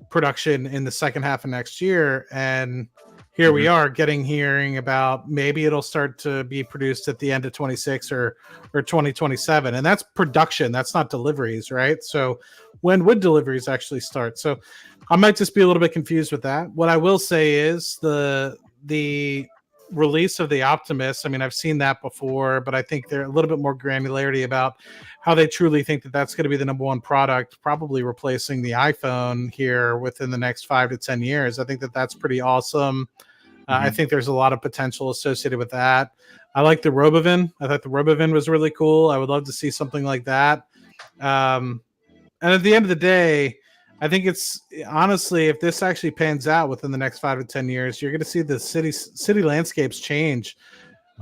production in the second half of next year, and here we are hearing about maybe it'll start to be produced at the end of 26 or 2027, and that's production, that's not deliveries, right? So when would deliveries actually start? So I might just be a little bit confused with that. What I will say is the release of the Optimus, I mean, I've seen that before, but I think they're a little bit more granularity about how they truly think that that's going to be the number one product, probably replacing the iPhone here within the next 5 to 10 years. I think that that's pretty awesome. I think there's a lot of potential associated with that. I like the RoboVin. I thought the RoboVin was really cool. I would love to see something like that. And at the end of the day, I think it's honestly, if this actually pans out within the next 5 to 10 years, you're going to see the city landscapes change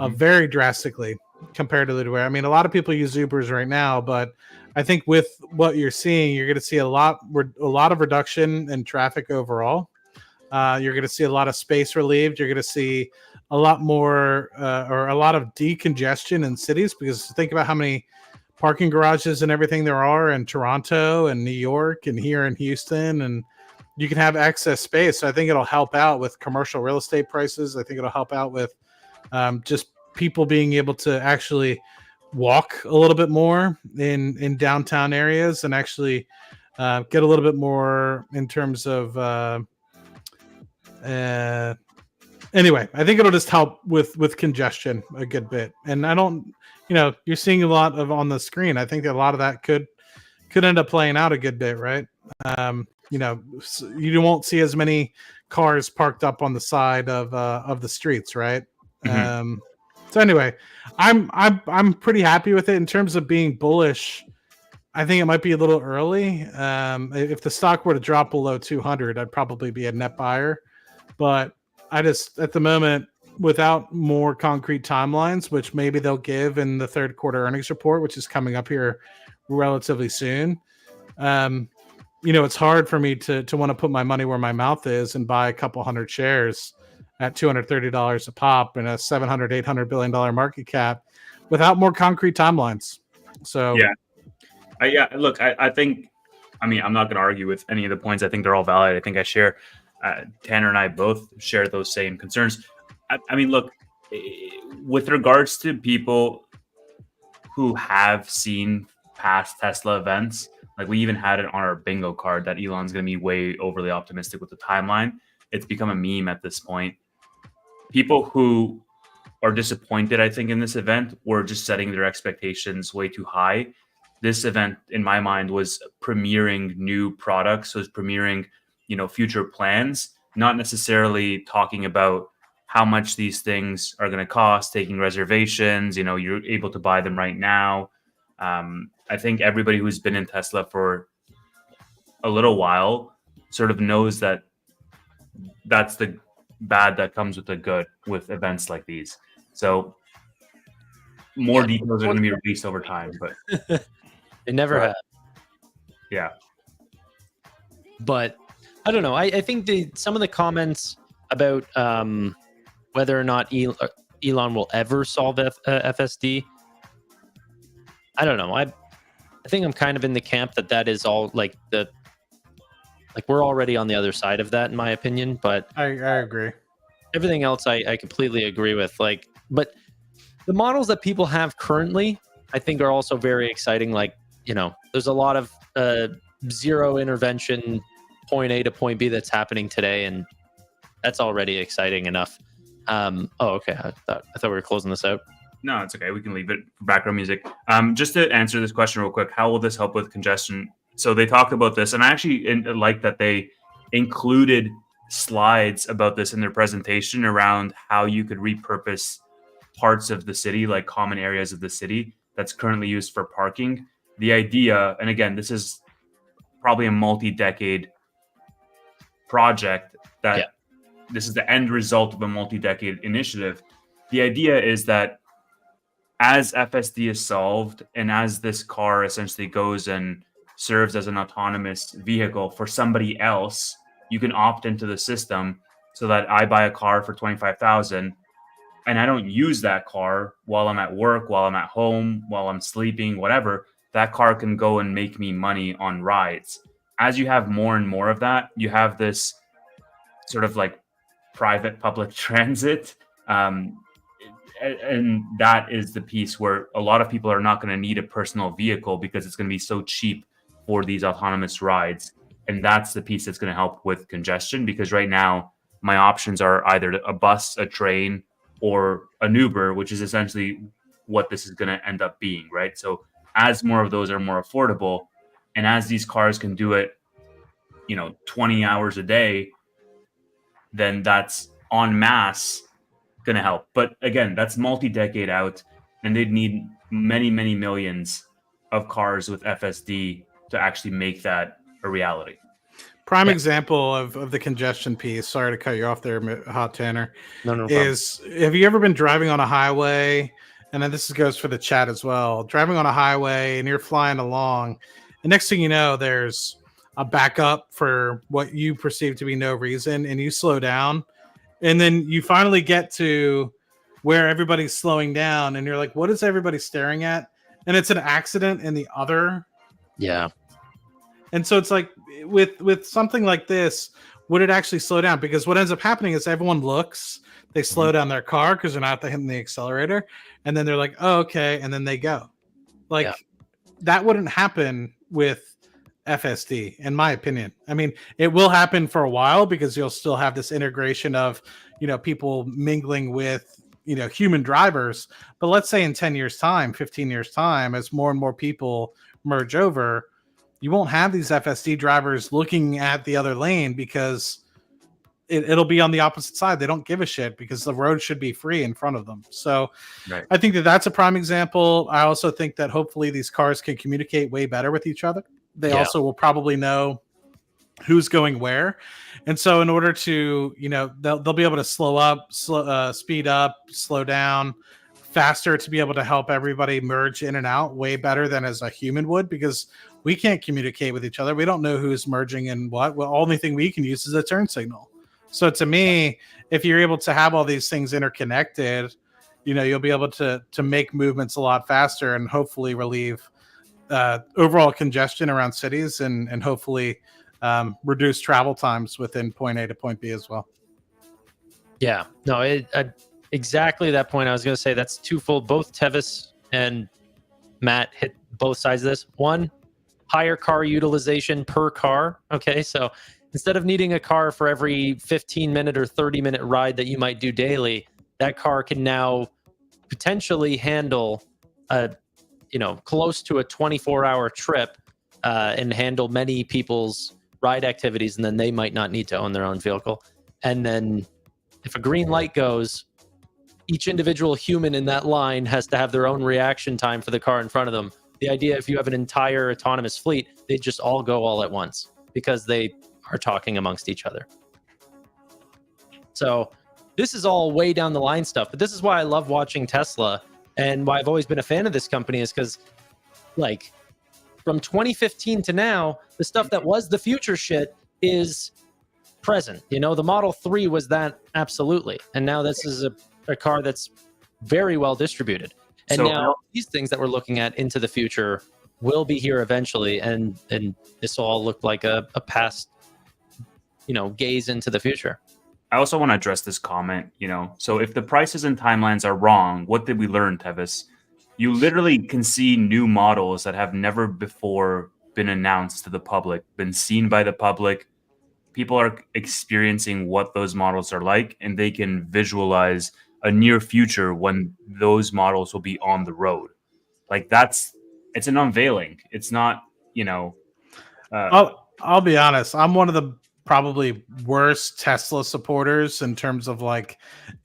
very drastically comparatively to where, I mean, a lot of people use Ubers right now, but I think with what you're seeing, you're going to see a lot of reduction in traffic overall. You're going to see a lot of space relieved. You're going to see a lot more or a lot of decongestion in cities, because think about how many parking garages and everything there are in Toronto and New York and here in Houston, and you can have excess space. So I think it'll help out with commercial real estate prices. I think it'll help out with just people being able to actually walk a little bit more in downtown areas and actually get a little bit more in terms of anyway, I think it'll just help with congestion a good bit. And I don't, you're seeing a lot of on the screen. I think that a lot of that could end up playing out a good bit, right? You won't see as many cars parked up on the side of the streets, right? So anyway, I'm pretty happy with it in terms of being bullish. I think it might be a little early. If the stock were to drop below 200, I'd probably be a net buyer. But I just, at the moment, without more concrete timelines, which maybe they'll give in the third quarter earnings report, which is coming up here relatively soon, it's hard for me to want to put my money where my mouth is and buy a couple hundred shares at $230 a pop and a $700, $800 billion market cap without more concrete timelines. So look, I think, I'm not going to argue with any of the points. I think they're all valid. I think I share, Tanner and I both share those same concerns. I mean, look, with regards to people who have seen past Tesla events, like we even had it on our bingo card that Elon's going to be way overly optimistic with the timeline. It's become a meme at this point. People who are disappointed, I think, in this event were just setting their expectations way too high. This event, in my mind, was premiering new products, was premiering, future plans, not necessarily talking about how much these things are going to cost, taking reservations, you're able to buy them right now. I think everybody who's been in Tesla for a little while sort of knows that that's the bad that comes with the good with events like these. So more details are going to be released over time, but they never have. Yeah. But I don't know. I think some of the comments about whether or not Elon will ever solve FSD, I don't know. I think I'm kind of in the camp that is all like we're already on the other side of that, in my opinion. But I agree. Everything else I completely agree with. But the models that people have currently, I think, are also very exciting. There's a lot of zero intervention, point A to point B that's happening today, and that's already exciting enough. Okay. I thought we were closing this out. No, it's okay. We can leave it for background music. Just to answer this question real quick, how will this help with congestion? So they talked about this, and I actually like that they included slides about this in their presentation around how you could repurpose parts of the city, like common areas of the city that's currently used for parking. The idea, and again, this is probably a multi-decade project that this is the end result of a multi-decade initiative. The idea is that as FSD is solved and as this car essentially goes and serves as an autonomous vehicle for somebody else, you can opt into the system so that I buy a car for $25,000 and I don't use that car while I'm at work, while I'm at home, while I'm sleeping, whatever. That car can go and make me money on rides. As you have more and more of that, you have this sort of like private public transit. And that is the piece where a lot of people are not going to need a personal vehicle because it's going to be so cheap for these autonomous rides. And that's the piece that's going to help with congestion, because right now my options are either a bus, a train, or an Uber, which is essentially what this is going to end up being, right? So as more of those are more affordable, and as these cars can do it, 20 hours a day, then that's en masse going to help. But again, that's multi-decade out, and they'd need many, many millions of cars with FSD to actually make that a reality. Prime example of the congestion piece. Sorry to cut you off there, Hot Tanner. No is problem. Have you ever been driving on a highway? And then this goes for the chat as well. Driving on a highway and you're flying along, and next thing you know, there's a backup for what you perceive to be no reason, and you slow down, and then you finally get to where everybody's slowing down, and you're like, "What is everybody staring at?" And it's an accident in the other. Yeah. And so it's like with something like this, would it actually slow down? Because what ends up happening is everyone looks, they slow down their car because they're not hitting the accelerator, and then they're like, "Oh, okay," and then they go. That wouldn't happen with FSD, in my opinion. I mean, it will happen for a while because you'll still have this integration of, people mingling with, human drivers. But let's say in 10 years time, 15 years time, as more and more people merge over, you won't have these FSD drivers looking at the other lane because it'll be on the opposite side. They don't give a shit because the road should be free in front of them. So right. I think that's a prime example. I also think that hopefully these cars can communicate way better with each other. They also will probably know who's going where. And so in order to, they'll be able to speed up, slow down faster to be able to help everybody merge in and out way better than as a human would, because we can't communicate with each other. We don't know who's merging and what. Well, only thing we can use is a turn signal. So to me, if you're able to have all these things interconnected, you'll be able to make movements a lot faster and hopefully relieve overall congestion around cities and hopefully reduce travel times within point A to point B as well. Yeah, no, exactly that point. I was going to say that's twofold. Both Tevis and Matt hit both sides of this. One, higher car utilization per car. Okay, so instead of needing a car for every 15-minute or 30-minute ride that you might do daily, that car can now potentially handle a, close to a 24-hour trip and handle many people's ride activities, and then they might not need to own their own vehicle. And then if a green light goes, each individual human in that line has to have their own reaction time for the car in front of them. The idea, if you have an entire autonomous fleet, they just all go all at once because they are talking amongst each other. So this is all way down the line stuff, but this is why I love watching Tesla, and why I've always been a fan of this company is because, like, from 2015 to now, the stuff that was the future shit is present. The Model 3 was that, absolutely. And now this is a car that's very well distributed. And So- now these things that we're looking at into the future will be here eventually. And this will all look like a past, gaze into the future. I also want to address this comment, so if the prices and timelines are wrong, what did we learn, Tevis? You literally can see new models that have never before been announced to the public, been seen by the public. People are experiencing what those models are like, and they can visualize a near future when those models will be on the road. Like it's an unveiling. It's not, I'll be honest. I'm one of the probably worst Tesla supporters in terms of like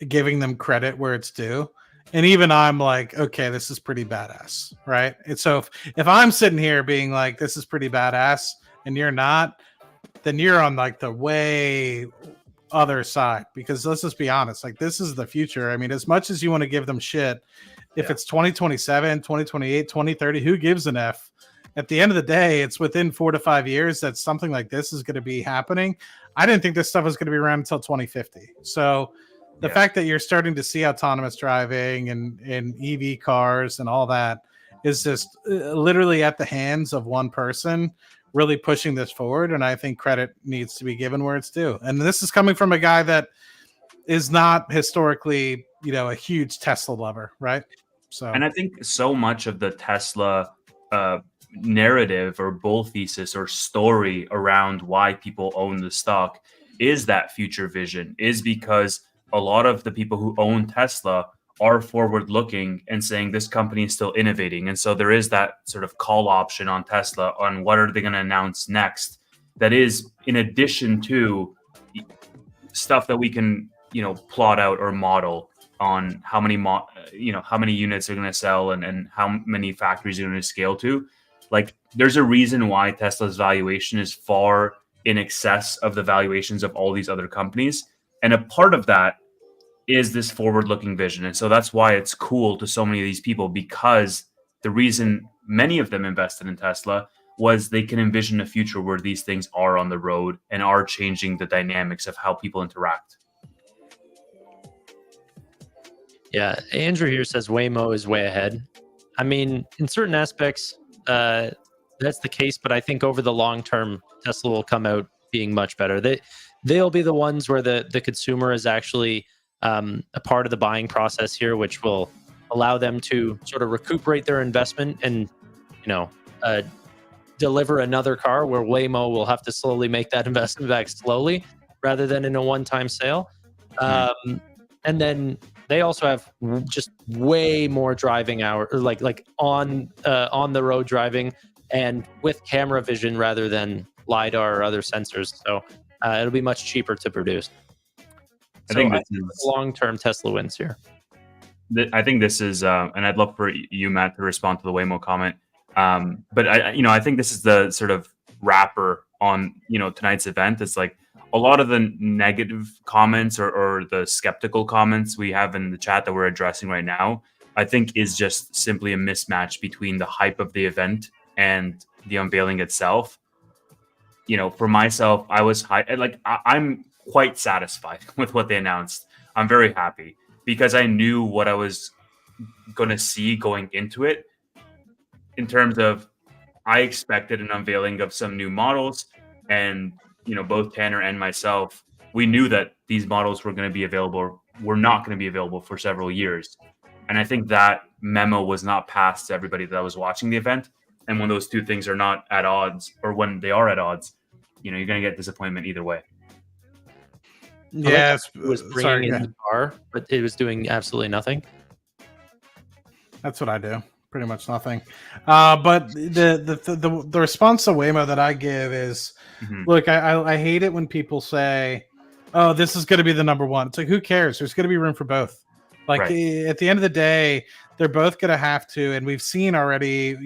giving them credit where it's due. And even I'm like, okay, this is pretty badass, right? And so if I'm sitting here being like, this is pretty badass, and you're not, then you're on like the way other side. Because let's just be honest, like this is the future. I mean, as much as you want to give them shit, if it's 2027, 2028, 2030, who gives an F? At the end of the day, it's within 4 to 5 years that something like this is going to be happening. I didn't think this stuff was going to be around until 2050. So the fact that you're starting to see autonomous driving and EV cars and all that is just literally at the hands of one person really pushing this forward. And I think credit needs to be given where it's due. And this is coming from a guy that is not historically, a huge Tesla lover, right? So, and I think so much of the Tesla narrative or bull thesis or story around why people own the stock is that future vision, is because a lot of the people who own Tesla are forward looking and saying this company is still innovating. And so there is that sort of call option on Tesla on what are they going to announce next. That is in addition to stuff that we can, plot out or model on how many, how many units are going to sell and how many factories are going to scale to. Like there's a reason why Tesla's valuation is far in excess of the valuations of all these other companies. And a part of that is this forward-looking vision. And so that's why it's cool to so many of these people, because the reason many of them invested in Tesla was they can envision a future where these things are on the road and are changing the dynamics of how people interact. Yeah, Andrew here says Waymo is way ahead. I mean, in certain aspects, that's the case, but I think over the long term, Tesla will come out being much better. They'll be the ones where the consumer is actually a part of the buying process here, which will allow them to sort of recuperate their investment and, deliver another car where Waymo will have to slowly make that investment back slowly rather than in a one-time sale. And then they also have just way more driving hours, like on the road driving and with camera vision rather than LiDAR or other sensors. So it'll be much cheaper to produce. I think this is long-term Tesla wins here. I think this is, and I'd love for you, Matt, to respond to the Waymo comment. But I think this is the sort of wrapper on, tonight's event. It's like a lot of the negative comments or the skeptical comments we have in the chat that we're addressing right now, I think is just simply a mismatch between the hype of the event and the unveiling itself. For myself, I was I'm quite satisfied with what they announced. I'm very happy because I knew what I was going to see going into it in terms of I expected an unveiling of some new models, and both Tanner and myself, we knew that these models were going to be available were not going to be available for several years. And I think that memo was not passed to everybody that was watching the event. And when those two things are not at odds, or when they are at odds, you're going to get disappointment either way. Yes, it was bringing in the car, but it was doing absolutely nothing. That's what I do. Pretty much nothing. But the response to Waymo that I give is, look, I hate it when people say, "Oh, this is going to be the number one." It's like, who cares? There's going to be room for both. Like at the end of the day, they're both going to have to. And we've seen already.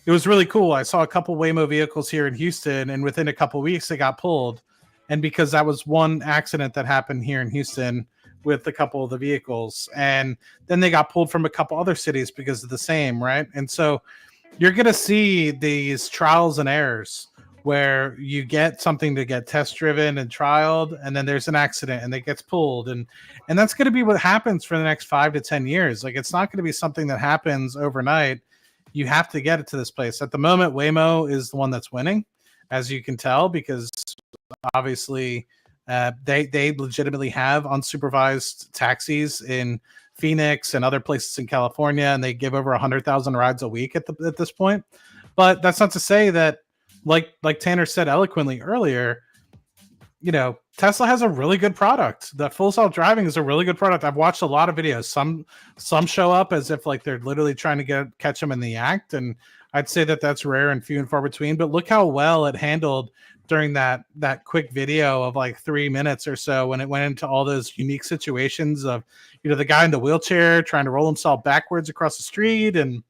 It was really cool. I saw a couple Waymo vehicles here in Houston, and within a couple weeks, they got pulled. And because that was one accident that happened here in Houston with a couple of the vehicles, and then they got pulled from a couple other cities because of the same, right? And so you're going to see these trials and errors where you get something to get test driven and trialed, and then there's an accident and it gets pulled. And that's going to be what happens for the next 5 to 10 years. Like, it's not going to be something that happens overnight. You have to get it to this place. At the moment, Waymo is the one that's winning, as you can tell, because obviously they legitimately have unsupervised taxis in Phoenix and other places in California, and they give over 100,000 rides a week at this point. But that's not to say that, like Tanner said eloquently earlier, Tesla has a really good product. The full self-driving is a really good product. I've watched a lot of videos. Some show up as if like they're literally trying to catch them in the act, and I'd say that that's rare and few and far between. But look how well it handled during that quick video of like 3 minutes or so, when it went into all those unique situations of, the guy in the wheelchair trying to roll himself backwards across the street and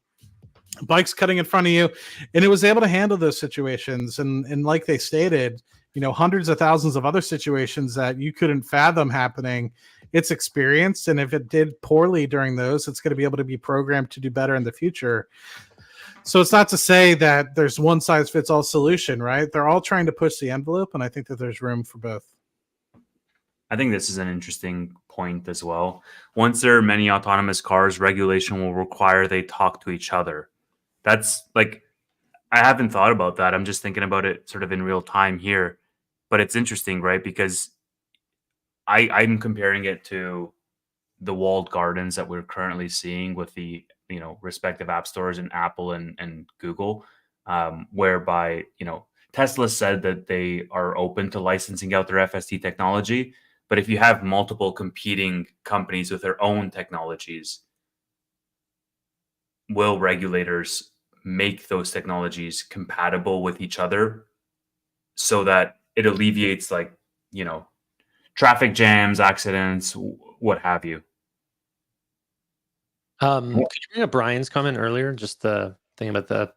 bikes cutting in front of you. And it was able to handle those situations. And like they stated, hundreds of thousands of other situations that you couldn't fathom happening. It's experienced. And if it did poorly during those, it's going to be able to be programmed to do better in the future. So it's not to say that there's one size fits all solution, right? They're all trying to push the envelope, and I think that there's room for both. I think this is an interesting point as well. Once there are many autonomous cars, regulation will require they talk to each other. That's like, I haven't thought about that. I'm just thinking about it sort of in real time here. But it's interesting, right? Because I'm comparing it to the walled gardens that we're currently seeing with the respective app stores in Apple and Google, whereby Tesla said that they are open to licensing out their FSD technology, but if you have multiple competing companies with their own technologies, will regulators make those technologies compatible with each other so that it alleviates traffic jams, accidents, what have you? Could you bring up Brian's comment earlier? Just the thing about the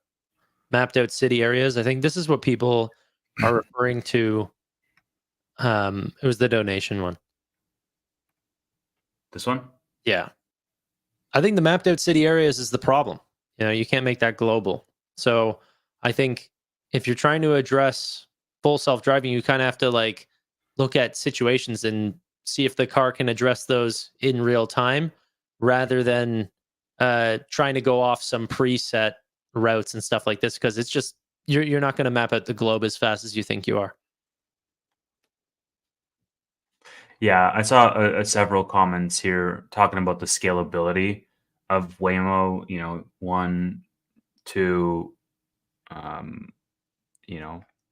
mapped out city areas. I think this is what people are referring to. It was the donation one. This one? Yeah. I think the mapped out city areas is the problem. You can't make that global. So I think if you're trying to address full self-driving, you kind of have to look at situations and see if the car can address those in real time, rather than trying to go off some preset routes and stuff like this, because it's just you're not going to map out the globe as fast as you think you are. Yeah, I saw several comments here talking about the scalability of Waymo. 1, 2,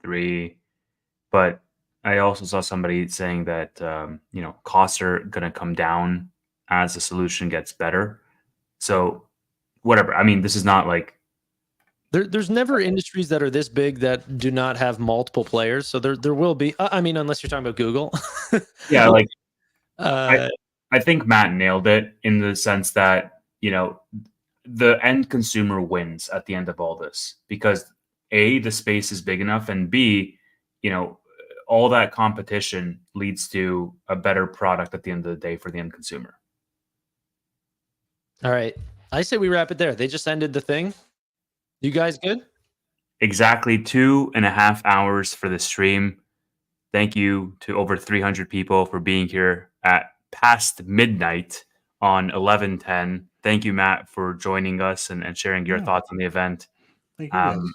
3, but I also saw somebody saying that costs are going to come down as the solution gets better. So whatever. I mean, this is not like there's never industries that are this big that do not have multiple players. So there will be. I mean, unless you're talking about Google. Yeah, I think Matt nailed it in the sense that the end consumer wins at the end of all this, because A, the space is big enough, and B, all that competition leads to a better product at the end of the day for the end consumer. All right. I say we wrap it there. They just ended the thing. You guys good? Exactly 2.5 hours for the stream. Thank you to over 300 people for being here at past midnight on 11/10. Thank you, Matt, for joining us and sharing your thoughts on the event. Thank you.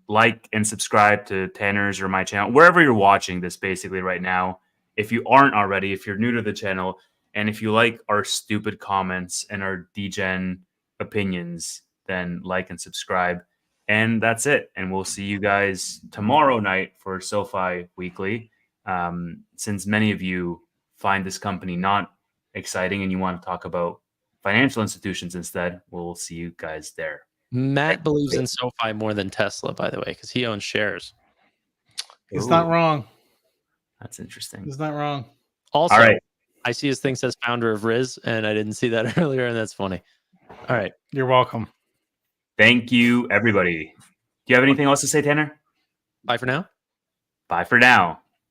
Like and subscribe to Tanner's or my channel, wherever you're watching this basically right now. If you aren't already, if you're new to the channel, and if you like our stupid comments and our degen opinions, then like and subscribe. And that's it. And we'll see you guys tomorrow night for SoFi Weekly. Since many of you find this company not exciting and you want to talk about financial institutions instead, we'll see you guys there. Matt believes in SoFi more than Tesla, by the way, because he owns shares. He's not Ooh, wrong. That's interesting. He's not wrong. Also, All right. I see his thing says founder of Riz, and I didn't see that earlier, and that's funny. All right. You're welcome. Thank you, everybody. Do you have anything else to say, Tanner? Bye for now. Bye for now.